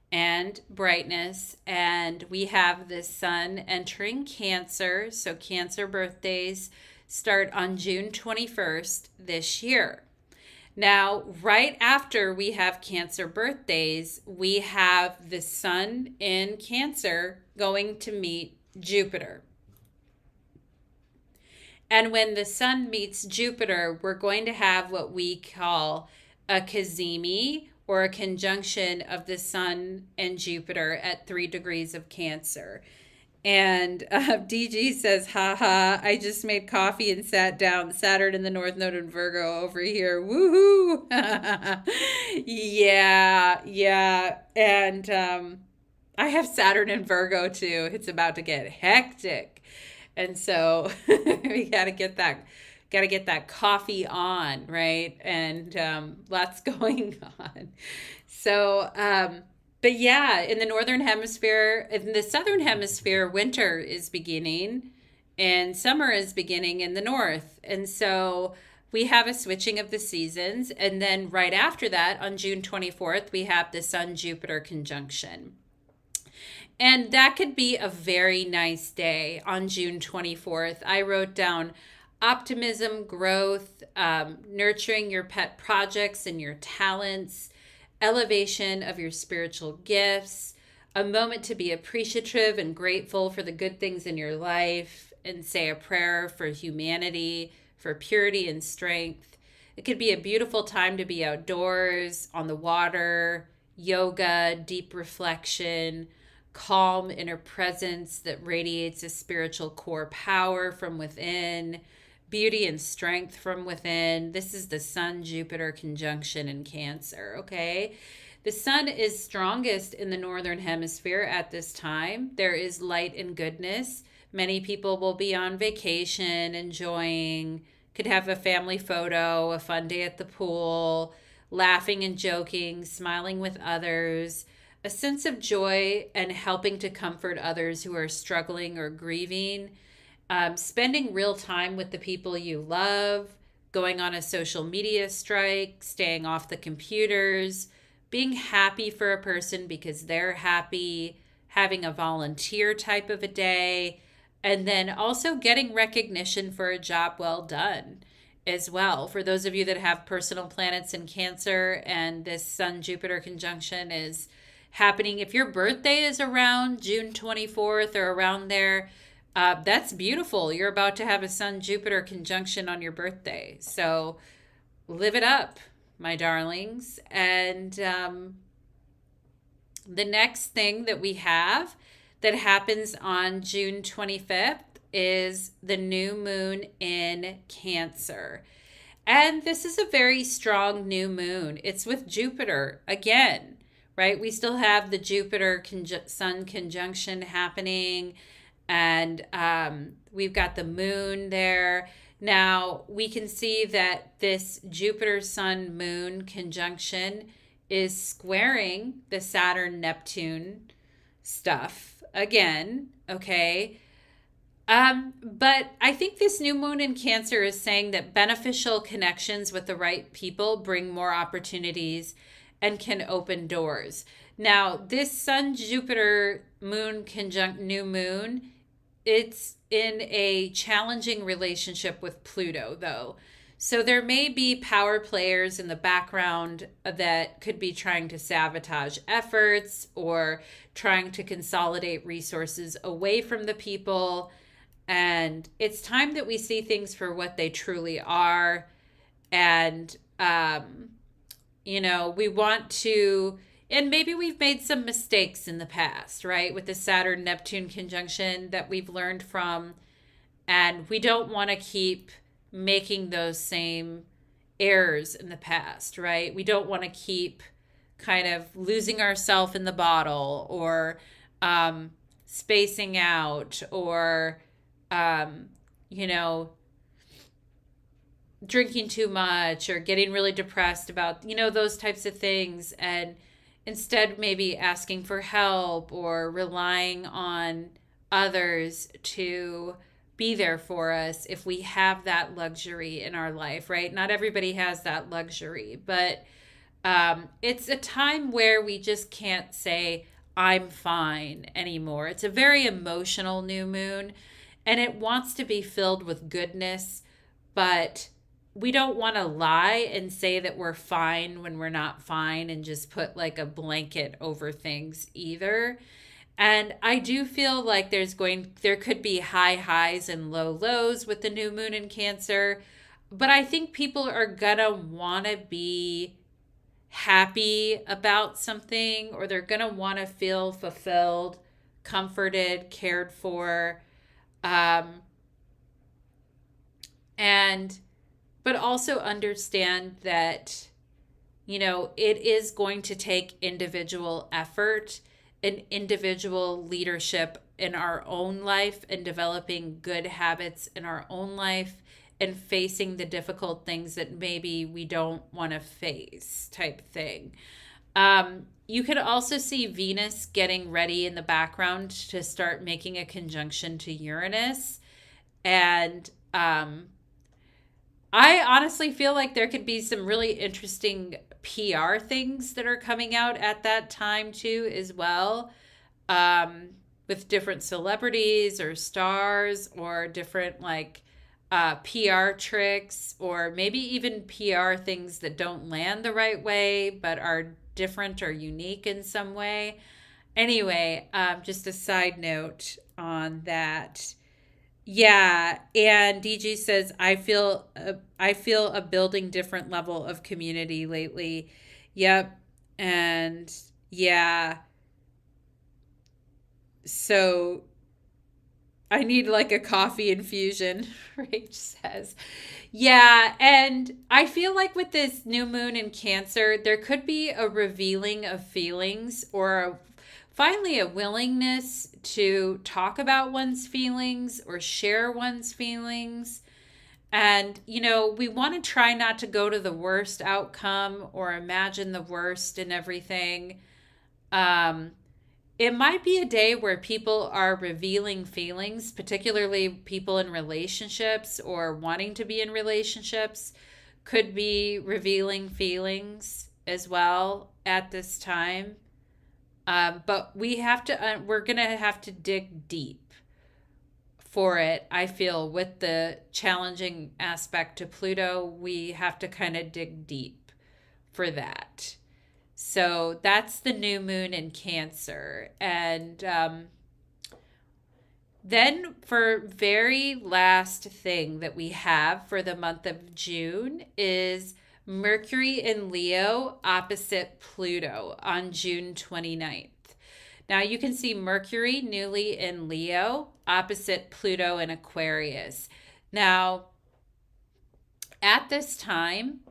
and brightness. And we have the sun entering Cancer. So Cancer birthdays start on June 21st this year. Now, right after we have Cancer birthdays, we have the sun in Cancer going to meet Jupiter. And when the sun meets Jupiter, we're going to have what we call a cazimi, or a conjunction of the sun and Jupiter at 3 degrees of Cancer. And DG says, haha, I just made coffee and sat down. Saturn in the North Node in Virgo over here. Woohoo! Yeah. And I have Saturn in Virgo too. It's about to get hectic. And so we got to get that coffee on, right? And lots going on. So, but yeah, in the Northern Hemisphere, in the Southern Hemisphere, winter is beginning and summer is beginning in the North. And so we have a switching of the seasons. And then right after that, on June 24th, we have the Sun-Jupiter conjunction. And that could be a very nice day on June 24th. I wrote down optimism, growth, nurturing your pet projects and your talents, elevation of your spiritual gifts, a moment to be appreciative and grateful for the good things in your life, and say a prayer for humanity, for purity and strength. It could be a beautiful time to be outdoors, on the water, yoga, deep reflection, calm inner presence that radiates a spiritual core power from within, beauty and strength from within. This is the Sun-Jupiter conjunction in Cancer, okay? The sun is strongest in the Northern Hemisphere at this time. There is light and goodness. Many people will be on vacation, enjoying, could have a family photo, a fun day at the pool, laughing and joking, smiling with others, a sense of joy and helping to comfort others who are struggling or grieving, spending real time with the people you love, going on a social media strike, staying off the computers, being happy for a person because they're happy, having a volunteer type of a day, and then also getting recognition for a job well done as well. For those of you that have personal planets in Cancer and this Sun-Jupiter conjunction is happening, if your birthday is around June 24th or around there, that's beautiful. You're about to have a Sun-Jupiter conjunction on your birthday. So live it up, my darlings. And the next thing that we have that happens on June 25th is the new moon in Cancer. And this is a very strong new moon. It's with Jupiter again, right? We still have the Jupiter Sun conjunction happening, and we've got the moon there. Now, we can see that this Jupiter-Sun-Moon conjunction is squaring the Saturn-Neptune stuff again, okay? But I think this new moon in Cancer is saying that beneficial connections with the right people bring more opportunities and can open doors. Now, this Sun Jupiter moon conjunct new moon, it's in a challenging relationship with Pluto, though. So there may be power players in the background that could be trying to sabotage efforts or trying to consolidate resources away from the people. And it's time that we see things for what they truly are. And, we want to, and maybe we've made some mistakes in the past, right? With the Saturn Neptune conjunction that we've learned from. And we don't want to keep making those same errors in the past, right? We don't want to keep kind of losing ourselves in the bottle or spacing out or, um, you know, drinking too much or getting really depressed about, those types of things. And instead, maybe asking for help or relying on others to be there for us if we have that luxury in our life, right? Not everybody has that luxury, but it's a time where we just can't say, I'm fine anymore. It's a very emotional new moon and it wants to be filled with goodness, but we don't want to lie and say that we're fine when we're not fine and just put like a blanket over things either. And I do feel like there could be high highs and low lows with the new moon in Cancer, but I think people are gonna want to be happy about something or they're gonna want to feel fulfilled, comforted, cared for, um, and but also understand that it is going to take individual effort and individual leadership in our own life and developing good habits in our own life and facing the difficult things that maybe we don't want to face type thing. You could also see Venus getting ready in the background to start making a conjunction to Uranus. And I honestly feel like there could be some really interesting PR things that are coming out at that time too, as well, with different celebrities or stars or different like PR tricks or maybe even PR things that don't land the right way but are different or unique in some way. Anyway, just a side note on that. Yeah, and DG says I feel a building different level of community lately. Yep. And yeah, so I need like a coffee infusion, Rach says. Yeah, and I feel like with this new moon in Cancer, there could be a revealing of feelings or finally a willingness to talk about one's feelings or share one's feelings. And, we want to try not to go to the worst outcome or imagine the worst in everything. Um, it might be a day where people are revealing feelings, particularly people in relationships or wanting to be in relationships, could be revealing feelings as well at this time. But we're going to have to dig deep for it. I feel with the challenging aspect to Pluto, we have to kind of dig deep for that. So that's the new moon in Cancer. And then for very last thing that we have for the month of June is Mercury in Leo opposite Pluto on June 29th. Now you can see Mercury newly in Leo opposite Pluto in Aquarius. Now, at this time,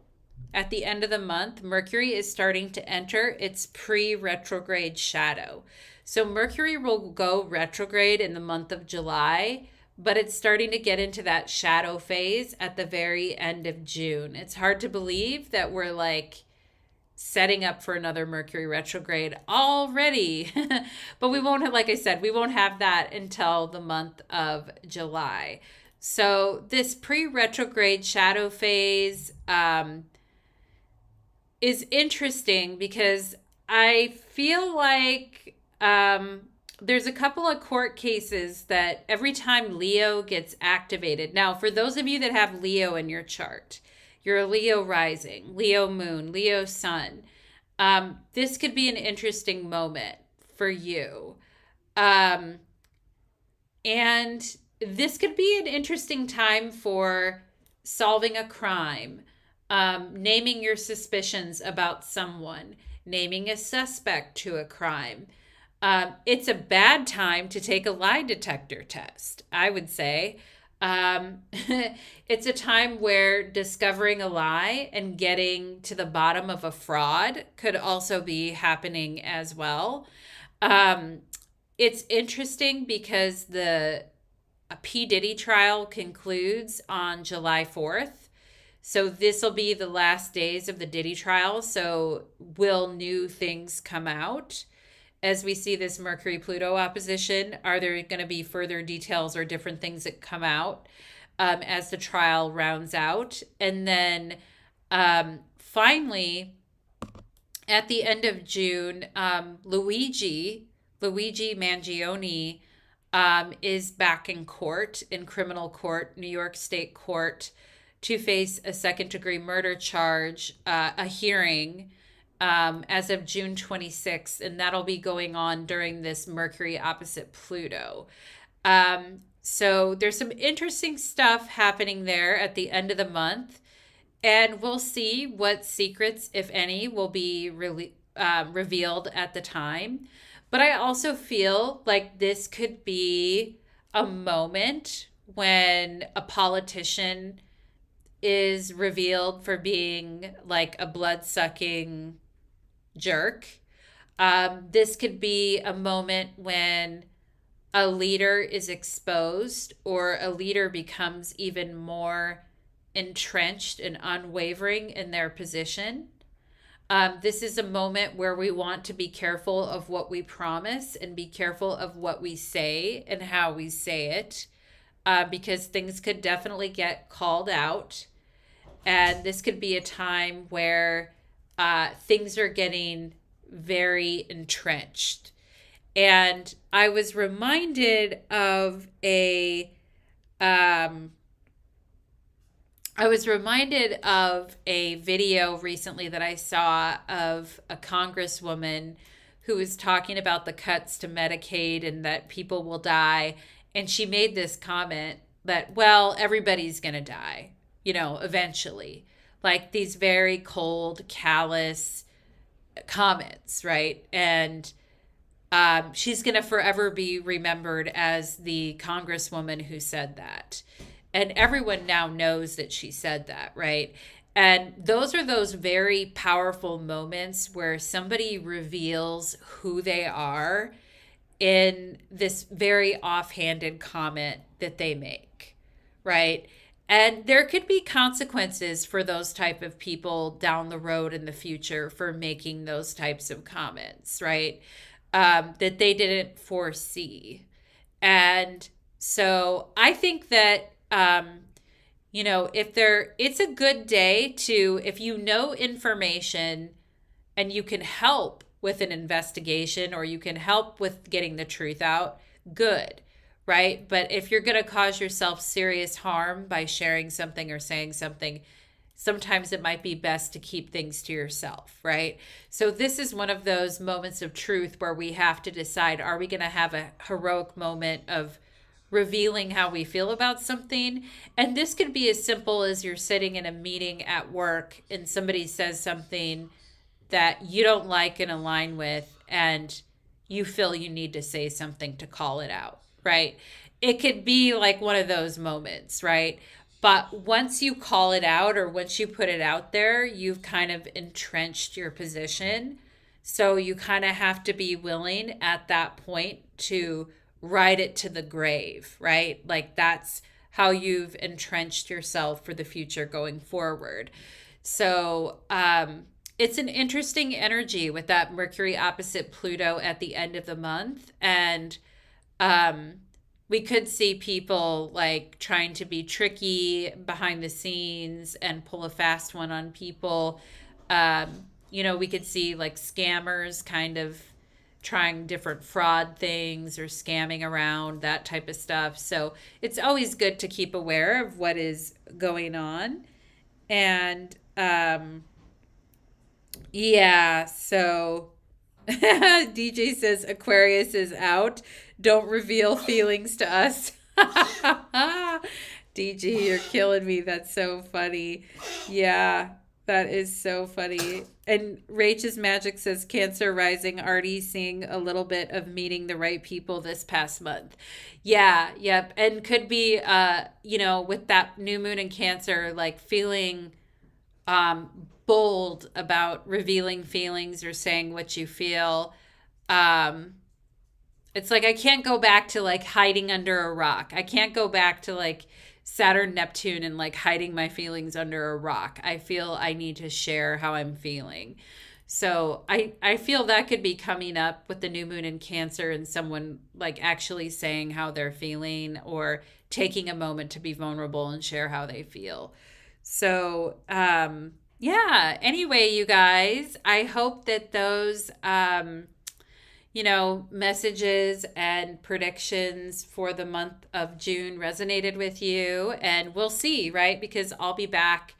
at the end of the month, Mercury is starting to enter its pre-retrograde shadow. So Mercury will go retrograde in the month of July, but it's starting to get into that shadow phase at the very end of June. It's hard to believe that we're like setting up for another Mercury retrograde already. But we won't have, like I said, we won't have that until the month of July. So this pre-retrograde shadow phase is interesting because I feel like there's a couple of court cases that every time Leo gets activated. Now, for those of you that have Leo in your chart, you're a Leo rising, Leo moon, Leo sun. This could be an interesting moment for you. And this could be an interesting time for solving a crime, naming your suspicions about someone, naming a suspect to a crime. It's a bad time to take a lie detector test, I would say. It's a time where discovering a lie and getting to the bottom of a fraud could also be happening as well. It's interesting because the P. Diddy trial concludes on July 4th. So this will be the last days of the Diddy trial. So will new things come out? As we see this Mercury-Pluto opposition, are there going to be further details or different things that come out as the trial rounds out? And then finally, at the end of June, Luigi Mangione is back in court, in criminal court, New York State Court, to face a second-degree murder charge, a hearing as of June 26th, and that'll be going on during this Mercury opposite Pluto. So there's some interesting stuff happening there at the end of the month, and we'll see what secrets, if any, will be revealed at the time. But I also feel like this could be a moment when a politician is revealed for being like a blood-sucking jerk. This could be a moment when a leader is exposed or a leader becomes even more entrenched and unwavering in their position. This is a moment where we want to be careful of what we promise and be careful of what we say and how we say it, because things could definitely get called out. And this could be a time where things are getting very entrenched. And I was reminded of a video recently that I saw of a congresswoman who was talking about the cuts to Medicaid and that people will die. And she made this comment that, well, everybody's going to die, eventually. Like these very cold, callous comments, right? And she's going to forever be remembered as the congresswoman who said that. And everyone now knows that she said that, right? And those are those very powerful moments where somebody reveals who they are in this very offhanded comment that they make, right? And there could be consequences for those type of people down the road in the future for making those types of comments, right? That they didn't foresee. And so I think that, it's a good day to, if you know information and you can help with an investigation or you can help with getting the truth out, good. Right? But if you're going to cause yourself serious harm by sharing something or saying something, sometimes it might be best to keep things to yourself, right? So this is one of those moments of truth where we have to decide, are we going to have a heroic moment of revealing how we feel about something? And this could be as simple as you're sitting in a meeting at work and somebody says something that you don't like and align with, and you feel you need to say something to call it out. Right? It could be like one of those moments, right? But once you call it out or once you put it out there, you've kind of entrenched your position. So you kind of have to be willing at that point to ride it to the grave, right? Like that's how you've entrenched yourself for the future going forward. So it's an interesting energy with that Mercury opposite Pluto at the end of the month. And um, we could see people like trying to be tricky behind the scenes and pull a fast one on people. We could see like scammers kind of trying different fraud things or scamming around, that type of stuff. So it's always good to keep aware of what is going on. And yeah, so DJ says Aquarius is out. Don't reveal feelings to us. DG, you're killing me. That's so funny. Yeah, that is so funny. And Rach's Magic says Cancer rising, already seeing a little bit of meeting the right people this past month. Yeah, yep. And could be with that new moon in Cancer, like feeling bold about revealing feelings or saying what you feel. It's like I can't go back to like hiding under a rock. I can't go back to like Saturn, Neptune, and like hiding my feelings under a rock. I feel I need to share how I'm feeling. So I feel that could be coming up with the new moon in Cancer and someone like actually saying how they're feeling or taking a moment to be vulnerable and share how they feel. So, yeah, anyway, you guys, I hope that those, messages and predictions for the month of June resonated with you. And we'll see, right? Because I'll be back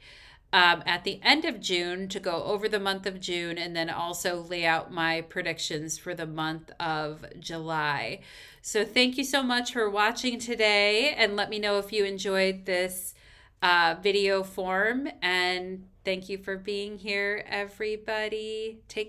at the end of June to go over the month of June and then also lay out my predictions for the month of July. So thank you so much for watching today, and let me know if you enjoyed this video form. And thank you for being here, everybody. Take